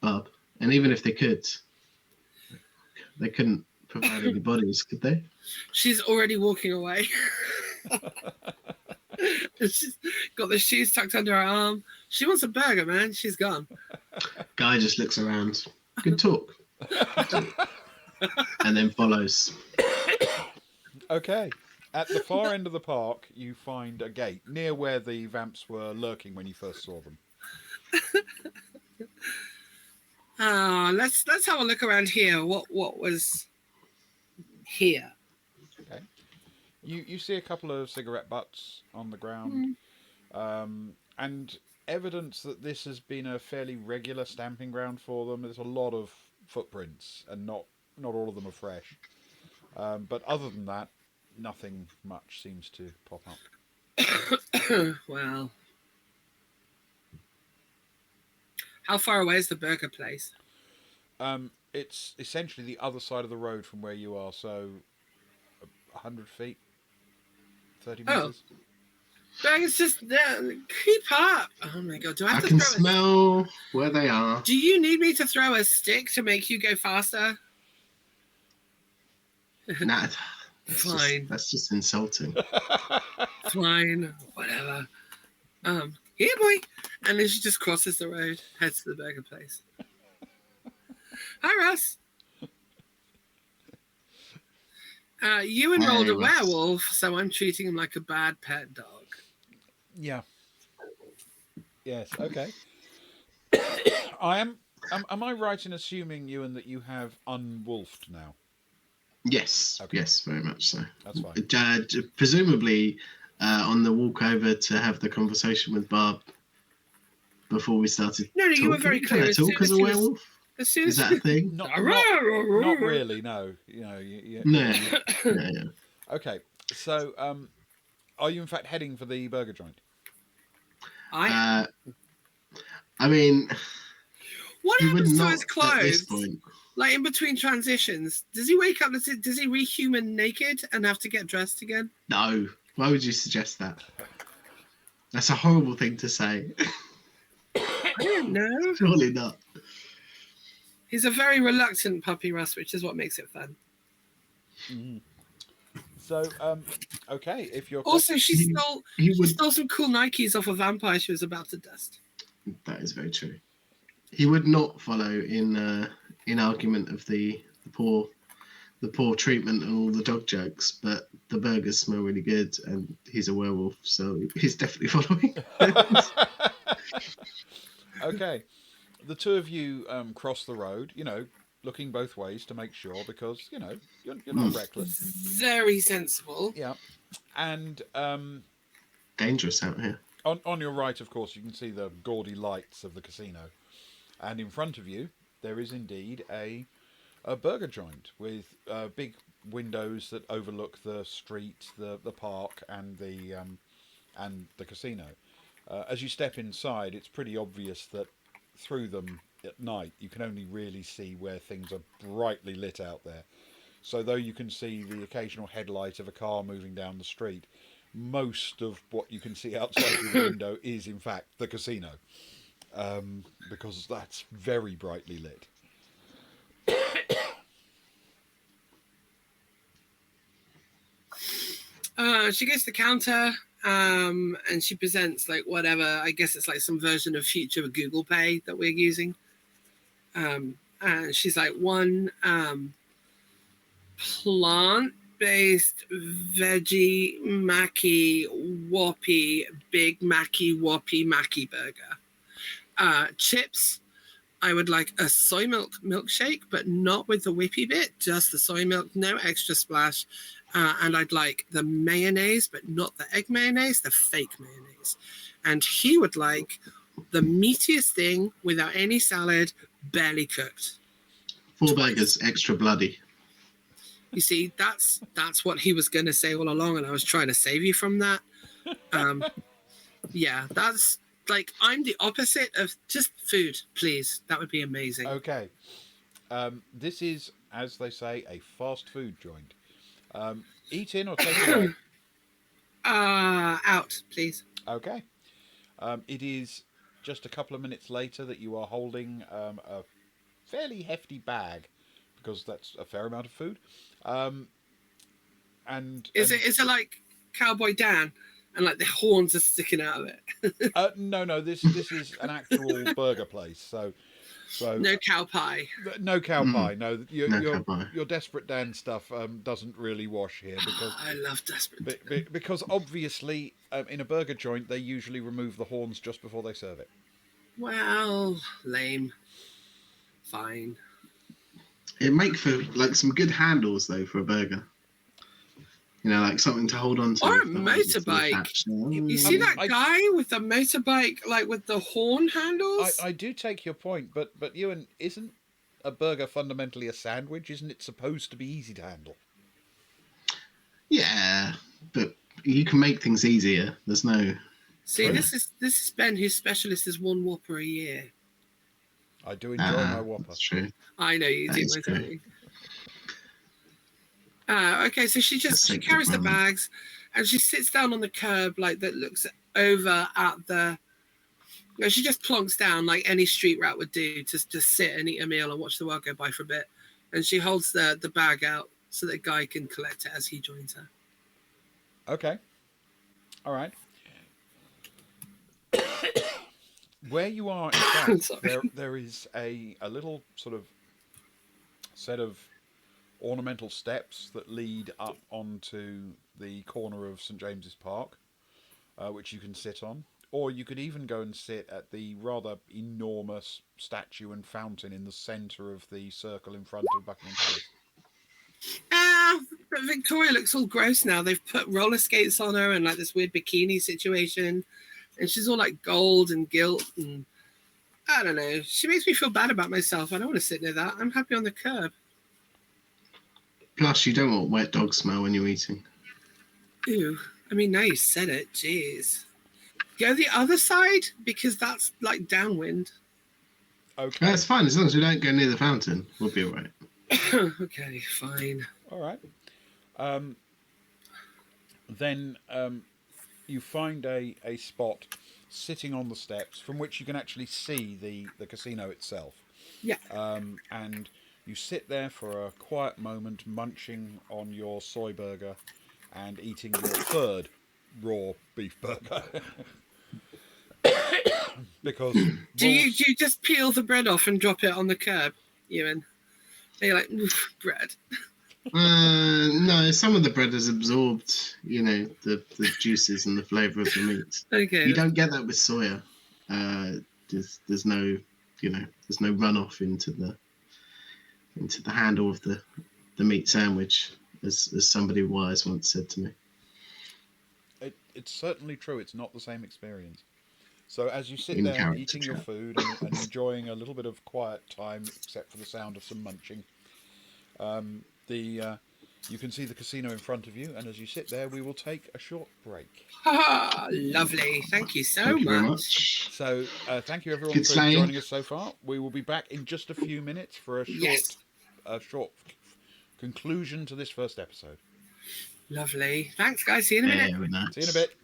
[SPEAKER 4] Bob. And even if they could, they couldn't provide any bodies, could they?
[SPEAKER 2] She's already walking away. She's got the shoes tucked under her arm. She wants a burger, man. She's gone.
[SPEAKER 4] Guy just looks around. Good talk. And then follows.
[SPEAKER 1] Okay. At the far end of the park, you find a gate near where the vamps were lurking when you first saw them.
[SPEAKER 2] Let's have a look around here. What was here?
[SPEAKER 1] Okay. You see a couple of cigarette butts on the ground, and evidence that this has been a fairly regular stamping ground for them. There's a lot of footprints, and not all of them are fresh. But other than that, nothing much seems to pop up.
[SPEAKER 2] Well, how far away is the burger place?
[SPEAKER 1] It's essentially the other side of the road from where you are, so 100 feet, 30 meters.
[SPEAKER 2] Burger's just there. Keep up. Oh my god! Do I have
[SPEAKER 4] I
[SPEAKER 2] to
[SPEAKER 4] can
[SPEAKER 2] throw
[SPEAKER 4] smell where they are.
[SPEAKER 2] Do you need me to throw a stick to make you go faster?
[SPEAKER 4] Nah,
[SPEAKER 2] Fine.
[SPEAKER 4] That's just insulting.
[SPEAKER 2] Fine, whatever. Here, boy. And then she just crosses the road, heads to the burger place. Hi, Russ. You enrolled a
[SPEAKER 4] Russ.
[SPEAKER 2] werewolf, so I'm treating him like a bad pet dog.
[SPEAKER 1] Yeah. Yes. Okay. Am I right in assuming, Ewan, that you have unwolfed now?
[SPEAKER 4] Yes.
[SPEAKER 1] Okay.
[SPEAKER 4] Yes, very much so.
[SPEAKER 1] That's fine.
[SPEAKER 4] Presumably, on the walk over to have the conversation with Barb before we started.
[SPEAKER 2] No, you were
[SPEAKER 4] talking.
[SPEAKER 2] very clear.
[SPEAKER 4] Can I
[SPEAKER 2] As soon
[SPEAKER 4] talk
[SPEAKER 2] as
[SPEAKER 4] as a
[SPEAKER 2] she was-
[SPEAKER 4] werewolf?
[SPEAKER 2] As soon
[SPEAKER 4] Is
[SPEAKER 2] as
[SPEAKER 4] that a thing?
[SPEAKER 1] Not really. No. You know.
[SPEAKER 4] No. Yeah.
[SPEAKER 1] Okay. So, are you in fact heading for the burger joint?
[SPEAKER 2] I.
[SPEAKER 4] I mean,
[SPEAKER 2] What
[SPEAKER 4] he would
[SPEAKER 2] happens to
[SPEAKER 4] not
[SPEAKER 2] his
[SPEAKER 4] at this
[SPEAKER 2] clothes?
[SPEAKER 4] point.
[SPEAKER 2] Like in between transitions, does he wake up? Does he rehuman naked and have to get dressed again?
[SPEAKER 4] No. Why would you suggest that? That's a horrible thing to say.
[SPEAKER 2] I don't know.
[SPEAKER 4] Surely not.
[SPEAKER 2] He's a very reluctant puppy, Russ, which is what makes it fun.
[SPEAKER 1] Mm-hmm. So, okay, if you're
[SPEAKER 2] Also, she
[SPEAKER 4] He would.
[SPEAKER 2] stole some cool Nikes off a vampire she was about to dust.
[SPEAKER 4] That is very true. He would not follow in argument of the poor the poor treatment and all the dog jokes, but the burgers smell really good, and he's a werewolf, so he's definitely following.
[SPEAKER 1] Okay. The two of you cross the road, looking both ways to make sure because, you're not reckless.
[SPEAKER 2] Very sensible.
[SPEAKER 1] Yeah. And
[SPEAKER 4] Dangerous out here.
[SPEAKER 1] on your right, of course, you can see the gaudy lights of the casino. And in front of you, there is indeed a burger joint with big windows that overlook the street, the park, and the casino. As you step inside, it's pretty obvious that through them at night, you can only really see where things are brightly lit out there. So though you can see the occasional headlight of a car moving down the street, most of what you can see outside the window is in fact the casino, because that's very brightly lit.
[SPEAKER 2] She goes to the counter, and she presents like whatever. I guess it's like some version of future Google Pay that we're using. And she's like, one plant-based veggie Mackie Whoppy Big Mackie Whoppy Mackie burger. Chips. I would like a soy milk milkshake, but not with the whippy bit, just the soy milk, no extra splash. And I'd like the mayonnaise, but not the egg mayonnaise, the fake mayonnaise. And he would like the meatiest thing without any salad, barely cooked.
[SPEAKER 4] 4 burgers, extra bloody.
[SPEAKER 2] You see, that's what he was going to say all along, and I was trying to save you from that. Yeah, that's like, I'm the opposite of just food, please. That would be amazing.
[SPEAKER 1] Okay. This is, as they say, a fast food joint. Eat in or take away?
[SPEAKER 2] Out, please.
[SPEAKER 1] Okay. It is just a couple of minutes later that you are holding a fairly hefty bag, because that's a fair amount of food.
[SPEAKER 2] Is it like Cowboy Dan, and like the horns are sticking out of it?
[SPEAKER 1] No. This is an actual burger place. So
[SPEAKER 2] no cow pie.
[SPEAKER 1] No cow pie. No,
[SPEAKER 4] cow pie.
[SPEAKER 1] Your Desperate Dan stuff doesn't really wash here because
[SPEAKER 2] I love Desperate Dan.
[SPEAKER 1] Because obviously in a burger joint they usually remove the horns just before they serve it.
[SPEAKER 2] Well, lame. Fine.
[SPEAKER 4] It make for like some good handles though for a burger. Like something to hold on to.
[SPEAKER 2] Or a motorbike. You see that guy with the motorbike, like with the horn handles?
[SPEAKER 1] I do take your point, but Ewan, isn't a burger fundamentally a sandwich? Isn't it supposed to be easy to handle?
[SPEAKER 4] Yeah, but you can make things easier. There's no.
[SPEAKER 2] See, this is Ben, whose specialist is one Whopper a year.
[SPEAKER 1] I do enjoy my Whopper.
[SPEAKER 4] That's true.
[SPEAKER 2] I know you do, my darling. Okay, so she carries the bags, and she sits down on the curb, like that looks over at the. She just plonks down like any street rat would do, to just sit and eat a meal and watch the world go by for a bit. And she holds the bag out so that Guy can collect it as he joins her.
[SPEAKER 1] Okay. All right. Where you are, in fact, there is a little sort of set of ornamental steps that lead up onto the corner of St James's Park, which you can sit on. Or you could even go and sit at the rather enormous statue and fountain in the centre of the circle in front of Buckingham Palace.
[SPEAKER 2] But Victoria looks all gross now. They've put roller skates on her and like this weird bikini situation. And she's all like gold and gilt. And I don't know. She makes me feel bad about myself. I don't want to sit near that. I'm happy on the curb.
[SPEAKER 4] Plus, you don't want wet dog smell when you're eating.
[SPEAKER 2] Ew. I mean, now you said it. Jeez. Go the other side, because that's like downwind.
[SPEAKER 1] Okay.
[SPEAKER 4] That's fine, as long as we don't go near the fountain. We'll be all right.
[SPEAKER 2] Okay, fine.
[SPEAKER 1] All right. Then you find a spot sitting on the steps from which you can actually see the casino itself.
[SPEAKER 2] Yeah.
[SPEAKER 1] And you sit there for a quiet moment, munching on your soy burger and eating your third raw beef burger. Because
[SPEAKER 2] do you just peel the bread off and drop it on the curb, Ewan? And you're like, bread.
[SPEAKER 4] No, some of the bread has absorbed, the juices and the flavour of the meat.
[SPEAKER 2] Okay.
[SPEAKER 4] You don't get that with soya. There's no, there's no runoff into the handle of the meat sandwich, as somebody wise once said to me.
[SPEAKER 1] It's certainly true. It's not the same experience. So as you sit
[SPEAKER 4] In
[SPEAKER 1] there
[SPEAKER 4] character
[SPEAKER 1] eating your
[SPEAKER 4] chat.
[SPEAKER 1] food and enjoying a little bit of quiet time, except for the sound of some munching, the you can see the casino in front of you. And as you sit there, we will take a short break.
[SPEAKER 2] Ah, lovely. Thank you so
[SPEAKER 4] Thank you very
[SPEAKER 2] much.
[SPEAKER 4] much.
[SPEAKER 1] So thank you everyone
[SPEAKER 4] Good
[SPEAKER 1] for
[SPEAKER 4] slaying.
[SPEAKER 1] joining us so far. We will be back in just a few minutes for
[SPEAKER 2] Yes.
[SPEAKER 1] a short conclusion to this first episode.
[SPEAKER 2] Lovely. Thanks, guys. See you in a minute.
[SPEAKER 4] Very nice.
[SPEAKER 1] See you in a bit.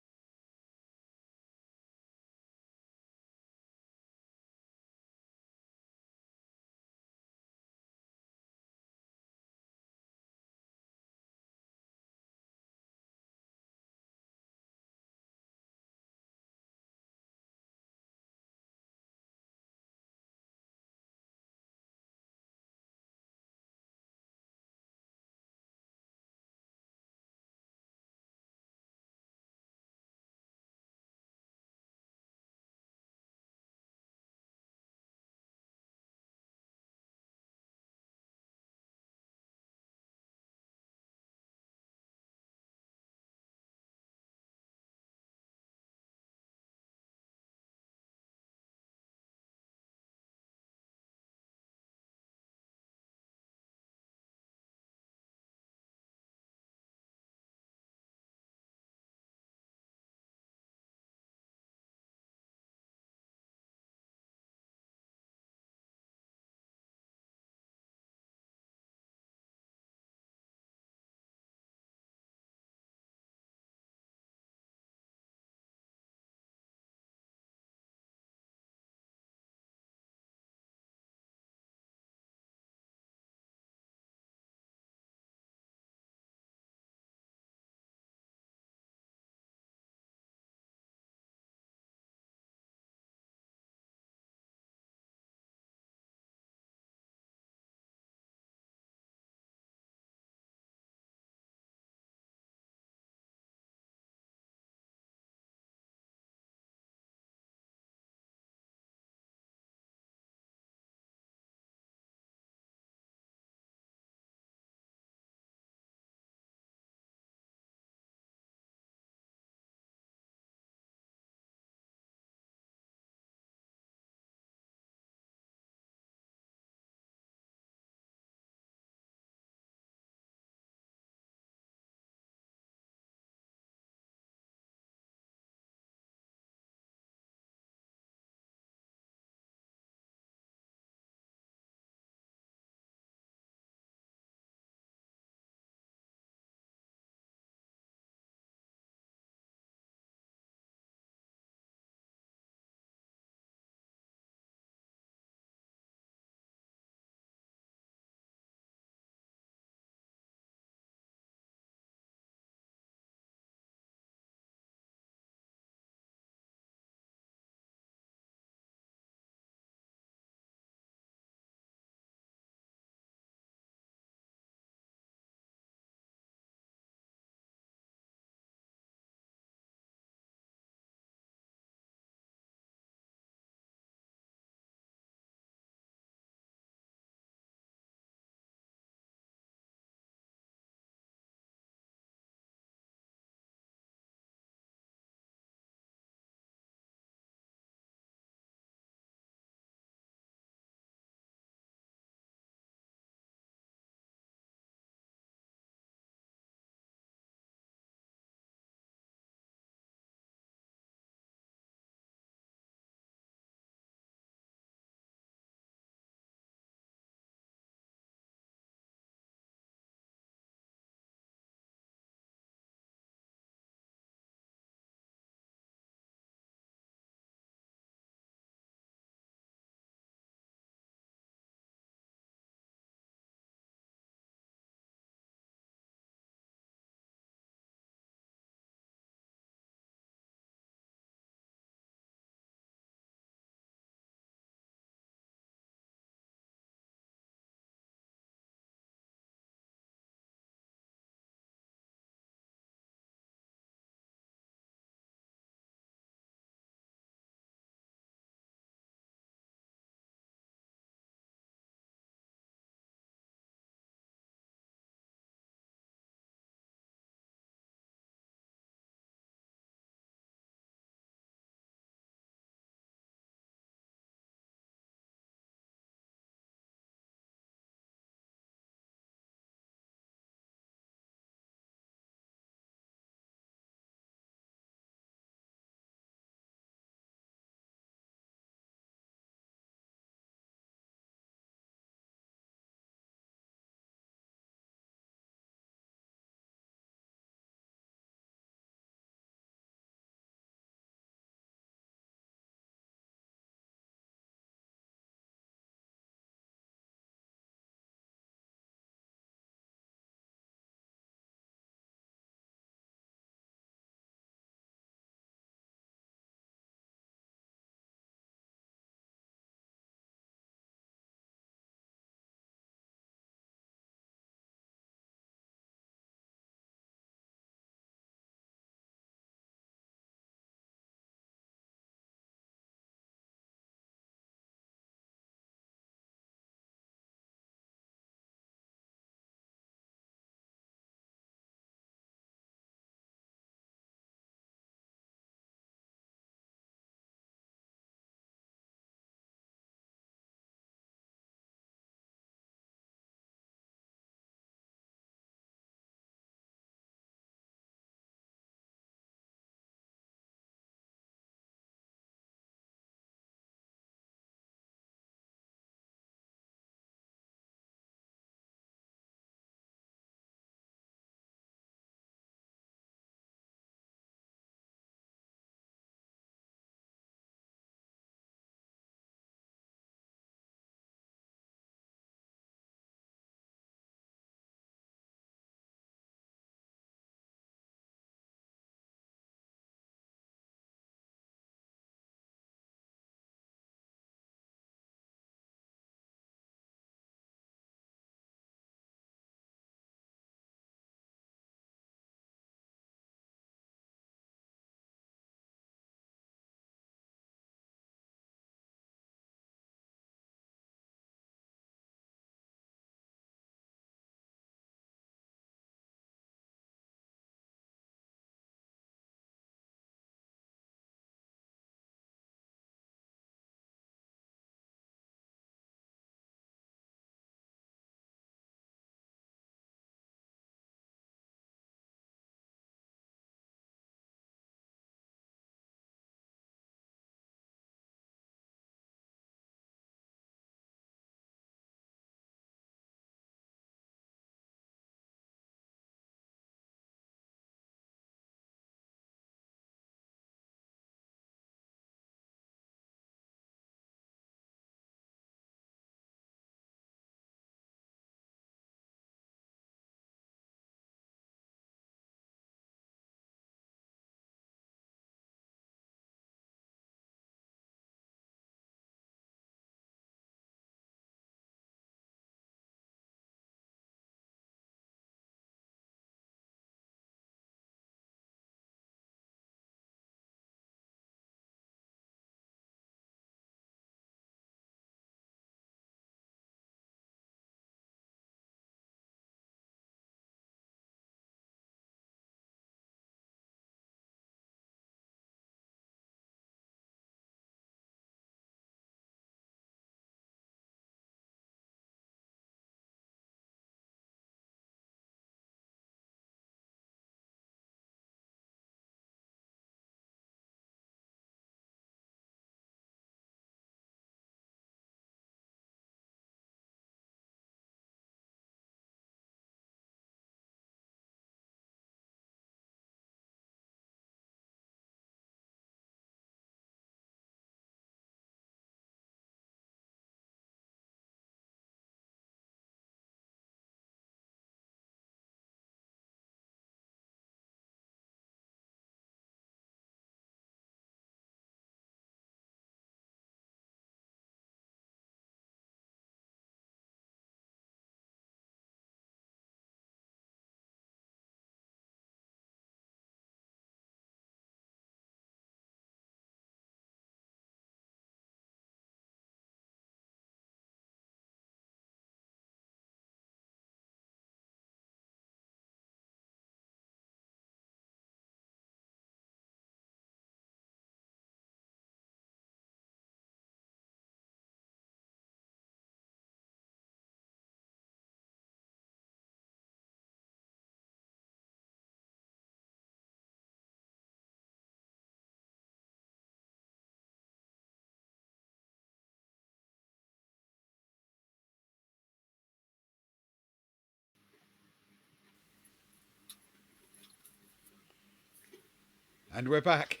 [SPEAKER 1] And we're back.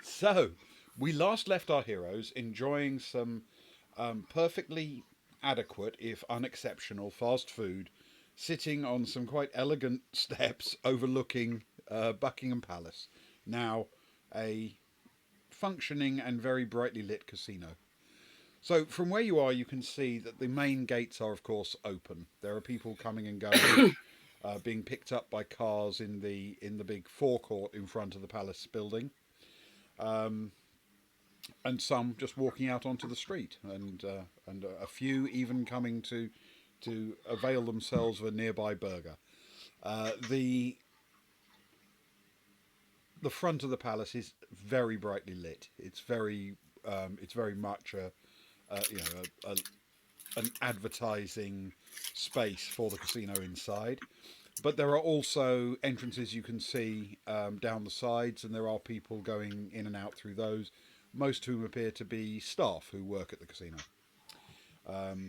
[SPEAKER 1] So, we last left our heroes enjoying some perfectly adequate, if unexceptional, fast food, sitting on some quite elegant steps overlooking Buckingham Palace. Now, a functioning and very brightly lit casino. So, from where you are, you can see that the main gates are, of course, open. There are people coming and going, being picked up by cars in the big forecourt in front of the palace building, and some just walking out onto the street, and a few even coming to avail themselves of a nearby burger. The front of the palace is very brightly lit. It's very much an advertising space for the casino inside. But there are also entrances you can see down the sides, and there are people going in and out through those, most of whom appear to be staff who work at the casino.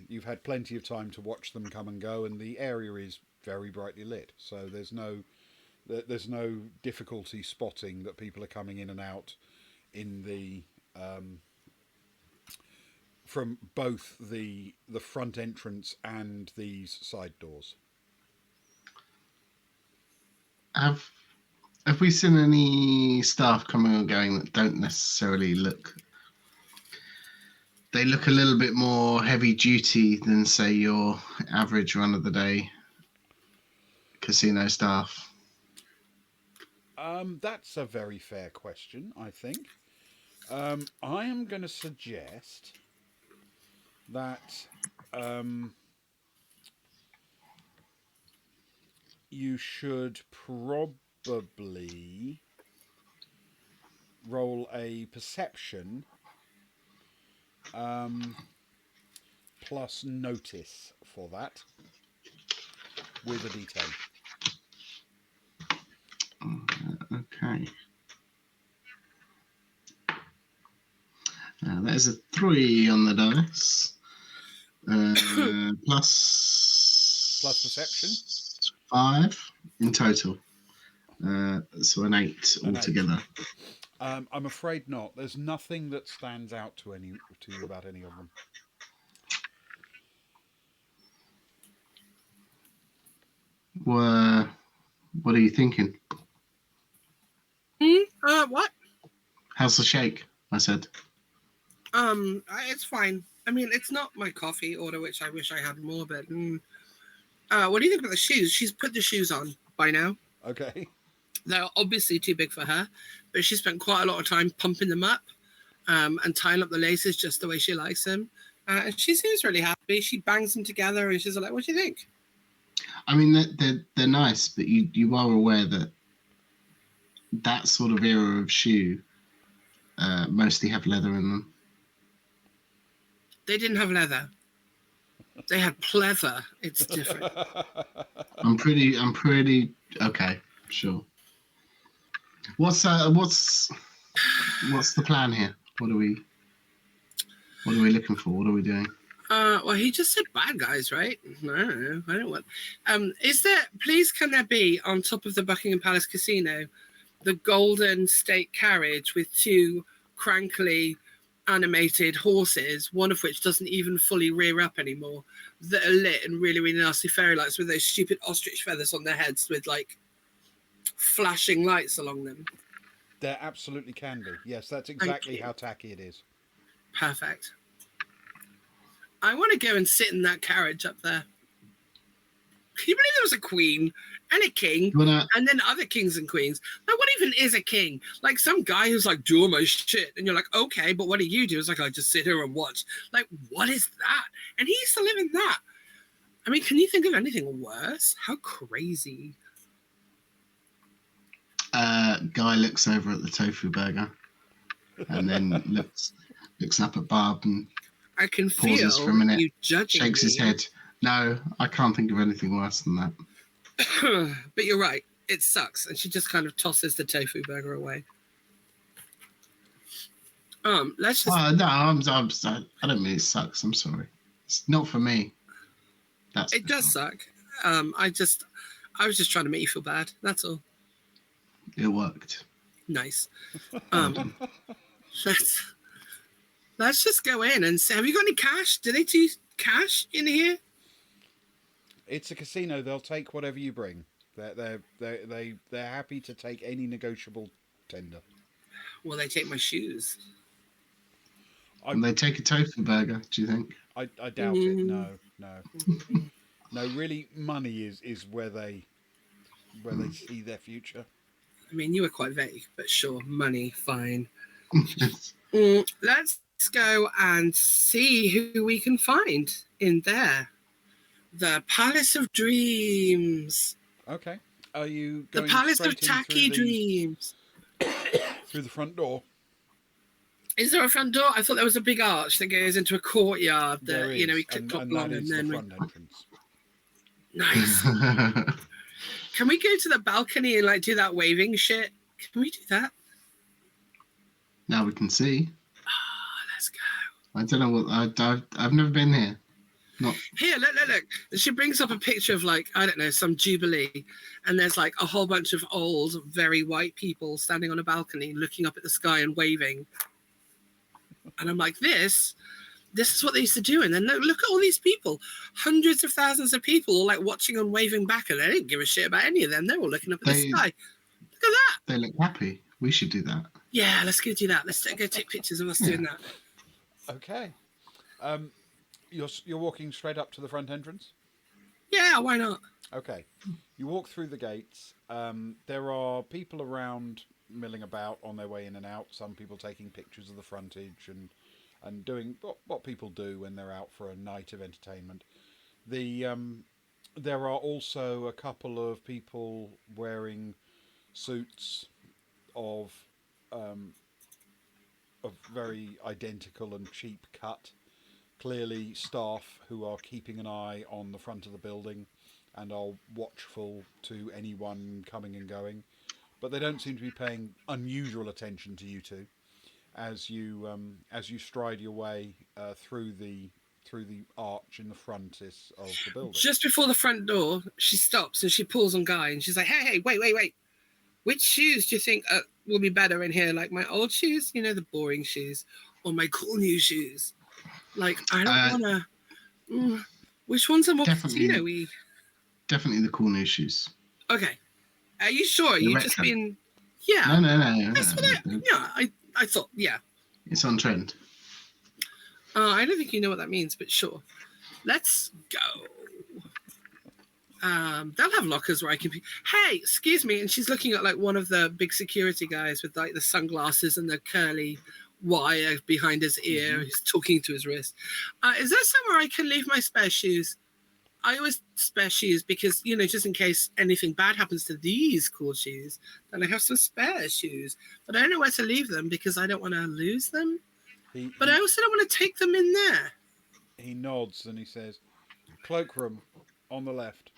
[SPEAKER 1] You've had plenty of time to watch them come and go, and the area is very brightly lit, so there's no difficulty spotting that people are coming in and out in the from both the front entrance and these side doors.
[SPEAKER 4] Have we seen any staff coming or going that don't necessarily look? They look a little bit more heavy duty than, say, your average run of the day casino staff.
[SPEAKER 1] That's a very fair question, I think. I am going to suggest that you should probably roll a perception plus notice for that with a d10.
[SPEAKER 4] Okay. There's a 3 on the dice. Plus
[SPEAKER 1] perception?
[SPEAKER 4] 5 in total. So an 8 altogether.
[SPEAKER 1] I'm afraid not. There's nothing that stands out to you about any of them.
[SPEAKER 4] What are you thinking?
[SPEAKER 2] What?
[SPEAKER 4] How's the shake? I said.
[SPEAKER 2] It's fine. I mean, it's not my coffee order, which I wish I had more, but what do you think about the shoes? She's put the shoes on by now.
[SPEAKER 1] Okay.
[SPEAKER 2] They're obviously too big for her, but she spent quite a lot of time pumping them up and tying up the laces just the way she likes them. And she seems really happy. She bangs them together and she's like, what do you think?
[SPEAKER 4] I mean, they're nice, but you are aware that sort of era of shoe mostly have leather in them.
[SPEAKER 2] They didn't have leather. They had pleather. It's different.
[SPEAKER 4] I'm pretty okay. Sure. What's the plan here? What are we looking for? What are we doing?
[SPEAKER 2] Well, he just said bad guys, right? I don't know. I don't want. Can there be on top of the Buckingham Palace Casino, the golden state carriage with 2 crankly animated horses, one of which doesn't even fully rear up anymore, that are lit in really, really nasty fairy lights with those stupid ostrich feathers on their heads with like flashing lights along them?
[SPEAKER 1] There absolutely can be. Yes, that's exactly how tacky it is.
[SPEAKER 2] Perfect. I want to go and sit in that carriage up there. Can you believe there was a queen and a king and then other kings and queens? Like, what even is a king? Like some guy who's like, do all my shit. And you're like, okay, but what do you do? It's like, I just sit here and watch. Like, what is that? And he used to live in that. I mean, can you think of anything worse? How crazy.
[SPEAKER 4] Guy looks over at the tofu burger and then looks up at Barb and
[SPEAKER 2] I can
[SPEAKER 4] pauses
[SPEAKER 2] feel
[SPEAKER 4] for a minute,
[SPEAKER 2] you judging
[SPEAKER 4] shakes his
[SPEAKER 2] me.
[SPEAKER 4] head. No, I can't think of anything worse than that.
[SPEAKER 2] But you're right. It sucks. And she just kind of tosses the tofu burger away. Let's just...
[SPEAKER 4] No, I don't mean it sucks. I'm sorry. It's not for me.
[SPEAKER 2] It does suck. I was just trying to make you feel bad. That's all.
[SPEAKER 4] It worked.
[SPEAKER 2] Nice. Let's let's just go in and say, have you got any cash? Do they do cash in here?
[SPEAKER 1] It's a casino. They'll take whatever you bring. They're happy to take any negotiable tender.
[SPEAKER 2] Will they take my shoes?
[SPEAKER 4] And they take a tofu burger, do you think?
[SPEAKER 1] I doubt it. No. Really, money is where they see their future.
[SPEAKER 2] I mean, you were quite vague, but sure, money, fine. Let's go and see who we can find in there. The Palace of Dreams.
[SPEAKER 1] Okay. Are you
[SPEAKER 2] The
[SPEAKER 1] going
[SPEAKER 2] Palace of
[SPEAKER 1] straight in
[SPEAKER 2] Tacky Dreams.
[SPEAKER 1] through the front door?
[SPEAKER 2] Is there a front door? I thought there was a big arch that goes into a courtyard that,
[SPEAKER 1] There is,
[SPEAKER 2] we click
[SPEAKER 1] and
[SPEAKER 2] clop
[SPEAKER 1] that
[SPEAKER 2] along
[SPEAKER 1] is
[SPEAKER 2] and then
[SPEAKER 1] the front entrance.
[SPEAKER 2] Nice. Can we go to the balcony and like do that waving shit? Can we do that?
[SPEAKER 4] Now we can see.
[SPEAKER 2] Let's go.
[SPEAKER 4] I don't know what I've never been here. Not
[SPEAKER 2] Here, look. She brings up a picture of like, I don't know, some jubilee, and there's like a whole bunch of old, very white people standing on a balcony looking up at the sky and waving. And I'm like, this is what they used to do. And then look at all these people, hundreds of thousands of people all like watching and waving back, and they didn't give a shit about any of them. They were looking up at the sky. Look at that.
[SPEAKER 4] They look happy. We should do that.
[SPEAKER 2] Yeah, let's go do that. Let's go take pictures of us doing that.
[SPEAKER 1] Okay. You're walking straight up to the front entrance?
[SPEAKER 2] Yeah, why not?
[SPEAKER 1] Okay. You walk through the gates. There are people around milling about on their way in and out. Some people taking pictures of the frontage and doing what people do when they're out for a night of entertainment. There are also a couple of people wearing suits of very identical and cheap cut. Clearly staff who are keeping an eye on the front of the building and are watchful to anyone coming and going. But they don't seem to be paying unusual attention to you two as you stride your way through the arch in the front of the building.
[SPEAKER 2] Just before the front door, she stops and she pulls on Guy and she's like, hey, wait. Which shoes do you think will be better in here? Like my old shoes, the boring shoes, or my cool new shoes? Like, I don't want to... which ones are more casino-y?
[SPEAKER 4] Definitely the cool new shoes.
[SPEAKER 2] Okay. Are you sure? You just been... Yeah.
[SPEAKER 4] No.
[SPEAKER 2] That's what I thought, yeah.
[SPEAKER 4] It's on trend.
[SPEAKER 2] I don't think you know what that means, but sure. Let's go. They'll have lockers where I can be... Hey, excuse me. And she's looking at, like, one of the big security guys with, like, the sunglasses and the curly wire behind his ear. He's talking to his wrist. Is there somewhere I can leave my spare shoes? I always spare shoes because, just in case anything bad happens to these cool shoes, then I have some spare shoes. But I don't know where to leave them because I don't want to lose them. But I also don't want to take them in there.
[SPEAKER 1] He nods and he says, cloakroom on the left.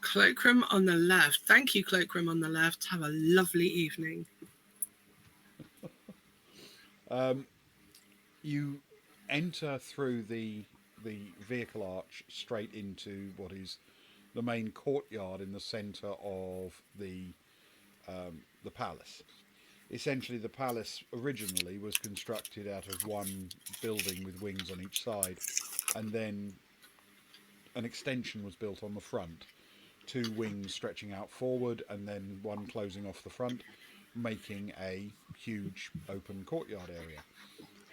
[SPEAKER 2] Cloakroom on the left. Thank you, Cloakroom on the left. Have a lovely evening.
[SPEAKER 1] You enter through the vehicle arch straight into what is the main courtyard in the centre of the palace. Essentially, the palace originally was constructed out of one building with wings on each side, and then an extension was built on the front, 2 wings stretching out forward and then one closing off the front, making a huge open courtyard area.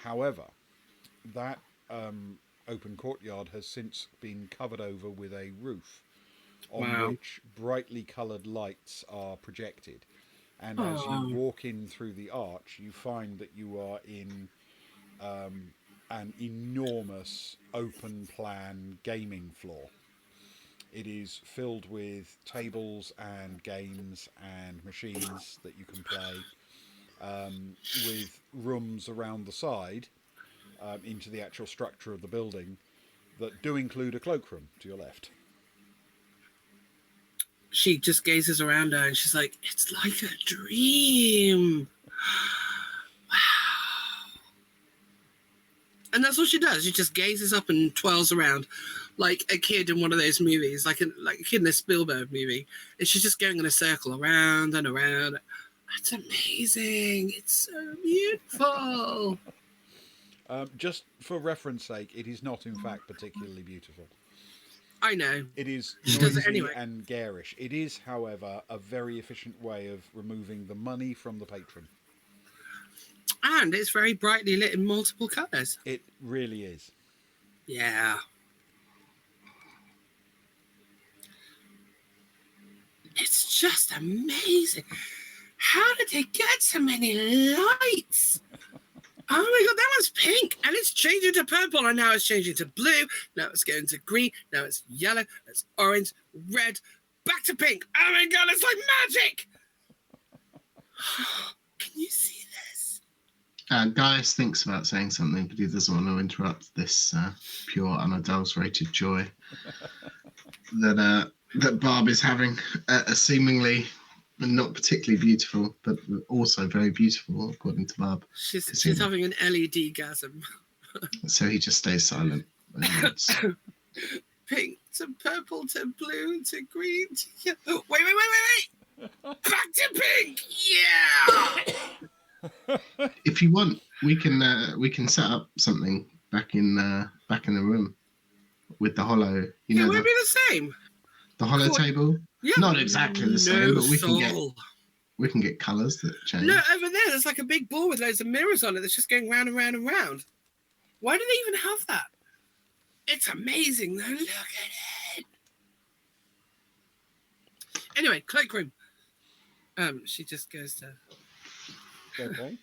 [SPEAKER 1] However, that open courtyard has since been covered over with a roof on which brightly coloured lights are projected. And as you walk in through the arch, you find that you are in an enormous open plan gaming floor. It is filled with tables and games and machines that you can play, with rooms around the side into the actual structure of the building that do include a cloakroom to your left.
[SPEAKER 2] She just gazes around her and she's like, it's like a dream. Wow. And that's what she does. She just gazes up and twirls around like a kid in one of those movies, like a kid in a Spielberg movie. And she's just going in a circle around and around.
[SPEAKER 5] That's amazing. It's so beautiful.
[SPEAKER 1] Just for reference sake, it is not in fact particularly beautiful.
[SPEAKER 5] I know.
[SPEAKER 1] It is
[SPEAKER 5] She does it
[SPEAKER 1] noisy
[SPEAKER 5] anyway.
[SPEAKER 1] and garish. It is, however, a very efficient way of removing the money from the patron.
[SPEAKER 5] And it's very brightly lit in multiple colours.
[SPEAKER 1] It really is.
[SPEAKER 5] Yeah. It's just amazing. How did they get so many lights? Oh my god, that one's pink and it's changing to purple and now it's changing to blue. Now it's going to green. Now it's yellow. It's orange, red, back to pink. Oh my god, it's like magic. Can you see this?
[SPEAKER 4] Gaius thinks about saying something, but he doesn't want to interrupt this pure, unadulterated joy that Barb is having. A seemingly not particularly beautiful, but also very beautiful, according to Barb.
[SPEAKER 5] She's having an LED gasm.
[SPEAKER 4] So he just stays silent.
[SPEAKER 5] Pink to purple to blue to green to yellow. Wait. Back to pink. Yeah.
[SPEAKER 4] If you want, we can set up something back in the room with the hollow.
[SPEAKER 5] It would be the same.
[SPEAKER 4] The hollow table.
[SPEAKER 5] Yeah.
[SPEAKER 4] Not exactly the same, but we can get colours that change.
[SPEAKER 5] No, over there, there's like a big ball with loads of mirrors on it that's just going round and round and round. Why do they even have that? It's amazing, though. Look at it. Anyway, cloakroom. She just goes to...
[SPEAKER 1] Okay.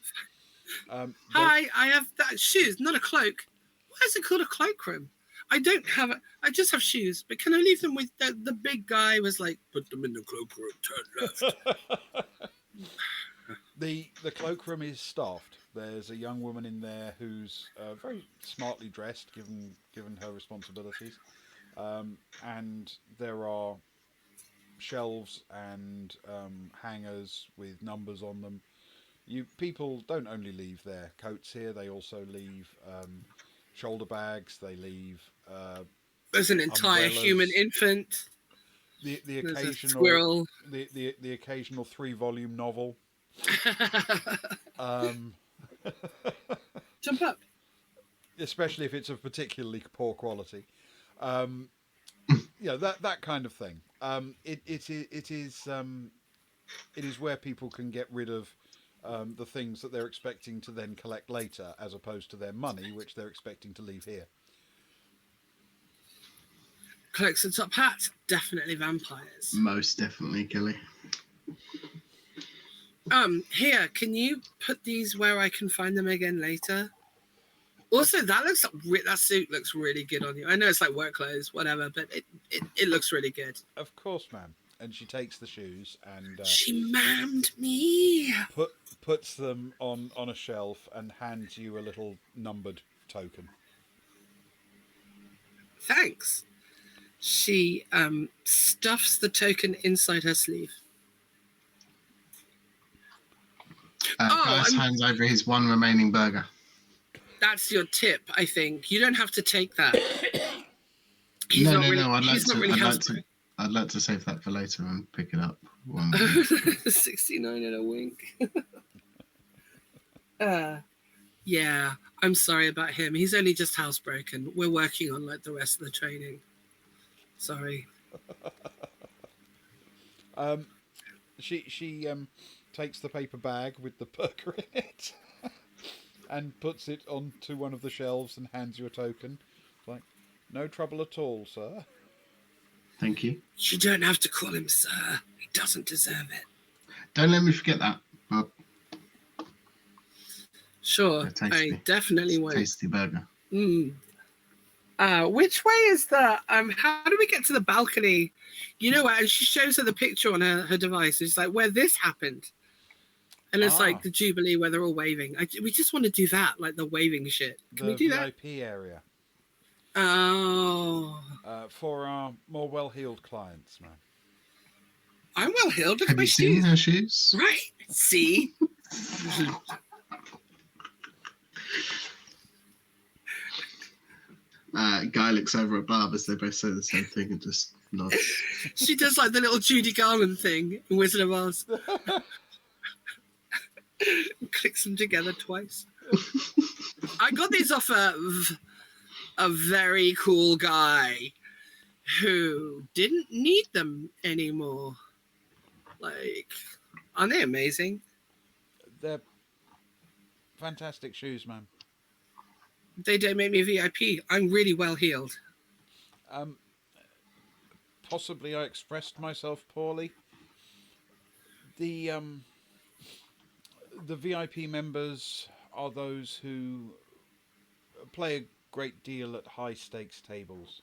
[SPEAKER 5] Hi, I have that shoes, not a cloak. Why is it called a cloakroom? I don't have it. I just have shoes, but can I leave them with the big guy was like, put them in the cloakroom, turn left.
[SPEAKER 1] The cloakroom is staffed. There's a young woman in there who's very smartly dressed, given her responsibilities, and there are shelves and hangers with numbers on them. People don't only leave their coats here; they also leave shoulder bags. They leave.
[SPEAKER 5] There's an entire
[SPEAKER 1] umbrellas.
[SPEAKER 5] human infant.
[SPEAKER 1] The
[SPEAKER 5] There's a
[SPEAKER 1] occasional
[SPEAKER 5] squirrel.
[SPEAKER 1] The occasional 3-volume novel.
[SPEAKER 5] Jump up.
[SPEAKER 1] Especially if it's of particularly poor quality. That kind of thing. It is where people can get rid of the things that they're expecting to then collect later, as opposed to their money, which they're expecting to leave here.
[SPEAKER 5] Cloaks and top hats, definitely vampires.
[SPEAKER 4] Most definitely, Kelly.
[SPEAKER 5] Here, can you put these where I can find them again later? Also, that suit looks really good on you. I know it's like work clothes, whatever, but it looks really good.
[SPEAKER 1] Of course, ma'am. And she takes the shoes and
[SPEAKER 5] she mammed me.
[SPEAKER 1] Puts them on a shelf and hands you a little numbered token.
[SPEAKER 5] Thanks. She stuffs the token inside her sleeve.
[SPEAKER 4] Gaius hands over his one remaining burger.
[SPEAKER 5] That's your tip, I think. You don't have to take that.
[SPEAKER 4] No. I'd like to save that for later and pick it up.
[SPEAKER 5] 69 and a wink. Yeah, I'm sorry about him. He's only just housebroken. We're working on like the rest of the training. Sorry.
[SPEAKER 1] She takes the paper bag with the burger in it and puts it onto one of the shelves and hands you a token. It's like, no trouble at all, sir.
[SPEAKER 4] Thank you.
[SPEAKER 5] You don't have to call him sir. He doesn't deserve it.
[SPEAKER 4] Don't let me forget that, Bob.
[SPEAKER 5] Sure, I definitely won't.
[SPEAKER 4] Tasty burger.
[SPEAKER 5] Which way is that? How do we get to the balcony? You know what? And she shows her the picture on her device. It's like where this happened. And it's like the Jubilee where they're all waving. We just want to do that, like the waving shit. Can we do that?
[SPEAKER 1] The VIP area.
[SPEAKER 5] Oh.
[SPEAKER 1] For our more well-heeled clients, man.
[SPEAKER 5] I'm well-heeled. Look at
[SPEAKER 4] Have
[SPEAKER 5] my
[SPEAKER 4] you seen her shoes?
[SPEAKER 5] Right. See?
[SPEAKER 4] Guy looks over at Barb as they both say the same thing and just nods.
[SPEAKER 5] She does like the little Judy Garland thing in Wizard of Oz. Clicks them together twice. I got these off a very cool guy who didn't need them anymore. Like, aren't they amazing?
[SPEAKER 1] They're fantastic shoes, man.
[SPEAKER 5] They don't make me VIP. I'm really well heeled.
[SPEAKER 1] Possibly I expressed myself poorly. The VIP members are those who play a great deal at high stakes tables.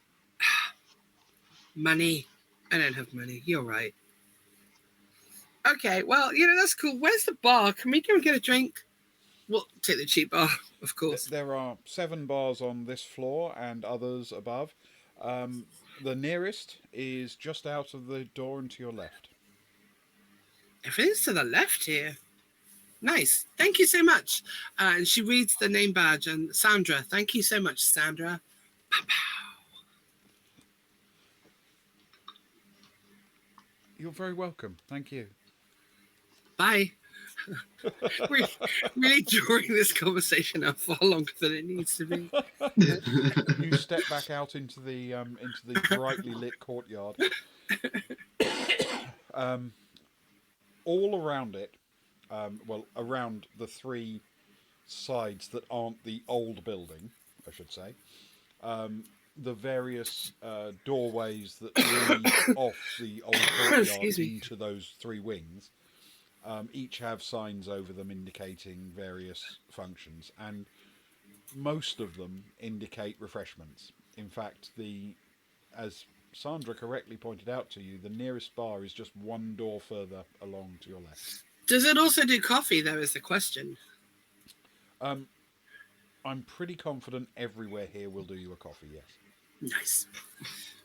[SPEAKER 5] Money. I don't have money. You're right. Okay, well, that's cool. Where's the bar? Can we go and get a drink? We'll take the cheap bar, of course.
[SPEAKER 1] There are 7 bars on this floor and others above. The nearest is just out of the door and to your left.
[SPEAKER 5] Everything's to the left here. Nice. Thank you so much. And she reads the name badge. And Sandra, thank you so much, Sandra. Pow, pow.
[SPEAKER 1] You're very welcome. Thank you.
[SPEAKER 5] Bye. We're really drawing this conversation out far longer than it needs to be.
[SPEAKER 1] You step back out into the brightly lit courtyard. All around it, around the 3 sides that aren't the old building, I should say, the various doorways that lead off the old courtyard into those 3 wings, each have signs over them indicating various functions, and most of them indicate refreshments. In fact, as Sandra correctly pointed out to you, the nearest bar is just 1 door further along to your left.
[SPEAKER 5] Does it also do coffee, though, is the question?
[SPEAKER 1] I'm pretty confident everywhere here will do you a coffee, yes.
[SPEAKER 5] Nice.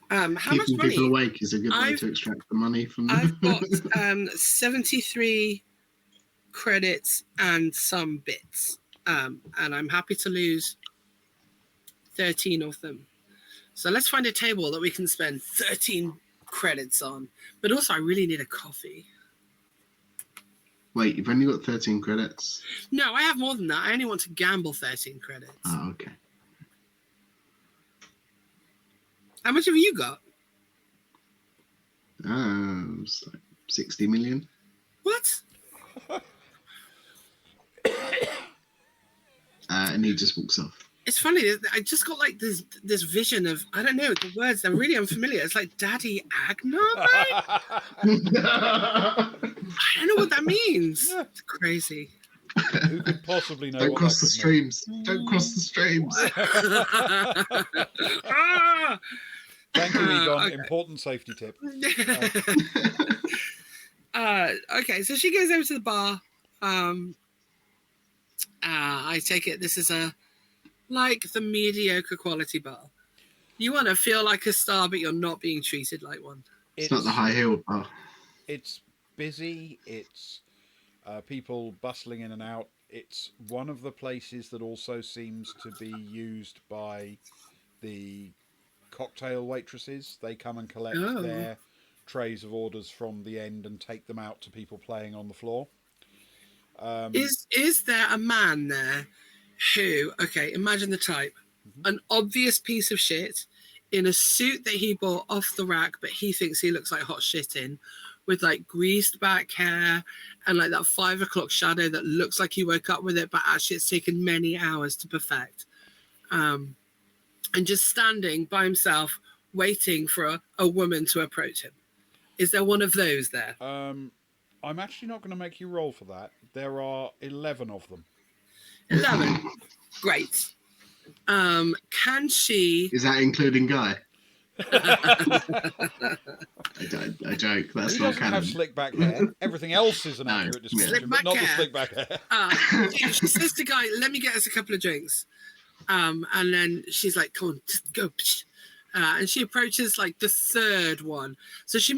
[SPEAKER 5] How much
[SPEAKER 4] Keeping
[SPEAKER 5] money?
[SPEAKER 4] people awake is a good way to extract the money from them.
[SPEAKER 5] I've got 73 credits and some bits. And I'm happy to lose 13 of them. So let's find a table that we can spend 13 credits on. But also, I really need a coffee.
[SPEAKER 4] Wait, you've only got 13 credits?
[SPEAKER 5] No, I have more than that. I only want to gamble 13 credits.
[SPEAKER 4] Oh, okay.
[SPEAKER 5] How much have you got?
[SPEAKER 4] It's like 60 million.
[SPEAKER 5] What?
[SPEAKER 4] And he just walks off.
[SPEAKER 5] It's funny. I just got like this vision of, I don't know, the words, they're really unfamiliar. It's like Daddy Agnar, right? I don't know what that means. It's crazy.
[SPEAKER 1] Who could possibly know?
[SPEAKER 4] Don't
[SPEAKER 1] what
[SPEAKER 4] cross
[SPEAKER 1] that
[SPEAKER 4] the
[SPEAKER 1] could mean?
[SPEAKER 4] streams. Don't cross the streams.
[SPEAKER 5] Ah!
[SPEAKER 1] Thank you, Egon.
[SPEAKER 5] Okay.
[SPEAKER 1] Important safety tip.
[SPEAKER 5] Okay, so she goes over to the bar. I take it this is like the mediocre quality bar. You want to feel like a star, but you're not being treated like one.
[SPEAKER 4] It's not the high heel bar.
[SPEAKER 1] It's busy. It's people bustling in and out. It's one of the places that also seems to be used by the cocktail waitresses. They come and collect their trays of orders from the end and take them out to people playing on the floor.
[SPEAKER 5] Is there a man there who, okay, imagine the type, an obvious piece of shit in a suit that he bought off the rack, but he thinks he looks like hot shit in, with like greased back hair and like that 5 o'clock shadow that looks like he woke up with it, but actually it's taken many hours to perfect. And just standing by himself, waiting for a woman to approach him. Is there one of those there?
[SPEAKER 1] I'm actually not going to make you roll for that. There are 11 of them.
[SPEAKER 5] 11. Great. Can she...
[SPEAKER 4] Is that including Guy? I joke. That's
[SPEAKER 1] He
[SPEAKER 4] not
[SPEAKER 1] doesn't have
[SPEAKER 4] canon.
[SPEAKER 1] slick back hair. Everything else is an
[SPEAKER 4] No.
[SPEAKER 1] accurate description,
[SPEAKER 5] Slick
[SPEAKER 1] but
[SPEAKER 5] back
[SPEAKER 1] not the
[SPEAKER 5] hair.
[SPEAKER 1] slick back hair.
[SPEAKER 5] She says to Guy, let me get us a couple of drinks. And then she's like, come on, just go. And she approaches like the 3rd one. So she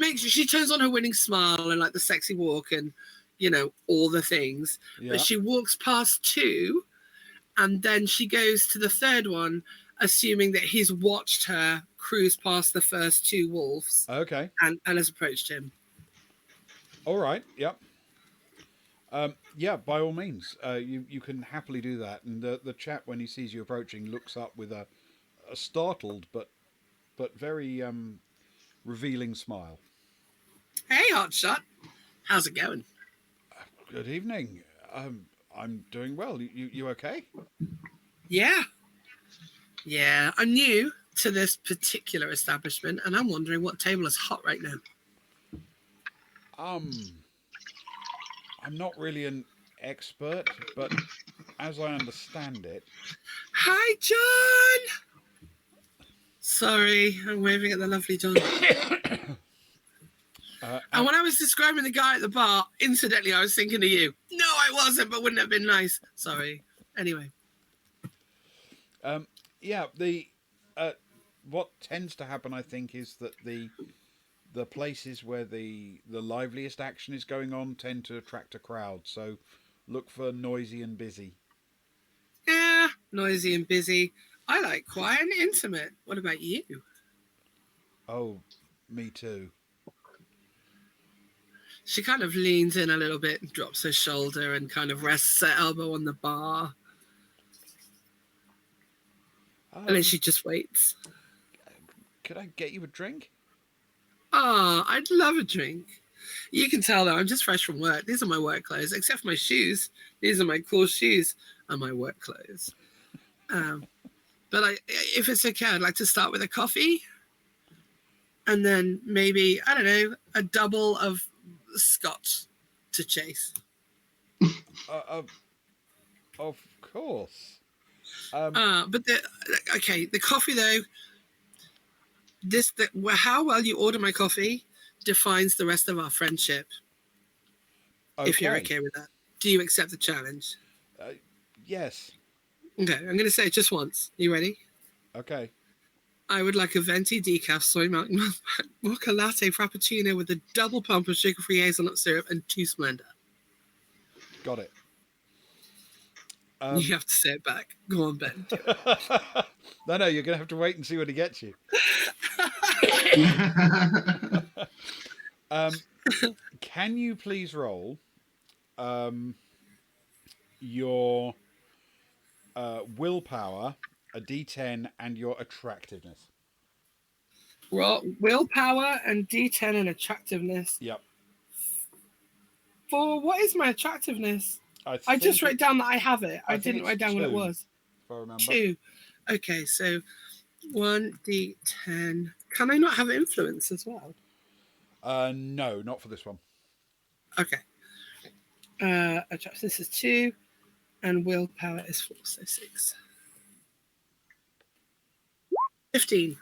[SPEAKER 5] turns on her winning smile and like the sexy walk and, all the things.
[SPEAKER 1] Yeah.
[SPEAKER 5] But she walks past 2 and then she goes to the 3rd one, assuming that he's watched her cruise past the first 2 wolves
[SPEAKER 1] Okay.
[SPEAKER 5] and has approached him.
[SPEAKER 1] All right. Yep. Yeah, by all means, you can happily do that. And the chap, when he sees you approaching, looks up with a startled but very revealing smile.
[SPEAKER 5] Hey, hotshot. How's it going?
[SPEAKER 1] Good evening. I'm doing well. You okay?
[SPEAKER 5] Yeah. Yeah, I'm new to this particular establishment, and I'm wondering what table is hot right now.
[SPEAKER 1] Um, I'm not really an expert, but as I understand it,
[SPEAKER 5] Hi, John! Sorry, I'm waving at the lovely John. And
[SPEAKER 1] uh,
[SPEAKER 5] when I was describing the guy at the bar, incidentally, I was thinking of you. No, I wasn't, but wouldn't it have been nice? Sorry. Anyway.
[SPEAKER 1] yeah, the uh, what tends to happen, I think, is that the places where the liveliest action is going on tend to attract a crowd. So look for noisy and busy.
[SPEAKER 5] Yeah, noisy and busy. I like quiet and intimate. What about you?
[SPEAKER 1] Oh, me too.
[SPEAKER 5] She kind of leans in a little bit and drops her shoulder and kind of rests her elbow on the bar. And then she just waits.
[SPEAKER 1] Could I get you a drink?
[SPEAKER 5] Oh, I'd love a drink. You can tell though, I'm just fresh from work. These are my work clothes, except for my shoes. These are my cool shoes and my work clothes. But if it's okay, I'd like to start with a coffee. And then maybe, I don't know, a double of scotch to chase.
[SPEAKER 1] Of course.
[SPEAKER 5] But the coffee though, how well you order my coffee defines the rest of our friendship.
[SPEAKER 1] Okay.
[SPEAKER 5] If you're okay with that, do you accept the challenge?
[SPEAKER 1] Yes.
[SPEAKER 5] Okay, I'm going to say it just once. You ready?
[SPEAKER 1] Okay.
[SPEAKER 5] I would like a venti decaf soy milk mocha latte frappuccino with a double pump of sugar-free hazelnut syrup and 2 Splenda.
[SPEAKER 1] Got it.
[SPEAKER 5] You have to say it back. Go on, Ben. Do it.
[SPEAKER 1] No, you're going to have to wait and see what he gets you. Can you please roll your willpower, a d10, and your attractiveness?
[SPEAKER 5] Willpower and D10 and attractiveness.
[SPEAKER 1] Yep.
[SPEAKER 5] For what is my attractiveness? I
[SPEAKER 1] think
[SPEAKER 5] just wrote down that I have it. I
[SPEAKER 1] think
[SPEAKER 5] didn't
[SPEAKER 1] it's
[SPEAKER 5] write down what it
[SPEAKER 1] 2,
[SPEAKER 5] was.
[SPEAKER 1] if I remember.
[SPEAKER 5] 2. Okay, so 1d10. Can I not have influence as well?
[SPEAKER 1] No, not for this one.
[SPEAKER 5] Okay. Attractiveness is 2, and willpower is 4, so 6. 15.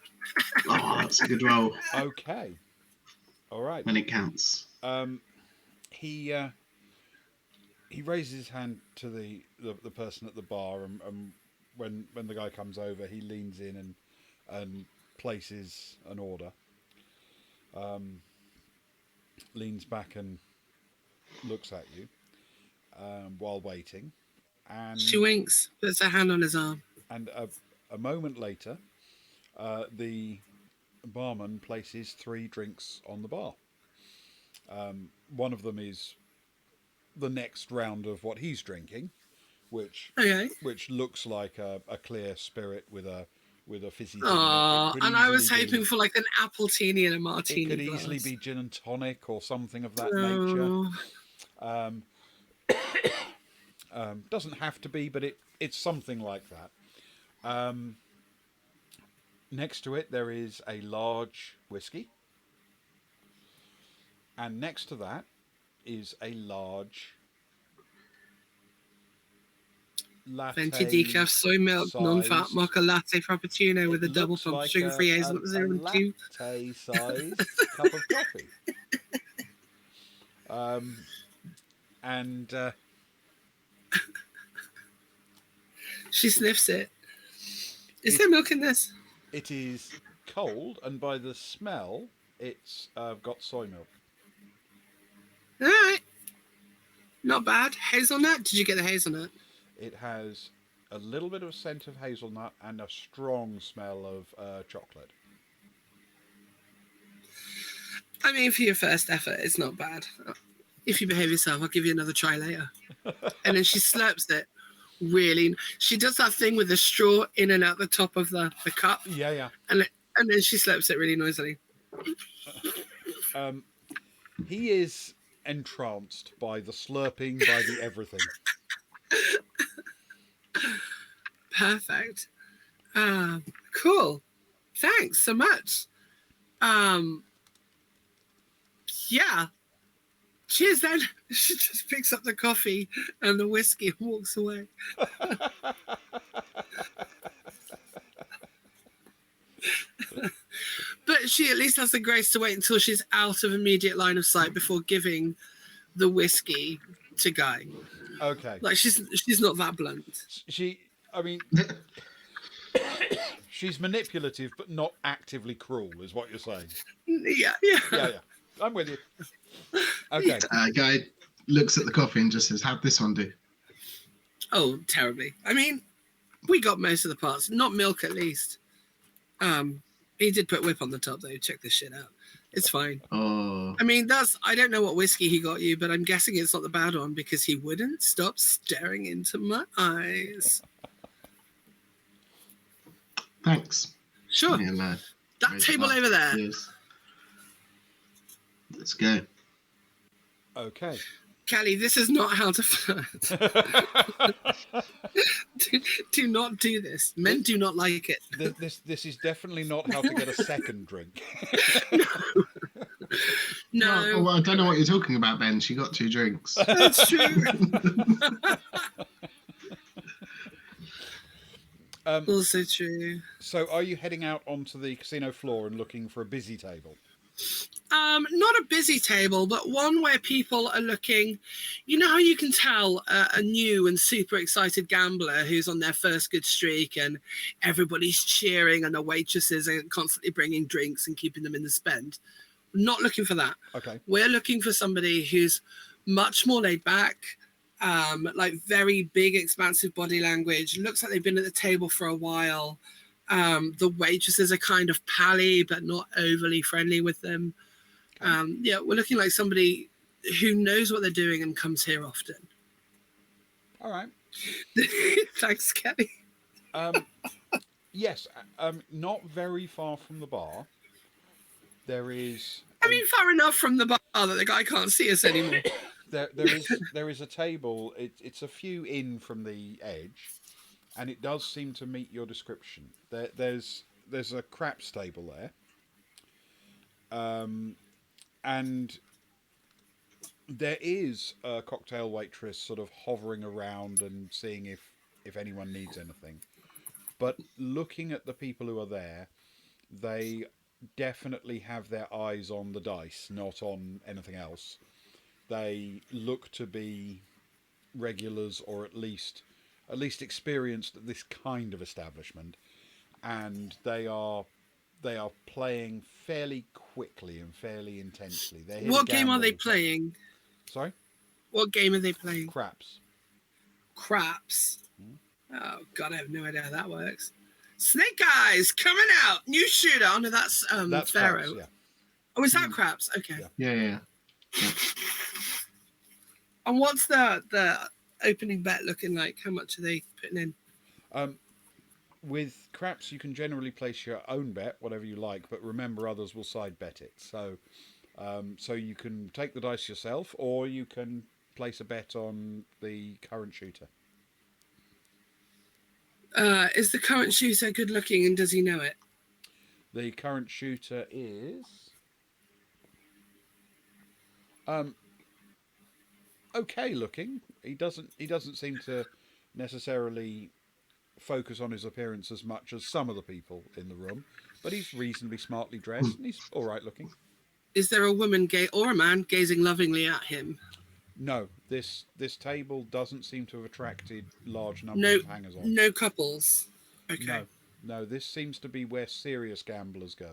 [SPEAKER 4] Oh, that's a good roll
[SPEAKER 1] Okay. All right.
[SPEAKER 4] when it counts.
[SPEAKER 1] He raises his hand to the person at the bar, and when the guy comes over, he leans in and places an order. Leans back and looks at you while waiting, and
[SPEAKER 5] She winks, puts her hand on his arm.
[SPEAKER 1] And a moment later, the barman places 3 drinks on the bar. One of them is the next round of what he's drinking, which looks like a clear spirit with a fizzy.
[SPEAKER 5] Oh, and I was hoping for like an appletini and a martini.
[SPEAKER 1] It could
[SPEAKER 5] glass.
[SPEAKER 1] easily be gin and tonic or something of that nature. Doesn't have to be, but it's something like that. Next to it, there is a large whiskey. And next to that is a large latte.
[SPEAKER 5] Venti decaf soy milk, non-fat mocha latte frappuccino with a double pump
[SPEAKER 1] like
[SPEAKER 5] sugar-free hazelnut syrup and 2.
[SPEAKER 1] Latte-sized cup of coffee.
[SPEAKER 5] She sniffs it. Is there milk in this?
[SPEAKER 1] It is cold, and by the smell, it's got soy milk.
[SPEAKER 5] All right. Not bad. Hazelnut? Did you get the hazelnut?
[SPEAKER 1] It has a little bit of a scent of hazelnut and a strong smell of chocolate.
[SPEAKER 5] I mean, for your first effort, it's not bad. if you behave yourself, I'll give you another try later. And then she slurps it. Really, she does that thing with the straw in and out the top of the cup,
[SPEAKER 1] Yeah.
[SPEAKER 5] and then she slurps it really noisily.
[SPEAKER 1] He is entranced by the slurping, by the everything.
[SPEAKER 5] Perfect. Cool. Thanks so much. Yeah. Cheers then. She just picks up the coffee and the whiskey and walks away. But she at least has the grace to wait until she's out of immediate line of sight before giving the whiskey to Guy.
[SPEAKER 1] Okay.
[SPEAKER 5] Like she's not that blunt.
[SPEAKER 1] She's manipulative, but not actively cruel, is what you're saying.
[SPEAKER 5] Yeah.
[SPEAKER 1] Yeah. I'm with you. Okay.
[SPEAKER 4] Guy looks at the coffee and just says, "How'd this one do?"
[SPEAKER 5] Oh, terribly. I mean, we got most of the parts, not milk at least. He did put whip on the top though. Check this shit out. It's fine.
[SPEAKER 4] Oh,
[SPEAKER 5] I mean, I don't know what whiskey he got you, but I'm guessing it's not the bad one because he wouldn't stop staring into my eyes.
[SPEAKER 4] thanks.
[SPEAKER 5] Sure.
[SPEAKER 4] And,
[SPEAKER 5] That
[SPEAKER 4] raise
[SPEAKER 5] table
[SPEAKER 4] it up.
[SPEAKER 5] over there.
[SPEAKER 4] Yes. Let's go.
[SPEAKER 1] Okay.
[SPEAKER 5] Callie, this is not how to flirt. do not do this. Men do not like it.
[SPEAKER 1] This is definitely not how to get a second drink.
[SPEAKER 5] No.
[SPEAKER 4] Well, I don't know what you're talking about, Ben. She got 2 drinks.
[SPEAKER 5] That's true. Also true.
[SPEAKER 1] So are you heading out onto the casino floor and looking for a busy table?
[SPEAKER 5] Not a busy table, but one where people are looking. You know how you can tell a new and super excited gambler who's on their first good streak and everybody's cheering and the waitresses are constantly bringing drinks and keeping them in the spend? Not looking for that.
[SPEAKER 1] Okay.
[SPEAKER 5] We're looking for somebody who's much more laid back, like very big, expansive body language. Looks like they've been at the table for a while. The waitresses are kind of pally, but not overly friendly with them. Yeah, we're looking like somebody who knows what they're doing and comes here often.
[SPEAKER 1] All right.
[SPEAKER 5] Thanks, Kelly.
[SPEAKER 1] Yes. Not very far from the bar. There is.
[SPEAKER 5] I mean, far enough from the bar that the guy can't see us anymore.
[SPEAKER 1] There is a table. It's a few in from the edge, and it does seem to meet your description. There's a craps table there, and there is a cocktail waitress sort of hovering around and seeing if anyone needs anything. But looking at the people who are there, they definitely have their eyes on the dice, not on anything else. They look to be regulars, or at least experienced at this kind of establishment, and they are playing fairly quickly and fairly intensely.
[SPEAKER 5] What game are they playing?
[SPEAKER 1] Sorry?
[SPEAKER 5] What game are they playing?
[SPEAKER 1] Craps.
[SPEAKER 5] Craps. Oh God, I have no idea how that works. Snake Eyes coming out, new shooter. Oh no, that's Pharaoh.
[SPEAKER 1] Craps, yeah.
[SPEAKER 5] Oh, is that Craps? Okay.
[SPEAKER 4] Yeah.
[SPEAKER 5] And what's the opening bet looking like? How much are they putting in?
[SPEAKER 1] With craps, you can generally place your own bet, whatever you like, but remember others will side bet it. So, so you can take the dice yourself, or you can place a bet on the current shooter.
[SPEAKER 5] Is the current shooter good looking, and does he know it?
[SPEAKER 1] The current shooter is okay looking. He doesn't seem to necessarily focus on his appearance as much as some of the people in the room, but he's reasonably smartly dressed and he's all right looking.
[SPEAKER 5] Is there a woman or a man gazing lovingly at him?
[SPEAKER 1] No, this table doesn't seem to have attracted large numbers of hangers on.
[SPEAKER 5] No couples. Okay.
[SPEAKER 1] No, this seems to be where serious gamblers go.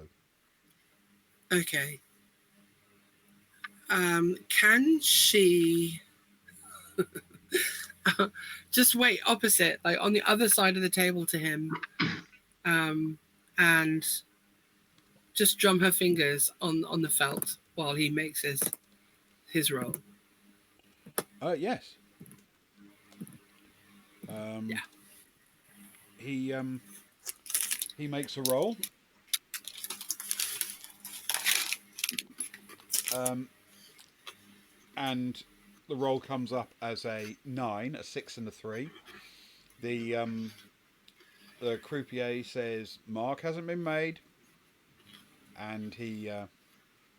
[SPEAKER 5] Okay. Can she just wait opposite, like on the other side of the table to him, and just drum her fingers on the felt while he makes his roll?
[SPEAKER 1] Yes.
[SPEAKER 5] Yeah.
[SPEAKER 1] He makes a roll. And the roll comes up as a 9, a 6, and a 3. The croupier says mark hasn't been made, and he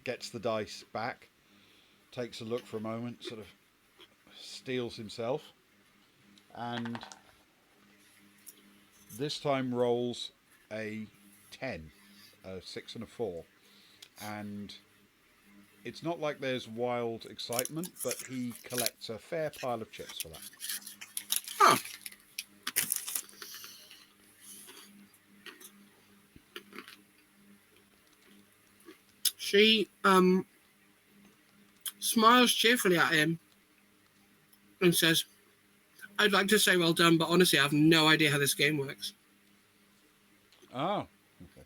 [SPEAKER 1] gets the dice back, takes a look for a moment, sort of steels himself, and this time rolls a 10, a 6, and a 4. And it's not like there's wild excitement, but he collects a fair pile of chips for that.
[SPEAKER 5] Oh. She smiles cheerfully at him and says, I'd like to say well done, but honestly, I have no idea how this game works.
[SPEAKER 1] Ah, okay.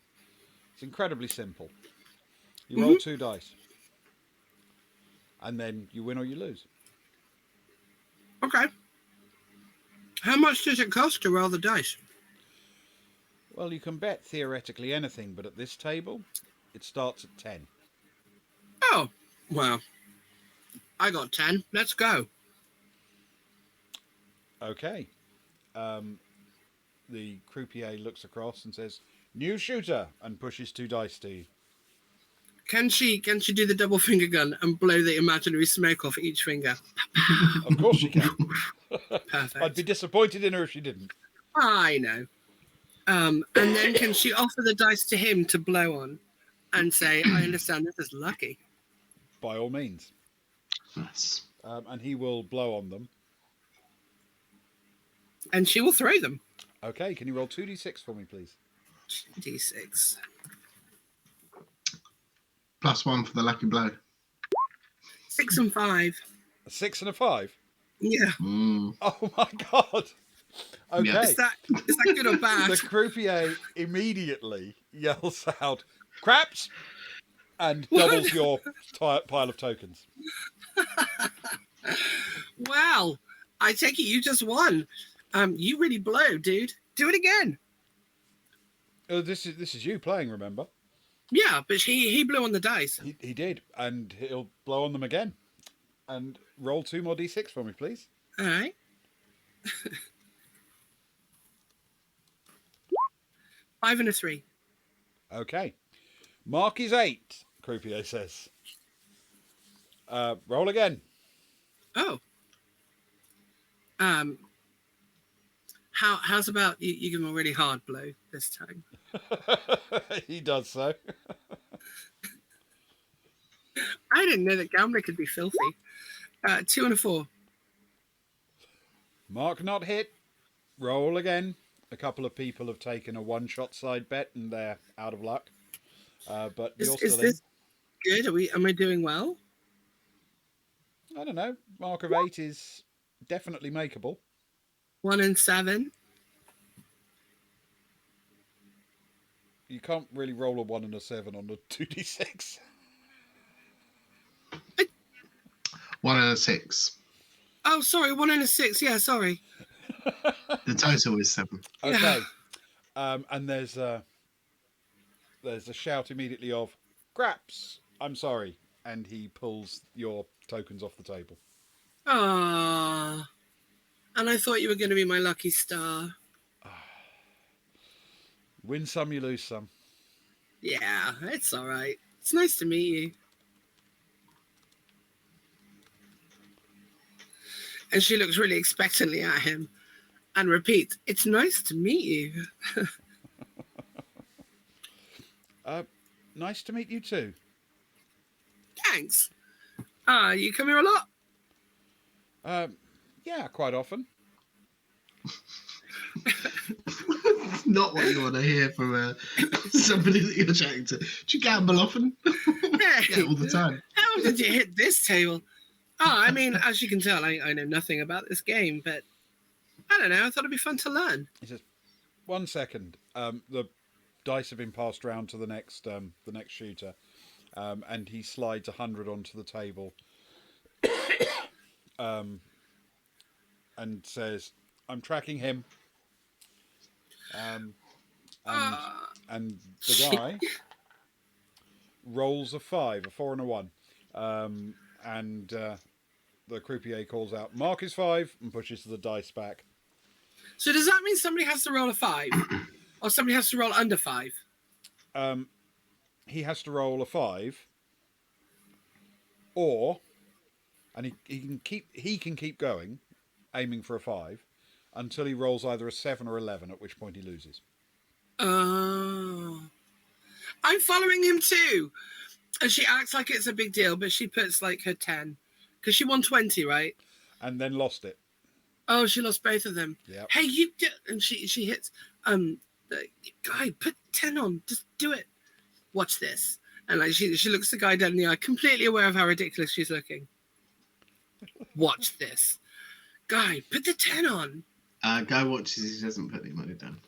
[SPEAKER 1] It's incredibly simple. You roll 2 dice, and then you win or you lose.
[SPEAKER 5] Okay. How much does it cost to roll the dice?
[SPEAKER 1] Well, you can bet theoretically anything, but at this table, it starts at 10.
[SPEAKER 5] Oh, well, I got 10. Let's go.
[SPEAKER 1] Okay. The croupier looks across and says, new shooter, and pushes 2 dice to you.
[SPEAKER 5] Can she do the double finger gun and blow the imaginary smoke off each finger?
[SPEAKER 1] Of course she can.
[SPEAKER 5] Perfect.
[SPEAKER 1] I'd be disappointed in her if she didn't.
[SPEAKER 5] I know. And then can she offer the dice to him to blow on and say, I understand this is lucky.
[SPEAKER 1] By all means.
[SPEAKER 4] Yes.
[SPEAKER 1] And he will blow on them.
[SPEAKER 5] And she will throw them.
[SPEAKER 1] Okay, can you roll 2d6 for me, please?
[SPEAKER 5] D6.
[SPEAKER 4] +1 for the lucky blow.
[SPEAKER 5] 6 and 5.
[SPEAKER 1] A 6 and a 5?
[SPEAKER 5] Yeah.
[SPEAKER 1] Oh my god! Okay.
[SPEAKER 4] Yeah.
[SPEAKER 5] Is that good or bad?
[SPEAKER 1] The croupier immediately yells out, craps! And doubles your pile of tokens.
[SPEAKER 5] Wow. I take it you just won. You really blow, dude. Do it again.
[SPEAKER 1] Oh, this is you playing, remember?
[SPEAKER 5] Yeah, but he blew on the dice.
[SPEAKER 1] He did, and he'll blow on them again. And roll 2 more d6 for me, please.
[SPEAKER 5] All right. 5 and a 3.
[SPEAKER 1] Okay. Mark is 8, croupier says. Roll again.
[SPEAKER 5] Oh. How's about you give him a really hard blow this time?
[SPEAKER 1] He does so.
[SPEAKER 5] I didn't know that gambling could be filthy. 2 and a 4.
[SPEAKER 1] Mark not hit. Roll again. A couple of people have taken a one-shot side bet and they're out of luck. But you're
[SPEAKER 5] Is
[SPEAKER 1] still
[SPEAKER 5] this good? Am I doing well?
[SPEAKER 1] in. I don't know. Mark of 8 is definitely makeable.
[SPEAKER 5] 1 and 7.
[SPEAKER 1] You can't really roll a 1 and a 7 on the 2d6.
[SPEAKER 4] 1 and a 6.
[SPEAKER 5] Oh, sorry, 1 and a 6. Yeah, sorry.
[SPEAKER 4] The total is 7.
[SPEAKER 1] Okay. And there's a shout immediately of, craps, I'm sorry. And he pulls your tokens off the table.
[SPEAKER 5] Ah. And I thought you were going to be my lucky star.
[SPEAKER 1] Win some, you lose some.
[SPEAKER 5] Yeah, it's all right. It's nice to meet you. And she looks really expectantly at him and repeats, it's nice to meet you.
[SPEAKER 1] Nice to meet you too.
[SPEAKER 5] Thanks. You come here a lot?
[SPEAKER 1] Yeah, quite often.
[SPEAKER 4] Not what you want to hear from somebody that you're chatting to. Do you gamble often? Yeah, all the time.
[SPEAKER 5] How did you hit this table? Oh, I mean, as you can tell, I know nothing about this game, but I don't know. I thought it'd be fun to learn.
[SPEAKER 1] He says, 1 second. The dice have been passed round to the next shooter, and he slides 100 onto the table. and says, "I'm tracking him." And
[SPEAKER 5] Uh,
[SPEAKER 1] the guy rolls a 5, a 4 and a 1, and the croupier calls out, "Mark is 5," and pushes the dice back.
[SPEAKER 5] So does that mean somebody has to roll a 5, or somebody has to roll under 5?
[SPEAKER 1] He has to roll a 5, or and he can keep going, aiming for a 5, until he rolls either a 7 or 11, at which point he loses.
[SPEAKER 5] Oh, I'm following him too. And she acts like it's a big deal, but she puts like her 10 because she won 20, right?
[SPEAKER 1] And then lost it.
[SPEAKER 5] Oh, she lost both of them.
[SPEAKER 1] Yep.
[SPEAKER 5] Hey, and she hits the guy, put 10 on, just do it. Watch this. And like she looks the guy dead in the eye, completely aware of how ridiculous she's looking. Watch this. Guy, put the 10 on.
[SPEAKER 4] Guy watches, he doesn't put any money down.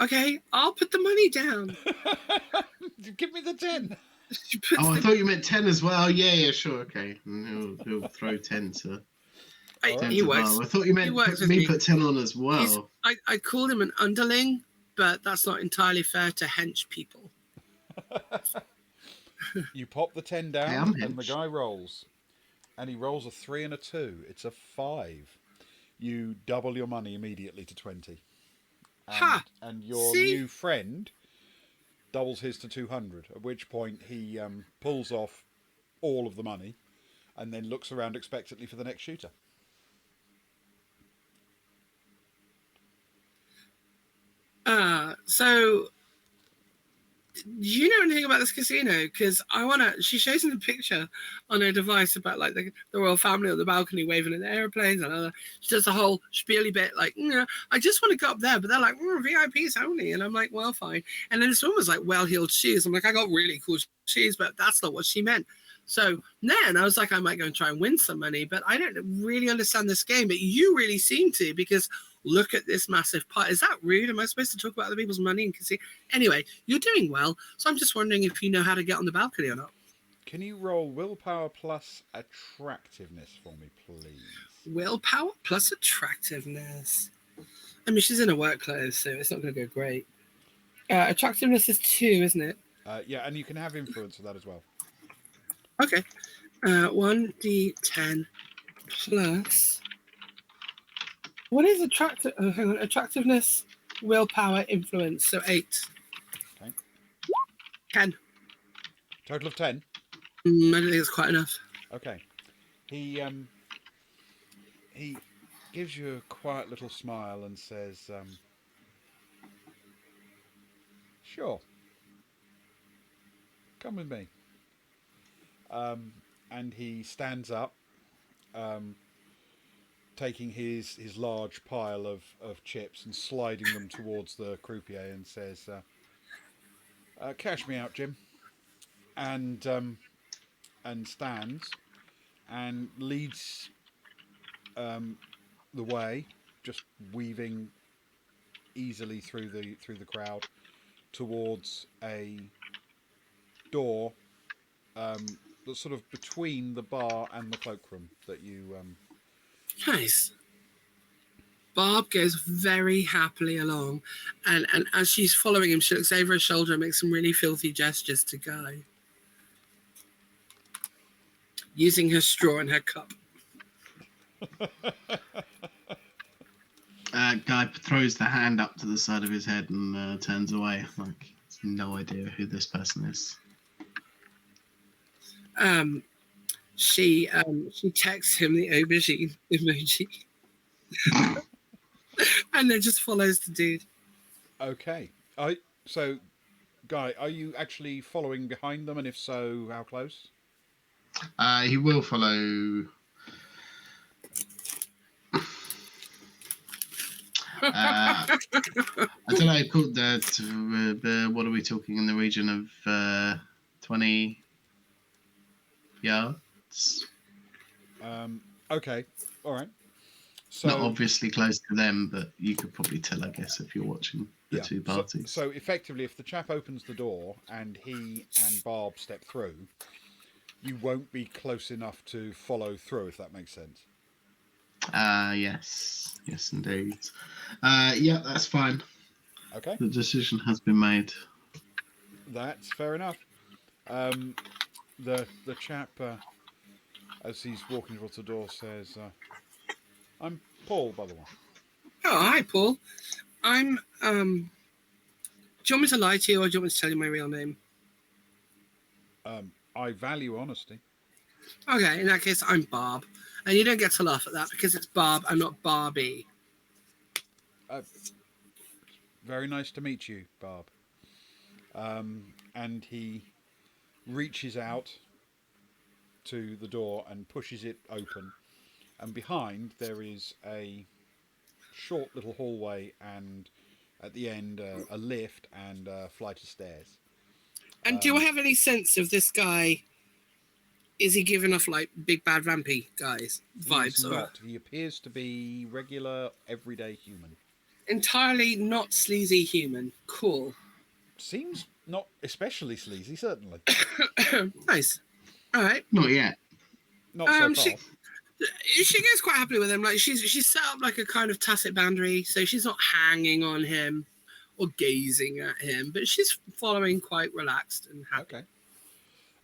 [SPEAKER 5] Okay, I'll put the money down.
[SPEAKER 1] Give me the 10.
[SPEAKER 4] I thought you meant 10 as well. Yeah, sure, okay. And he'll throw 10 to...
[SPEAKER 5] He works.
[SPEAKER 4] I thought you meant put 10 on as well.
[SPEAKER 5] I called him an underling, but that's not entirely fair to hench people.
[SPEAKER 1] You pop the 10 down,
[SPEAKER 4] Hey, I'm
[SPEAKER 1] and the
[SPEAKER 4] hench.
[SPEAKER 1] guy rolls. And he rolls a 3 and a 2. It's a 5. You double your money immediately to 20. And your new friend doubles his to 200, at which point he pulls off all of the money and then looks around expectantly for the next shooter.
[SPEAKER 5] So do you know anything about this casino? Because she shows him the picture on her device about like the royal family on the balcony waving in the airplanes, and she does a whole spiely bit like, I just want to go up there, but they're like, VIPs only, and I'm like, well, fine. And then this one was like well-heeled shoes. I'm like, I got really cool shoes, but that's not what she meant. So then I was like, I might go and try and win some money, but I don't really understand this game, but you really seem to, because look at this massive pot. Is that rude? Am I supposed to talk about other people's money and see? Anyway, you're doing well. So I'm just wondering if you know how to get on the balcony or not.
[SPEAKER 1] Can you roll willpower plus attractiveness for me, please?
[SPEAKER 5] Willpower plus attractiveness. I mean, she's in her work clothes, so it's not going to go great. Attractiveness is 2, isn't it?
[SPEAKER 1] Yeah, and you can have influence of that as well.
[SPEAKER 5] Okay. 1d10 plus... What is attractive? Oh, hang on. Attractiveness, willpower, influence. So 8.
[SPEAKER 1] Okay.
[SPEAKER 5] 10.
[SPEAKER 1] Total of 10?
[SPEAKER 5] I don't think it's quite enough.
[SPEAKER 1] Okay. He gives you a quiet little smile and says, "Sure. Come with me." And he stands up, taking his large pile of chips and sliding them towards the croupier and says, "Cash me out, Jim." And stands and leads the way, just weaving easily through the crowd towards a door that's sort of between the bar and the cloakroom that you.
[SPEAKER 5] Nice. Barb goes very happily along, and as she's following him, she looks over her shoulder and makes some really filthy gestures to Guy, using her straw in her cup.
[SPEAKER 4] Guy throws the hand up to the side of his head and turns away. Like, no idea who this person is.
[SPEAKER 5] She texts him the aubergine emoji. And then just follows the dude.
[SPEAKER 1] Okay. So, Guy, are you actually following behind them? And if so, how close?
[SPEAKER 4] He will follow. I don't know. Called what are we talking in the region of 20 yards?
[SPEAKER 1] Okay. All right. So,
[SPEAKER 4] not obviously close to them, but you could probably tell, I guess, if you're watching the two parties.
[SPEAKER 1] So effectively, if the chap opens the door and he and Barb step through, you won't be close enough to follow through, if that makes sense.
[SPEAKER 4] Yes, indeed. Yeah, that's fine.
[SPEAKER 1] Okay,
[SPEAKER 4] The decision has been made.
[SPEAKER 1] that's fair enough. The chap, as he's walking towards the door, says, "I'm Paul, by the way."
[SPEAKER 5] Oh, hi, Paul. I'm, do you want me to lie to you, or do you want me to tell you my real name?
[SPEAKER 1] I value honesty.
[SPEAKER 5] Okay, in that case, I'm Barb. And you don't get to laugh at that because it's Barb and not Barbie.
[SPEAKER 1] Very nice to meet you, Barb. And he reaches out to the door and pushes it open. And behind there is a short little hallway, and at the end a lift and a flight of stairs.
[SPEAKER 5] And do you have any sense of this guy? Is he giving off like big bad rampy guys vibes?
[SPEAKER 1] He's
[SPEAKER 5] Or
[SPEAKER 1] not. He appears to be regular, everyday human.
[SPEAKER 5] entirely not sleazy human? Cool.
[SPEAKER 1] Seems not especially sleazy, certainly.
[SPEAKER 5] Nice. All right.
[SPEAKER 4] Not yet.
[SPEAKER 1] Not so far.
[SPEAKER 5] She goes quite happily with him. Like she's set up like a kind of tacit boundary, so she's not hanging on him or gazing at him, but she's following quite relaxed and happy.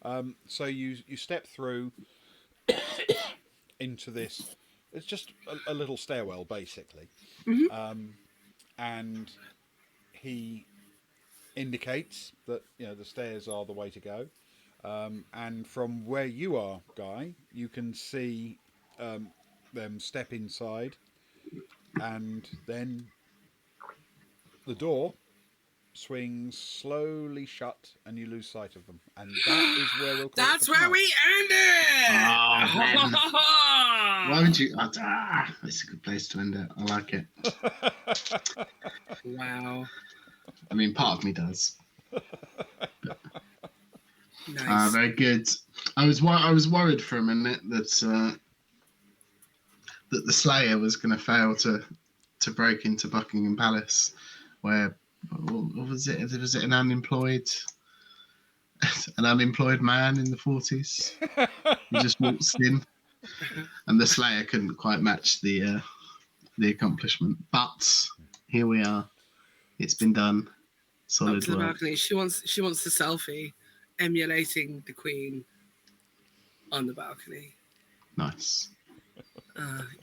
[SPEAKER 1] Okay. So you step through into this. It's just a little stairwell, basically.
[SPEAKER 5] Mm-hmm.
[SPEAKER 1] And he indicates that the stairs are the way to go. And from where you are, Guy, you can see them step inside, and then the door swings slowly shut, and you lose sight of them. And that is where we'll call
[SPEAKER 5] That's
[SPEAKER 1] it
[SPEAKER 5] where
[SPEAKER 1] tonight.
[SPEAKER 5] we end it.
[SPEAKER 4] Why would you? It's a good place to end it. I like it.
[SPEAKER 5] Wow.
[SPEAKER 4] I mean, part of me does.
[SPEAKER 5] Nice.
[SPEAKER 4] Very good. I was worried for a minute that the Slayer was going to fail to break into Buckingham Palace, where what was it? Was it an unemployed man in the 40s? He just waltzed in, and the Slayer couldn't quite match the accomplishment. But here we are. It's been done. Solid
[SPEAKER 5] Up to the
[SPEAKER 4] work.
[SPEAKER 5] balcony. She wants the selfie, emulating the Queen on the balcony.
[SPEAKER 4] Nice.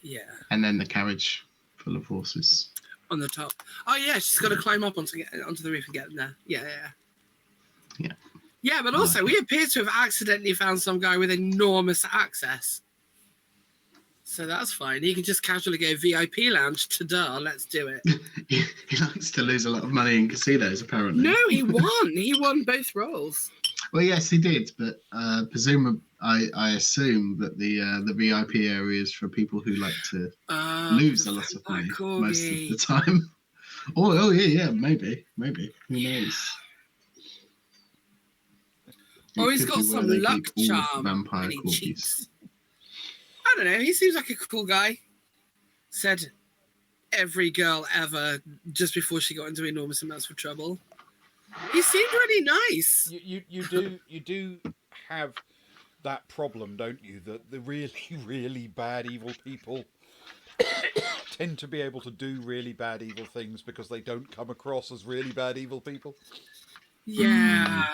[SPEAKER 5] Yeah.
[SPEAKER 4] And then the carriage full of horses.
[SPEAKER 5] On the top. Oh yeah, she's got to climb up onto the roof and get in there. Yeah. Yeah, but also we appear to have accidentally found some guy with enormous access. So that's fine. He can just casually go VIP lounge. Ta-da, let's do it.
[SPEAKER 4] He likes to lose a lot of money in casinos, apparently.
[SPEAKER 5] No, he won. He won both roles.
[SPEAKER 4] Well, yes, he did, but presumably, I assume that the VIP area is for people who like to lose a lot of money most of the time. Oh yeah, maybe. Who knows?
[SPEAKER 5] Or he's got some luck charm
[SPEAKER 4] vampire
[SPEAKER 5] and he
[SPEAKER 4] corgis.
[SPEAKER 5] cheats. I don't know. He seems like a cool guy. Said every girl ever just before she got into enormous amounts of trouble. He seemed really nice.
[SPEAKER 1] You do have that problem, don't you? That the really, really bad evil people tend to be able to do really bad evil things because they don't come across as really bad evil people.
[SPEAKER 5] Yeah.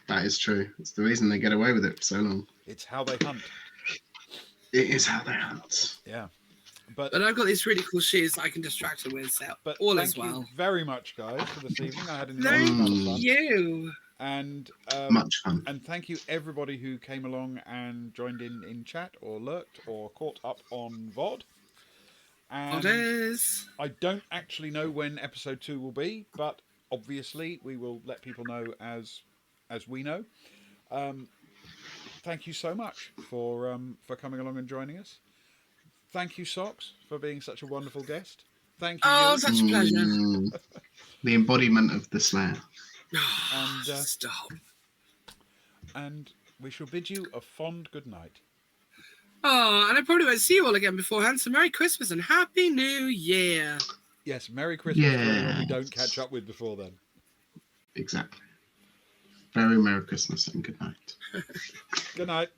[SPEAKER 4] That is true. It's the reason they get away with it for so long.
[SPEAKER 1] It's how they hunt.
[SPEAKER 4] It is how they hunt.
[SPEAKER 1] Yeah. But
[SPEAKER 5] I've got these really cool shoes that I can distract him with, so all
[SPEAKER 1] thank
[SPEAKER 5] as well.
[SPEAKER 1] you very much, guys, for this evening. I had an enormous amount of fun.
[SPEAKER 5] Thank you.
[SPEAKER 1] And
[SPEAKER 4] Much fun.
[SPEAKER 1] And thank you everybody who came along and joined in chat or lurked or caught up on VOD. And I don't actually know when episode 2 will be, but obviously we will let people know as we know. Thank you so much for coming along and joining us. Thank you, Socks, for being such a wonderful guest. Thank you.
[SPEAKER 5] Oh, such a pleasure.
[SPEAKER 4] The embodiment of the Slayer.
[SPEAKER 1] And
[SPEAKER 5] stop.
[SPEAKER 1] And we shall bid you a fond good night.
[SPEAKER 5] Oh, and I probably won't see you all again beforehand, so Merry Christmas and Happy New Year.
[SPEAKER 1] Yes, Merry Christmas to anyone we don't catch up with before then.
[SPEAKER 4] Exactly. Very Merry Christmas and good night.
[SPEAKER 1] Good night.